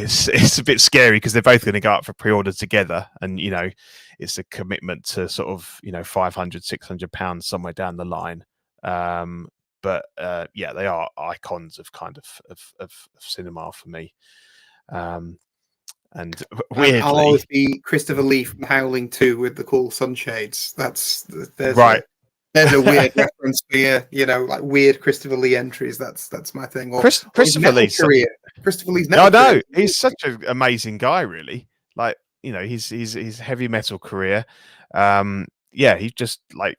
It's a bit scary because they're both going to go up for pre-order together, and it's a commitment to sort of 500, 600 pounds somewhere down the line. But they are icons of kind of cinema for me. And weirdly, I'll always be Christopher Lee from Howling 2 with the cool sunshades. There's right. There's a weird reference for like weird Christopher Lee entries. That's my thing. Or Christopher Lee's career. Christopher Lee's metal career. He's such an amazing guy, really. Like his heavy metal career. He's just like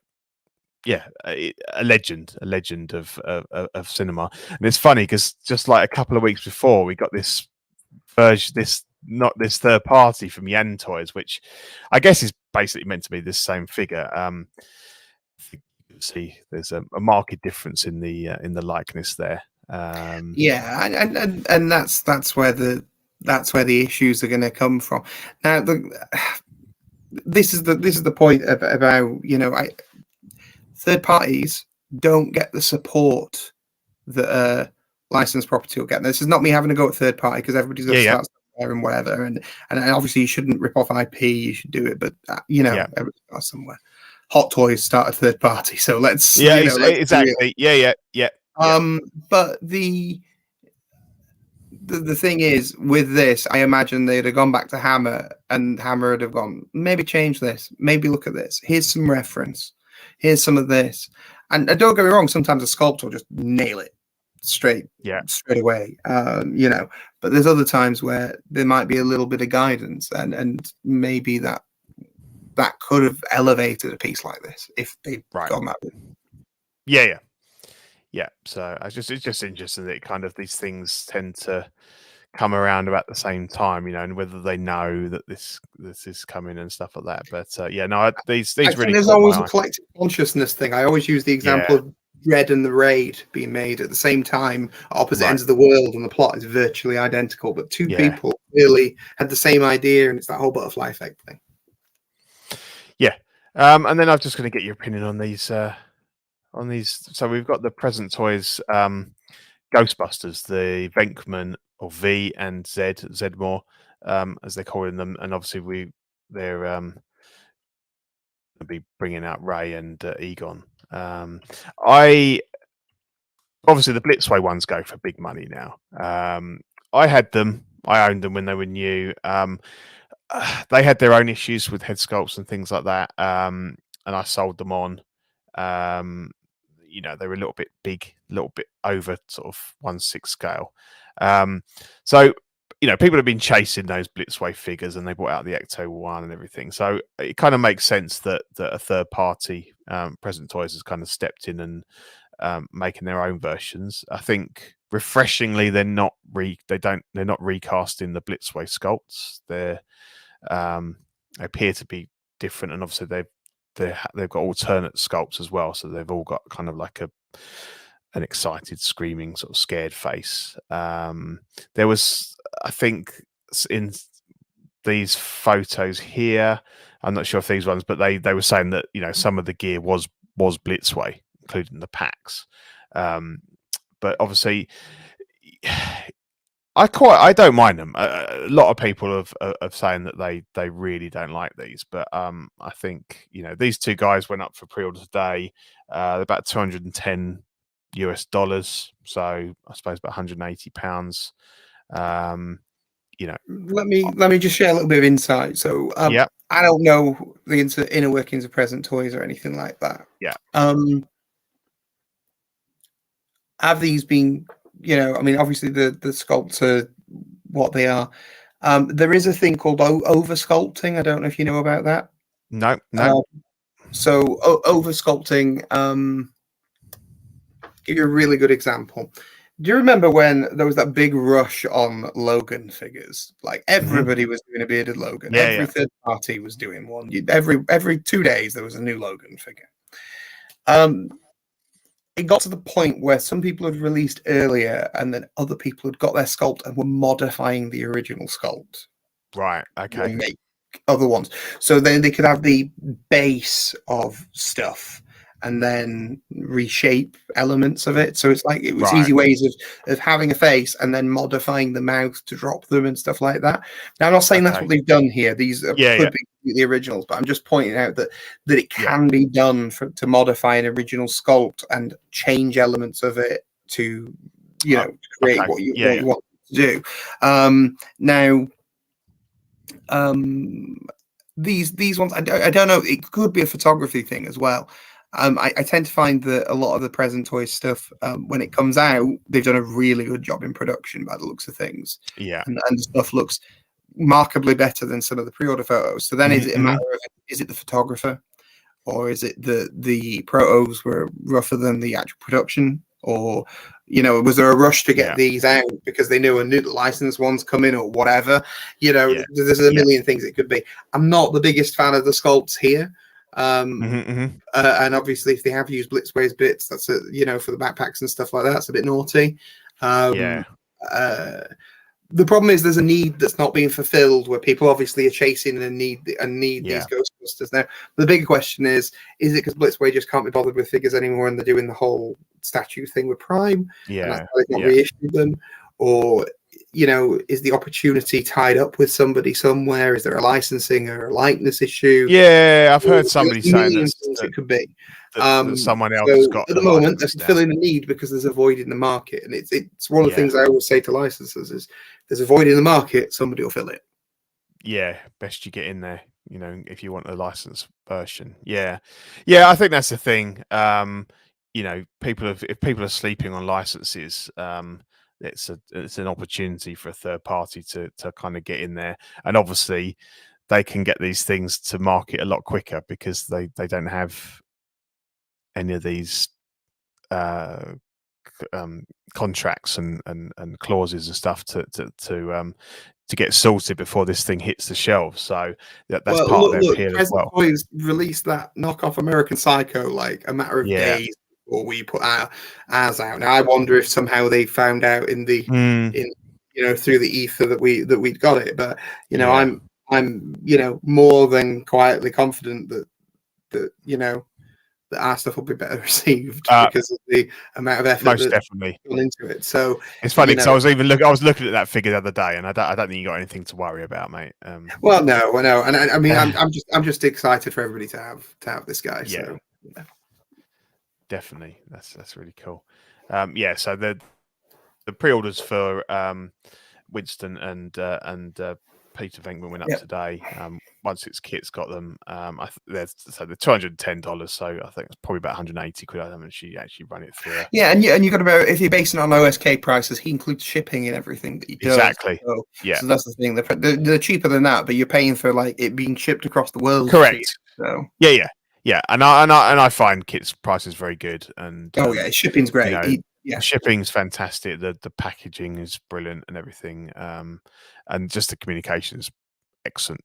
a legend of cinema. And it's funny because just like a couple of weeks before, we got this version, this third party from Yan Toys, which I guess is basically meant to be this same figure. See, there's a marked difference in the likeness there. And that's where the issues are going to come from. Now, this is the point about third parties don't get the support that licensed property will get. This is not me having to go at third party, because everybody's got to start somewhere and whatever, and obviously you shouldn't rip off IP. You should do it, but everybody starts somewhere. Hot Toys start a third party, so let's exactly. But the thing is, with this, I imagine they'd have gone back to Hammer, and Hammer would have gone, maybe change this, maybe look at this. Here's some reference. Here's some of this. And don't get me wrong, sometimes a sculptor will just nail it straight away. But there's other times where there might be a little bit of guidance, and maybe that could have elevated a piece like this if they'd gone that way. So it's just interesting that kind of these things tend to come around about the same time, and whether they know that this is coming and stuff like that. But these really. There's always a collective consciousness thing. I always use the example of Red and the Raid being made at the same time, opposite ends of the world, and the plot is virtually identical, but two people really had the same idea, and it's that whole butterfly effect thing. And then I'm just going to get your opinion on these. So we've got the Present Toys Ghostbusters, the Venkman or V and Zedmore, as they're calling them, and obviously they're going to be bringing out Ray and Egon. Obviously the Blitzway ones go for big money now. I had them. I owned them when they were new. They had their own issues with head sculpts and things like that, and I sold them on. They were a little bit big, a little bit over sort of 1/6 scale. So people have been chasing those Blitzway figures, and they brought out the Ecto one and everything. So it kind of makes sense that a third party, Present Toys, has kind of stepped in and making their own versions. I think refreshingly, they're not recasting the Blitzway sculpts. They appear to be different, and obviously they've got alternate sculpts as well, so they've all got kind of like an excited, screaming, sort of scared face. There was, I think, in these photos here, I'm not sure if these ones, but they were saying that some of the gear was Blitzway, including the packs. But obviously, I don't mind them. A lot of people have saying that they really don't like these, but I think these two guys went up for pre-order today. They're about $210 US, so I suppose about £180. Let me just share a little bit of insight. So I don't know the inner workings of Present Toys or anything like that. Have these been, obviously the sculpts are what they are. There is a thing called over sculpting. I don't know if you know about that. No. So over sculpting, give you a really good example. Do you remember when there was that big rush on Logan figures? Like everybody was doing a bearded Logan. Every third party was doing one. Every 2 days there was a new Logan figure. It got to the point where some people had released earlier, and then other people had got their sculpt and were modifying the original sculpt. Right. Okay. Make other ones, so then they could have the base of stuff and then reshape elements of it. So it's like it was easy ways of having a face and then modifying the mouth to drop them and stuff like that. Now, I'm not saying that's what they've done here. These could be the originals, but I'm just pointing out that it can be done to modify an original sculpt and change elements of it to create what you want to do. Now. These ones, I don't know. It could be a photography thing as well. I tend to find that a lot of the present toy stuff, when it comes out, they've done a really good job in production by the looks of things. Yeah, and the stuff looks markedly better than some of the pre-order photos. So then, is it a matter of, is it the photographer, or is it the protos were rougher than the actual production, or was there a rush to get these out because they knew a new licensed one's coming or whatever? There's a million things it could be. I'm not the biggest fan of the sculpts here. And obviously if they have used Blitzway's bits, that's for the backpacks and stuff like that, it's a bit naughty. The problem is there's a need that's not being fulfilled, where people obviously are chasing and need these Ghostbusters. Now, the bigger question is it because Blitzway just can't be bothered with figures anymore and they're doing the whole statue thing with Prime? And that's why they've not reissued them? Or, is the opportunity tied up with somebody somewhere? Is there a licensing or a likeness issue? Yeah, I've heard somebody saying that it could be. That someone else has got at the moment, they're filling a need because there's a void in the market, and it's one of the things I always say to licensors is there's a void in the market, somebody will fill it. Best you get in there, if you want a licensed version. I think that's the thing. If people are sleeping on licenses, it's an opportunity for a third party to kind of get in there, and obviously they can get these things to market a lot quicker because they don't have any of these contracts and clauses and stuff to get sorted before this thing hits the shelves. So that's part of their appeal as well. Toys released that knockoff American Psycho like a matter of days before we put ours out. Now I wonder if somehow they found out in the through the ether that we'd got it. But I'm more than quietly confident that that our stuff will be better received because of the amount of effort most definitely gone into it. So it's funny because I was looking at that figure the other day, and I don't think you got anything to worry about, mate. Well, no, I know, and I mean, I'm just excited for everybody to have this guy. So definitely, that's really cool. So the pre-orders for Winston and Peter Venkman went up today. Once its kit's got them, they're $210. So I think it's probably about 180 quid. I haven't actually run it through. And you got to bear, if you're basing it on OSK prices, he includes shipping and everything that he does. Exactly. So that's the thing. They're cheaper than that, but you're paying for like it being shipped across the world. Correct. So and I find kit's prices very good. And shipping's great. Shipping's fantastic. The packaging is brilliant and everything. And just the communication's excellent.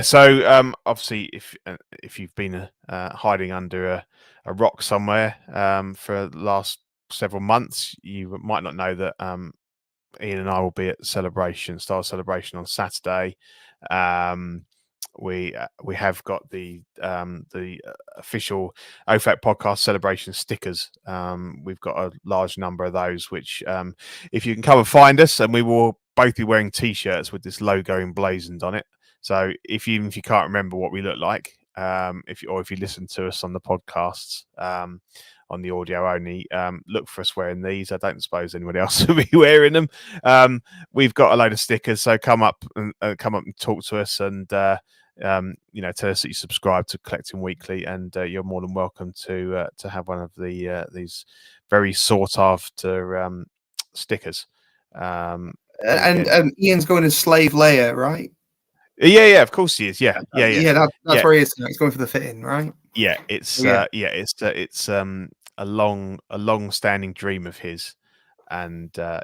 So obviously if you've been hiding under a rock somewhere for the last several months, you might not know that Ian and I will be at Star Celebration on Saturday. We have got the official OFAC podcast celebration stickers. We've got a large number of those, which if you can come and find us, and we will both be wearing t-shirts with this logo emblazoned on it. So if you can't remember what we look like, if you listen to us on the podcasts on the audio only, look for us wearing these. I don't suppose anybody else will be wearing them. We've got a load of stickers, so come up and talk to us and tell us that you subscribe to Collecting Weekly, and you're more than welcome to have one of these very sought after stickers. And Ian's going to Slave Leia, right? Yeah, of course he is. Yeah. That's where he is. He's going for the fit-in, right? Yeah, it's a long-standing dream of his, and I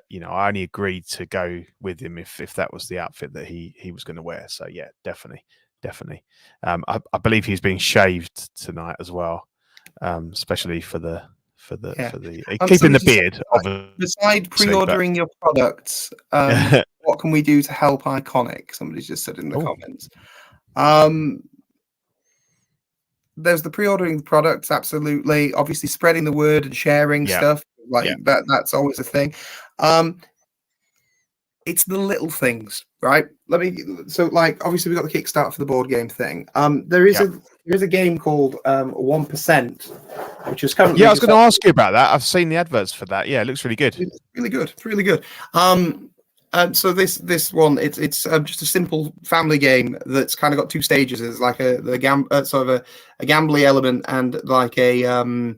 only agreed to go with him if that was the outfit that he was going to wear. So yeah, definitely definitely. I believe he's being shaved tonight as well, especially for the keeping the beard. Beside pre-ordering your products, what can we do to help Iconiq? Somebody's just said in the comments. There's the pre-ordering the products, absolutely. Obviously, spreading the word and sharing stuff that's always a thing. It's the little things, right? Obviously we've got the Kickstarter for the board game thing. There is a game called 1%, which is currently. Yeah, I was going to ask you about that. I've seen the adverts for that. Yeah, it looks really good. It's really good. It's really good. So this one, it's just a simple family game that's kind of got two stages. It's like a gambly element and like a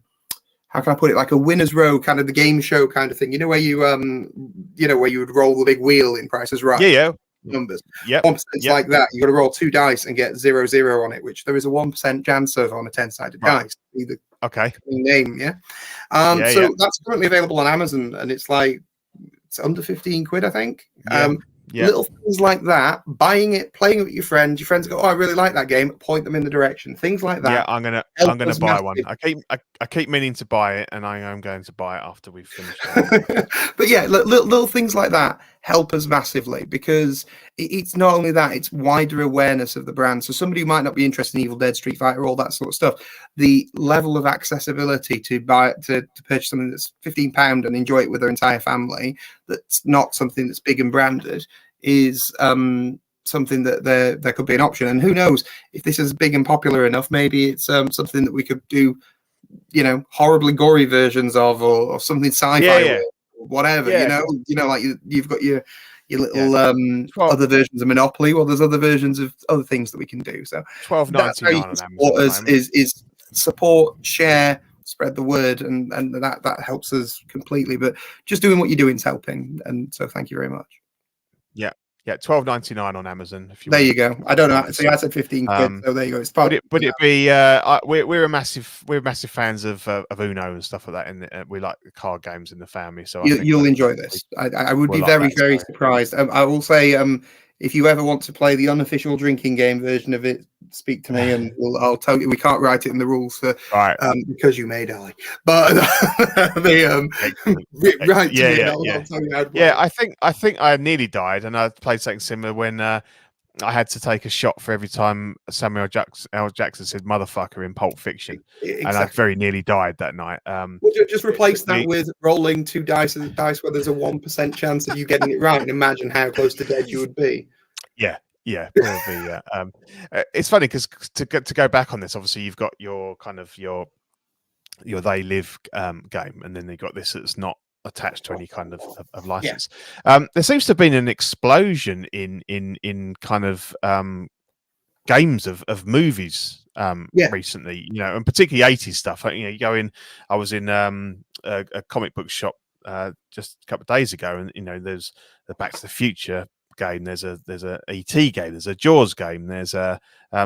how can I put it? Like a winner's row, kind of the game show kind of thing. You know where you where you would roll the big wheel in Price is Right. Yeah. Numbers. Yeah. 1% like that. You got to roll 2 dice and get 0-0 on it, which there is a 1% chance of on a 10-sided dice. Either name, so that's currently available on Amazon, and it's under 15 quid, I think. Little things like that, buying it, playing it with your friends go, I really like that game, point them in the direction, things like that. I'm gonna buy one. I keep meaning to buy it, and I am going to buy it after we've finished it. But yeah, little things like that help us massively, because it's not only that, it's wider awareness of the brand. So somebody who might not be interested in Evil Dead, Street Fighter, all that sort of stuff, the level of accessibility to purchase something that's £15 and enjoy it with their entire family, that's not something that's big and branded, is something that there could be an option. And who knows, if this is big and popular enough, maybe it's something that we could do, horribly gory versions of, or something sci-fi or whatever. Like you've got your little other versions of Monopoly. Well, there's other versions of other things that we can do. So $12.99 on Amazon is support, share, spread the word, and that helps us completely. But just doing what you're doing is helping, and so thank you very much. Yeah, $12.99 on Amazon. There you go. I don't know. So I said 15 quid. So there you go. It's would it be? We're massive fans of Uno and stuff like that, and we like the card games in the family. So you'll enjoy this. I would be very surprised. I will say, if you ever want to play the unofficial drinking game version of it, speak to me, and I'll tell you. We can't write it in the rules for because you may die. But I'll tell you how to play. I think I nearly died, and I played something similar when I had to take a shot for every time Samuel L. Jackson said "motherfucker" in Pulp Fiction, and I very nearly died that night. Just replace that with rolling 2 dice where there's a 1% chance of you getting it right, and imagine how close to dead you would be. Yeah, probably. It's funny because to go back on this, obviously you've got your kind of your They Live game, and then they got this that's not attached to any kind of license. There seems to have been an explosion in kind of games of movies recently, and particularly 80s stuff. You go in. I was in a comic book shop just a couple of days ago, and there's the Back to the Future game, there's a ET game, there's a Jaws game, there's a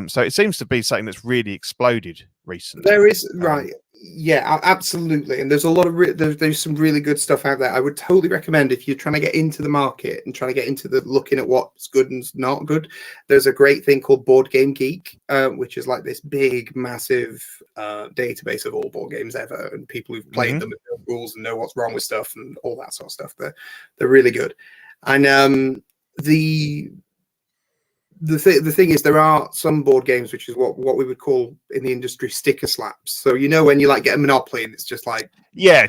so it seems to be something that's really exploded recently. There is absolutely, and there's a lot of there's some really good stuff out there. I would totally recommend, if you're trying to get into the market and trying to get into the looking at what's good and not good, there's a great thing called Board Game Geek, which is like this big massive database of all board games ever, and people who've played them and know rules and know what's wrong with stuff and all that sort of stuff. They're really good. And the thing is, there are some board games which is what we would call in the industry sticker slaps. So when you get a Monopoly and it's just like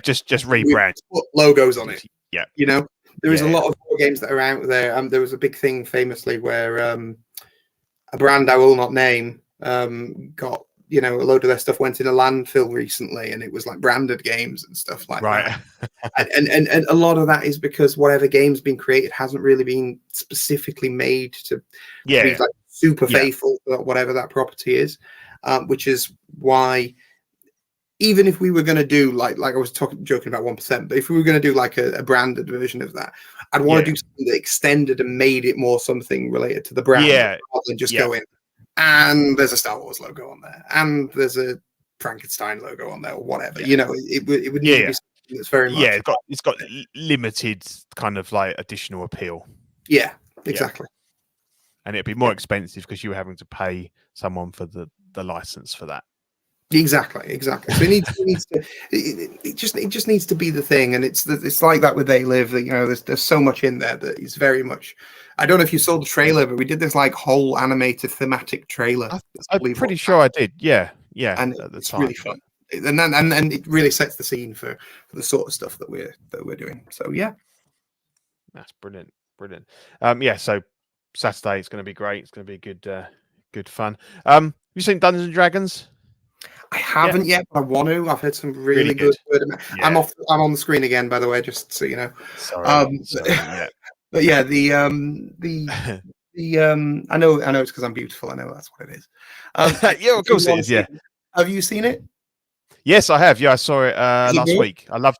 just rebrand, put logos on it. There is a lot of board games that are out there. There was a big thing famously where a brand I will not name got a load of their stuff went in a landfill recently, and it was like branded games and stuff like that. and a lot of that is because whatever game's been created hasn't really been specifically made to be like super faithful to whatever that property is, which is why even if we were going to do like I was joking about 1%, but if we were going to do like a branded version of that, I'd want to do something that extended and made it more something related to the brand rather than just go in. And there's a Star Wars logo on there, and there's a Frankenstein logo on there, or whatever. It would need to be something that's very much. It's got limited kind of like additional appeal. Yeah, exactly. and it'd be more expensive because you were having to pay someone for the license for that. Exactly. So it just needs to be the thing, and it's like that with They Live. That there's so much in there that is very much. I don't know if you saw the trailer, but we did this like whole animated thematic trailer. I'm pretty sure I did. Yeah, and at the it's time. really fun, and it really sets the scene for the sort of stuff that we're doing. So yeah, that's brilliant. Yeah. So Saturday it's going to be great. It's going to be good fun. Have you seen Dungeons and Dragons? I haven't yet, but I want to. I've heard some really good word. Yeah. I'm on the screen again, by the way, just so you know. Sorry. Yeah. But yeah, the I know it's because I'm beautiful. I know that's what it is. Yeah, of course it is. Yeah. Have you seen it? Yes, I have. Yeah, I saw it last week. I loved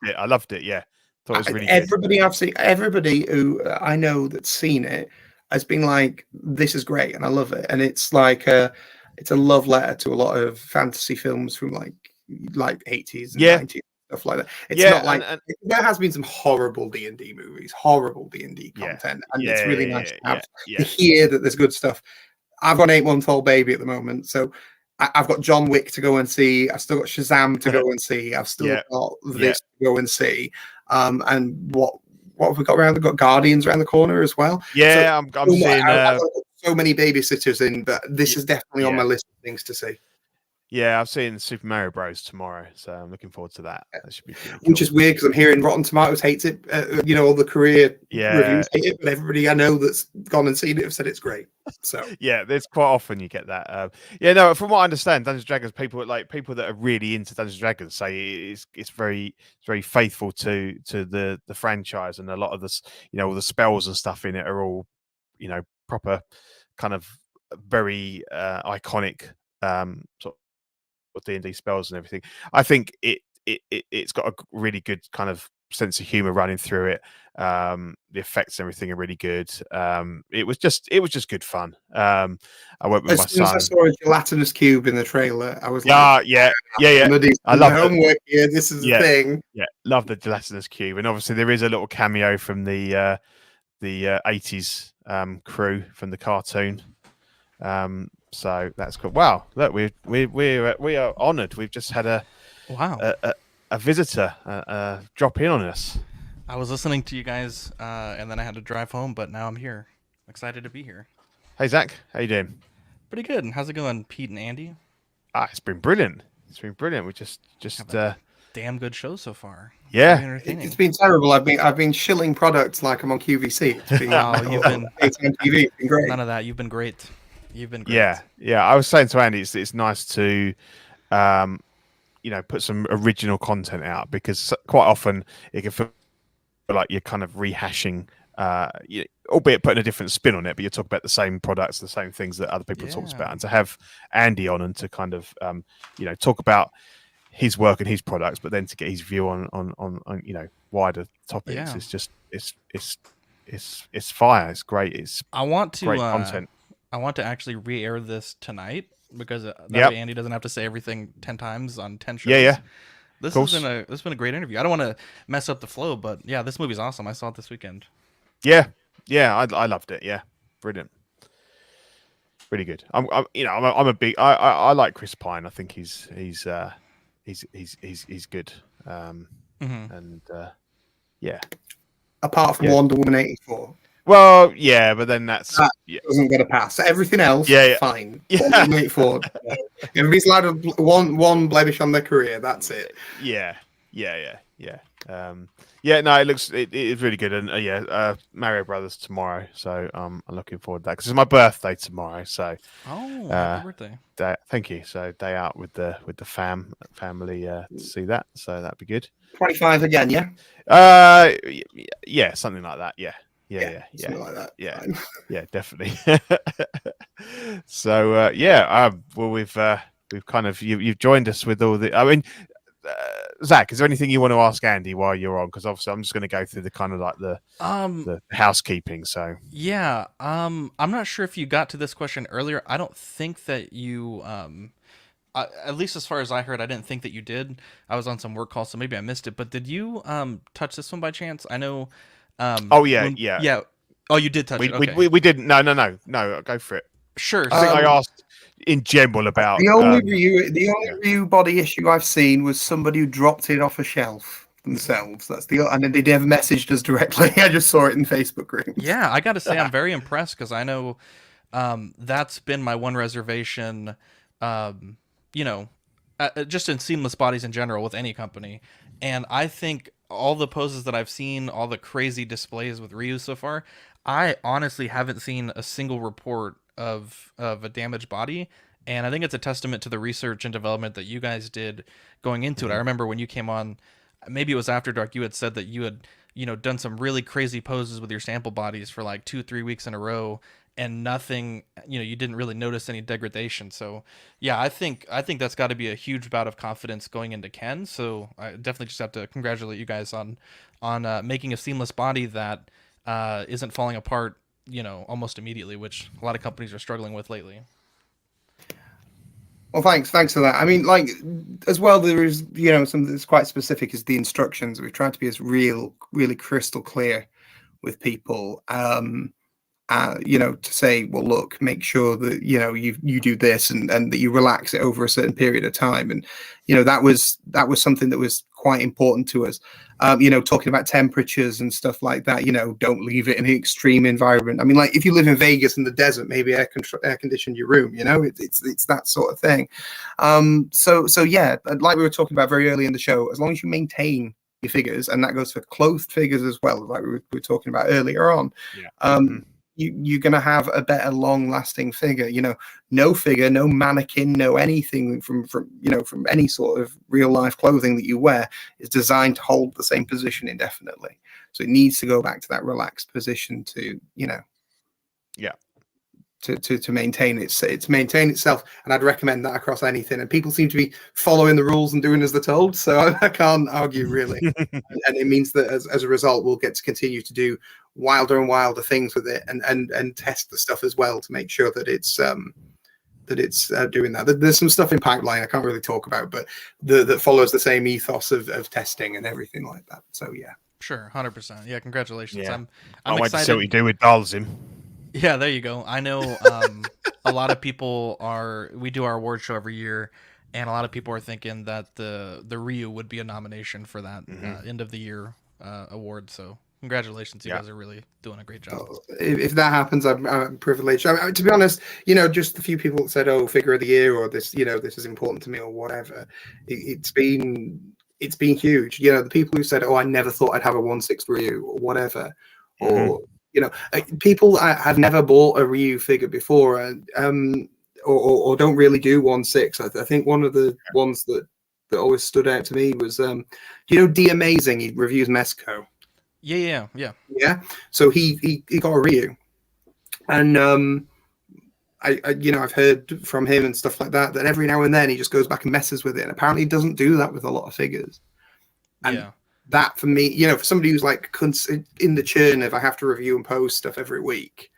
it. Yeah, thought it was really good. Everybody who I know that's seen it has been like, "This is great," and I love it. And it's like it's a love letter to a lot of fantasy films from like 80s and 90s. Stuff like that. It's not like there has been some horrible D&D movies, horrible D&D content, and it's really nice to hear that there's good stuff. I've got an 8-month-old baby at the moment, so I've got John Wick to go and see. I've still got Shazam to go and see. I've still got this to go and see. And what have we got around? We've got Guardians around the corner as well. Yeah, so, I'm seeing. I've got so many babysitters in, but this is definitely on my list of things to see. Yeah, I'm seeing Super Mario Bros. Tomorrow, so I'm looking forward to that. That should be cool. Which is weird because I'm hearing Rotten Tomatoes hates it. All the career reviews hate it, but everybody I know that's gone and seen it have said it's great. So yeah, there's quite often you get that. From what I understand, Dungeons and Dragons people that are really into Dungeons and Dragons say it's very faithful to the franchise, and a lot of this, all the spells and stuff in it are all, proper kind of very iconic sort of D&D spells and everything. I think it's got a really good kind of sense of humor running through it. The effects and everything are really good. It was just good fun. I went with my son. As I saw a gelatinous cube in the trailer, I was like, yeah. I love homework here. This is the thing. Yeah, love the gelatinous cube, and obviously there is a little cameo from the 80s crew from the cartoon. So that's cool. Wow, look, we are honoured. We've just had a visitor drop in on us. I was listening to you guys, and then I had to drive home, but now I'm here. Excited to be here. Hey Zach, how you doing? Pretty good. How's it going, Pete and Andy? It's been brilliant. We just damn good show so far. Yeah, it's been terrible. I've been shilling products like I'm on QVC. It's been, you've been TV. It's been great. None of that. You've been great. Yeah. I was saying to Andy, it's nice to, put some original content out, because quite often it can feel like you're kind of rehashing, albeit putting a different spin on it, but you're talking about the same products, the same things that other people talked about, and to have Andy on and to kind of, talk about his work and his products, but then to get his view on wider topics, it's just it's fire. It's great. It's great content. I want to actually re-air this tonight, because that way Andy doesn't have to say everything 10 times on 10 shows. Yeah. This has been a great interview. I don't want to mess up the flow, but yeah, this movie's awesome. I saw it this weekend. Yeah, I loved it. Yeah, brilliant, really good. I'm a big. I like Chris Pine. I think he's good. And yeah. Apart from Wonder Woman 84. Well, yeah, but then that doesn't get a pass. Everything else, fine. Yeah. Everybody's allowed one blemish on their career. That's it. Yeah. No, it is really good, and Mario Brothers tomorrow, so I'm looking forward to that, because it's my birthday tomorrow. So happy birthday! Thank you. So day out with the family to see that, so that'd be good. 25 again, yeah. Yeah, something like that. Yeah. Something like that. Yeah, definitely. So well, we've kind of you've joined us with all the. I mean, Zach, is there anything you want to ask Andy while you're on? Because obviously I'm just going to go through the kind of like the housekeeping. So yeah, I'm not sure if you got to this question earlier. I don't think that you at least as far as I heard, I didn't think that you did. I was on some work call, so maybe I missed it. But did you touch this one by chance? I know. Yeah. Oh, you did touch it. Okay. We didn't. No. Go for it. Sure. I think I asked in general about the only Ryu body issue I've seen was somebody who dropped it off a shelf themselves. And then they never messaged us directly. I just saw it in Facebook groups. Yeah, I got to say I'm very impressed because I know that's been my one reservation. Just in seamless bodies in general with any company, and I think all the poses that I've seen, all the crazy displays with Ryu so far, I honestly haven't seen a single report of a damaged body, and I think it's a testament to the research and development that you guys did going into it. I remember when you came on, maybe it was After Dark, you had said that you had done some really crazy poses with your sample bodies for like 2-3 weeks in a row, and nothing, you didn't really notice any degradation. So yeah, I think that's got to be a huge bout of confidence going into Ken. So I definitely just have to congratulate you guys on making a seamless body that isn't falling apart almost immediately, which a lot of companies are struggling with lately. Well, thanks for that. I mean, like, as well, there is something that's quite specific is the instructions. We've tried to be as really crystal clear with people. To say, well, look, make sure that you do this and that you relax it over a certain period of time, and that was something that was quite important to us. Talking about temperatures and stuff like that. Don't leave it in an extreme environment. I mean, like if you live in Vegas in the desert, maybe air condition your room. It's that sort of thing. So yeah, like we were talking about very early in the show, as long as you maintain your figures, and that goes for clothed figures as well, like we were talking about earlier on. Yeah. You're going to have a better long-lasting figure. No figure, no mannequin, no anything from any sort of real-life clothing that you wear is designed to hold the same position indefinitely. So it needs to go back to that relaxed position to maintain maintain itself. And I'd recommend that across anything. And people seem to be following the rules and doing as they're told. So I can't argue really. And it means that as a result, we'll get to continue to do wilder and wilder things with it and test the stuff as well to make sure that it's doing that. There's some stuff in pipeline I can't really talk about, but that follows the same ethos of testing and everything like that. So yeah. Sure, 100%. Yeah, congratulations. Yeah. I'm excited to see what you do with Dalsim. Yeah, there you go. I know a lot of people we do our award show every year, and a lot of people are thinking that the Ryu would be a nomination for that end of the year award. So congratulations, you guys are really doing a great job. If that happens, I'm privileged. I mean, to be honest, just the few people that said, "Oh, figure of the year," or this, this is important to me, or whatever. It's been huge. The people who said, "Oh, I never thought I'd have a 1/6 Ryu," or whatever, or people have never bought a Ryu figure before, or don't really do 1/6. I think one of the ones that always stood out to me was, D Amazing. He reviews Mesco. Yeah. So he got a Ryu, and I've heard from him and stuff like that every now and then he just goes back and messes with it, and apparently he doesn't do that with a lot of figures. And that for me, for somebody who's like in the churn of I have to review and post stuff every week,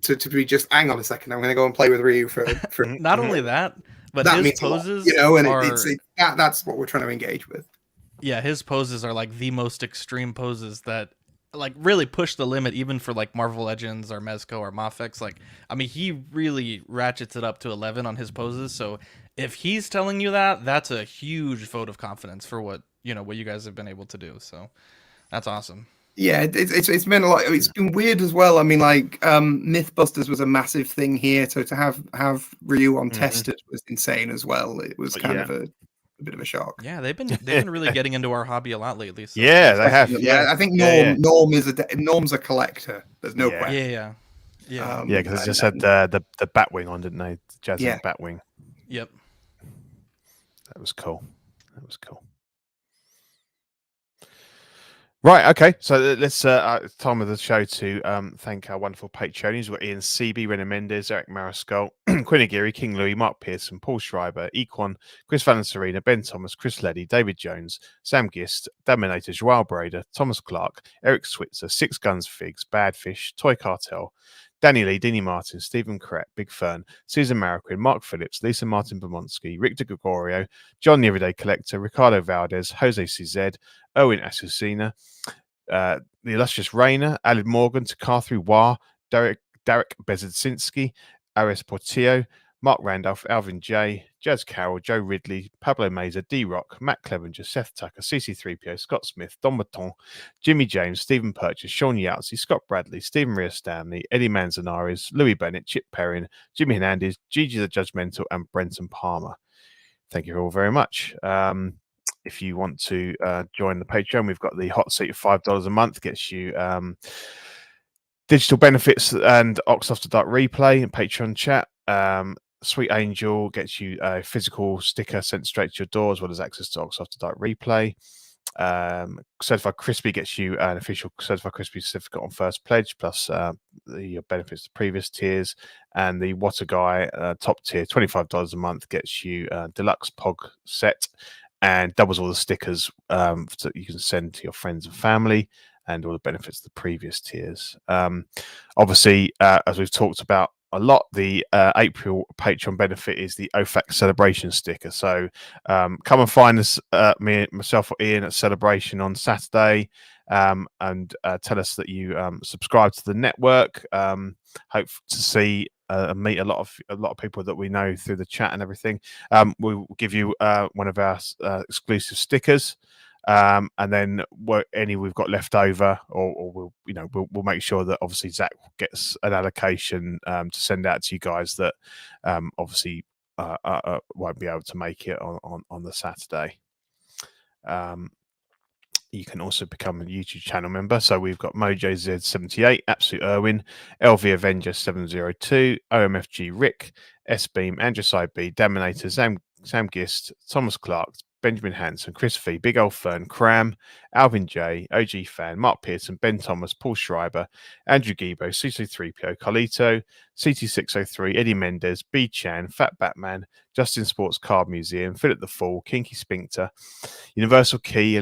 to be just hang on a second, I'm going to go and play with Ryu for not only that, but that his poses, that's what we're trying to engage with. Yeah, his poses are like the most extreme poses that like really push the limit, even for like Marvel Legends or Mezco or Mafex. Like, I mean, he really ratchets it up to 11 on his poses. So if he's telling you that, that's a huge vote of confidence for what you guys have been able to do. So that's awesome. Yeah, it's been a lot. It's been weird as well. I mean, like Mythbusters was a massive thing here, so to have Ryu on tested was insane as well. It was kind of a bit of a shock. Yeah, they've been really getting into our hobby a lot lately. So. Yeah, they have. Yeah, I think Norm's a collector. There's no question. Yeah. Because they just had the Batwing on, didn't they? Jazzy Batwing. Yep. That was cool. Right, okay. So let's time of the show to thank our wonderful Patreonies. We've got Ian CB, René Mendes, Eric Mariscal, Quinn Aguirre, King Louis, Mark Pearson, Paul Schreiber, Equan, Chris Valencerina, Ben Thomas, Chris Leddy, David Jones, Sam Gist, Dominator, Joao Brader, Thomas Clark, Eric Switzer, Six Guns Figs, Badfish, Toy Cartel, Danny Lee, Dini Martin, Stephen Crett, Big Fern, Susan Marroquin, Mark Phillips, Lisa Martin Bomonsky, Rick De Gregorio, John the Everyday Collector, Ricardo Valdez, Jose CZ, Owen Asusina, the illustrious Rayner, Alid Morgan, Takathu Wah, Derek Bezidzinski, Aris Portillo, Mark Randolph, Alvin J, Jazz Carroll, Joe Ridley, Pablo Meza, D-Rock, Matt Clevenger, Seth Tucker, CC3PO, Scott Smith, Don Maton, Jimmy James, Stephen Purchase, Sean Yahtzee, Scott Bradley, Stephen Rhea Stanley, Eddie Manzanares, Louis Bennett, Chip Perrin, Jimmy Hernandez, Gigi the Judgmental, and Brenton Palmer. Thank you all very much. If you want to join the Patreon, we've got the hot seat of $5 a month, gets you digital benefits and Ox After Dark replay and Patreon chat. Sweet Angel gets you a physical sticker sent straight to your door, as well as access to Ox After Dark replay. Certified Crispy gets you an official Certified Crispy certificate on first pledge, plus the benefits to previous tiers. And the What a Guy top tier, $25 a month, gets you deluxe pog set and doubles all the stickers that you can send to your friends and family, and all the benefits of the previous tiers. Obviously, as we've talked about a lot, the April Patreon benefit is the OFAC celebration sticker. So come and find us, myself or Ian at Celebration on Saturday, and tell us that you subscribe to the network. Hope to see and meet a lot of people that we know through the chat and everything. We'll give you one of our exclusive stickers. And then any we've got left over, or we'll make sure that obviously Zach gets an allocation to send out to you guys that obviously won't be able to make it on the Saturday. You can also become a YouTube channel member. So we've got Mojo Z78, Absolute Irwin, LV Avenger 702, OMFG Rick, S Beam, Andrew Side B, Daminator, Sam Gist, Thomas Clark, Benjamin Hanson, Chris Fee, Big Old Fern, Cram, Alvin J, OG Fan, Mark Pearson, Ben Thomas, Paul Schreiber, Andrew Gibo, CC3PO, Carlito, CT603, Eddie Mendez, B Chan, Fat Batman, Justin Sports Card Museum, Philip the Fool, Kinky Spinkter, Universal Key,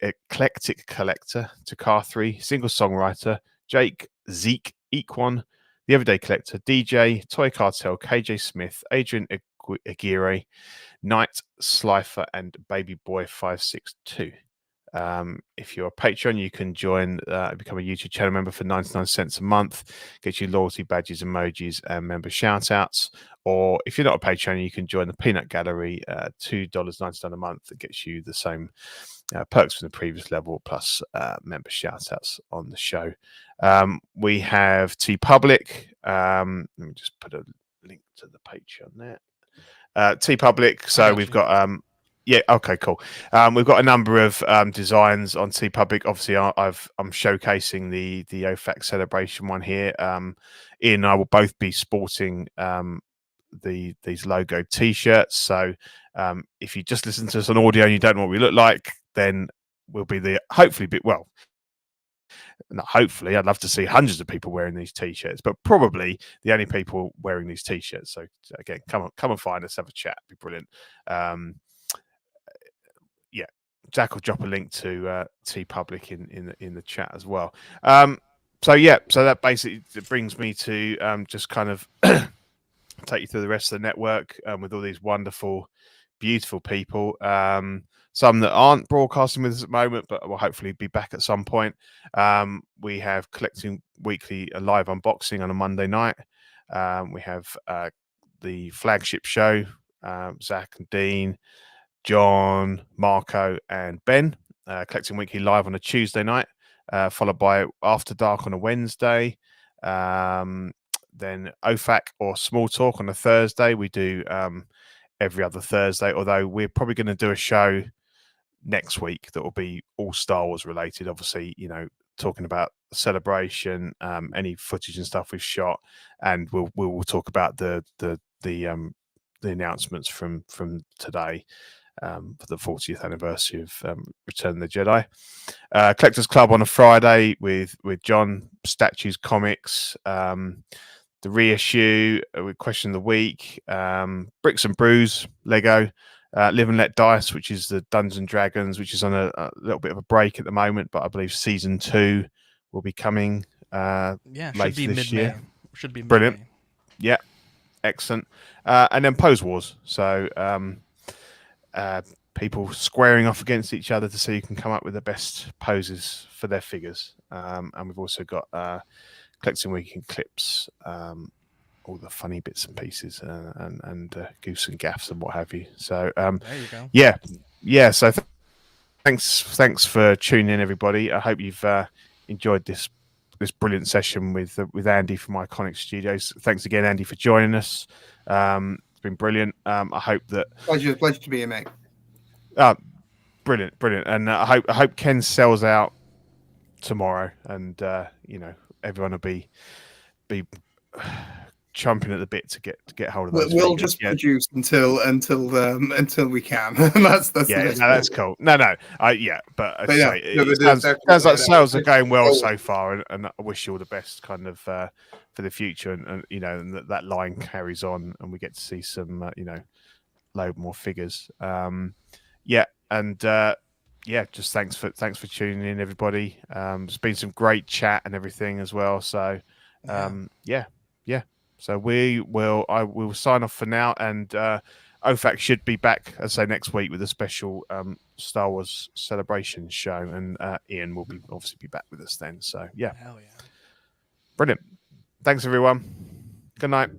Eclectic Collector, Takar3, Single Songwriter, Jake, Zeke, Equan, The Everyday Collector, DJ, Toy Cartel, KJ Smith, Adrian Aguirre, Knight, Slifer, and Baby Boy 562. If you're a Patreon, you can join, become a YouTube channel member for 99 cents a month, get you loyalty badges, emojis, and member shout outs. Or if you're not a Patreon, you can join the Peanut Gallery, $2.99 a month. That gets you the same perks from the previous level, plus member shout outs on the show. We have TeePublic. Let me just put a link to the Patreon there. TeePublic. So we've got yeah, okay, cool. We've got a number of designs on TeePublic. Obviously, I'm showcasing the OFAC celebration one here. Ian and I will both be sporting these logo T-shirts. So if you just listen to us on audio and you don't know what we look like, then we'll be the hopefully not hopefully, I'd love to see hundreds of people wearing these T-shirts, but probably the only people wearing these T-shirts. So again, come and find us, have a chat, it'd be brilliant. Yeah, Jack will drop a link to TeePublic in the chat as well. So that basically brings me to just kind of take you through the rest of the network with all these wonderful, beautiful people. Some that aren't broadcasting with us at the moment, but will hopefully be back at some point. We have Collecting Weekly, a live unboxing on a Monday night. We have the flagship show, Zach and Dean, John, Marco, and Ben. Collecting Weekly live on a Tuesday night, followed by After Dark on a Wednesday. Then OFAC or Small Talk on a Thursday. We do every other Thursday, although we're probably going to do a show next week that will be all Star Wars related. Obviously, talking about the celebration, any footage and stuff we've shot, and we'll talk about the announcements from today for the 40th anniversary of Return of the Jedi. Collectors Club on a Friday with John, Statues, Comics, the reissue with Question of the Week, Bricks and Brews, Lego, Live and Let Dice, which is the Dungeons and Dragons, which is on a little bit of a break at the moment, but I believe season 2 will be coming later this year. Should be brilliant. Yeah, excellent. And then Pose Wars. So people squaring off against each other to see who can come up with the best poses for their figures. And we've also got Collecting Week and clips, all the funny bits and pieces, and goose and gaffs and what have you. So There you go. yeah. So thanks for tuning in, everybody. I hope you've enjoyed this brilliant session with Andy from Iconiq Studios. Thanks again, Andy, for joining us. It's been brilliant. I hope that Pleasure to be here, mate. Brilliant, and I hope Ken sells out tomorrow, and everyone will be chomping at the bit to get hold of those. We'll just produce until we can. that's that's cool. No, but it sounds like sales are going well so far, and I wish you all the best, kind of for the future, and that line carries on, and we get to see some load more figures. Just thanks for tuning in, everybody. There's been some great chat and everything as well. So So I will sign off for now, and OFAC should be back, as I say, next week with a special Star Wars celebration show, and Ian will obviously be back with us then. So Hell yeah. Brilliant. Thanks, everyone. Good night.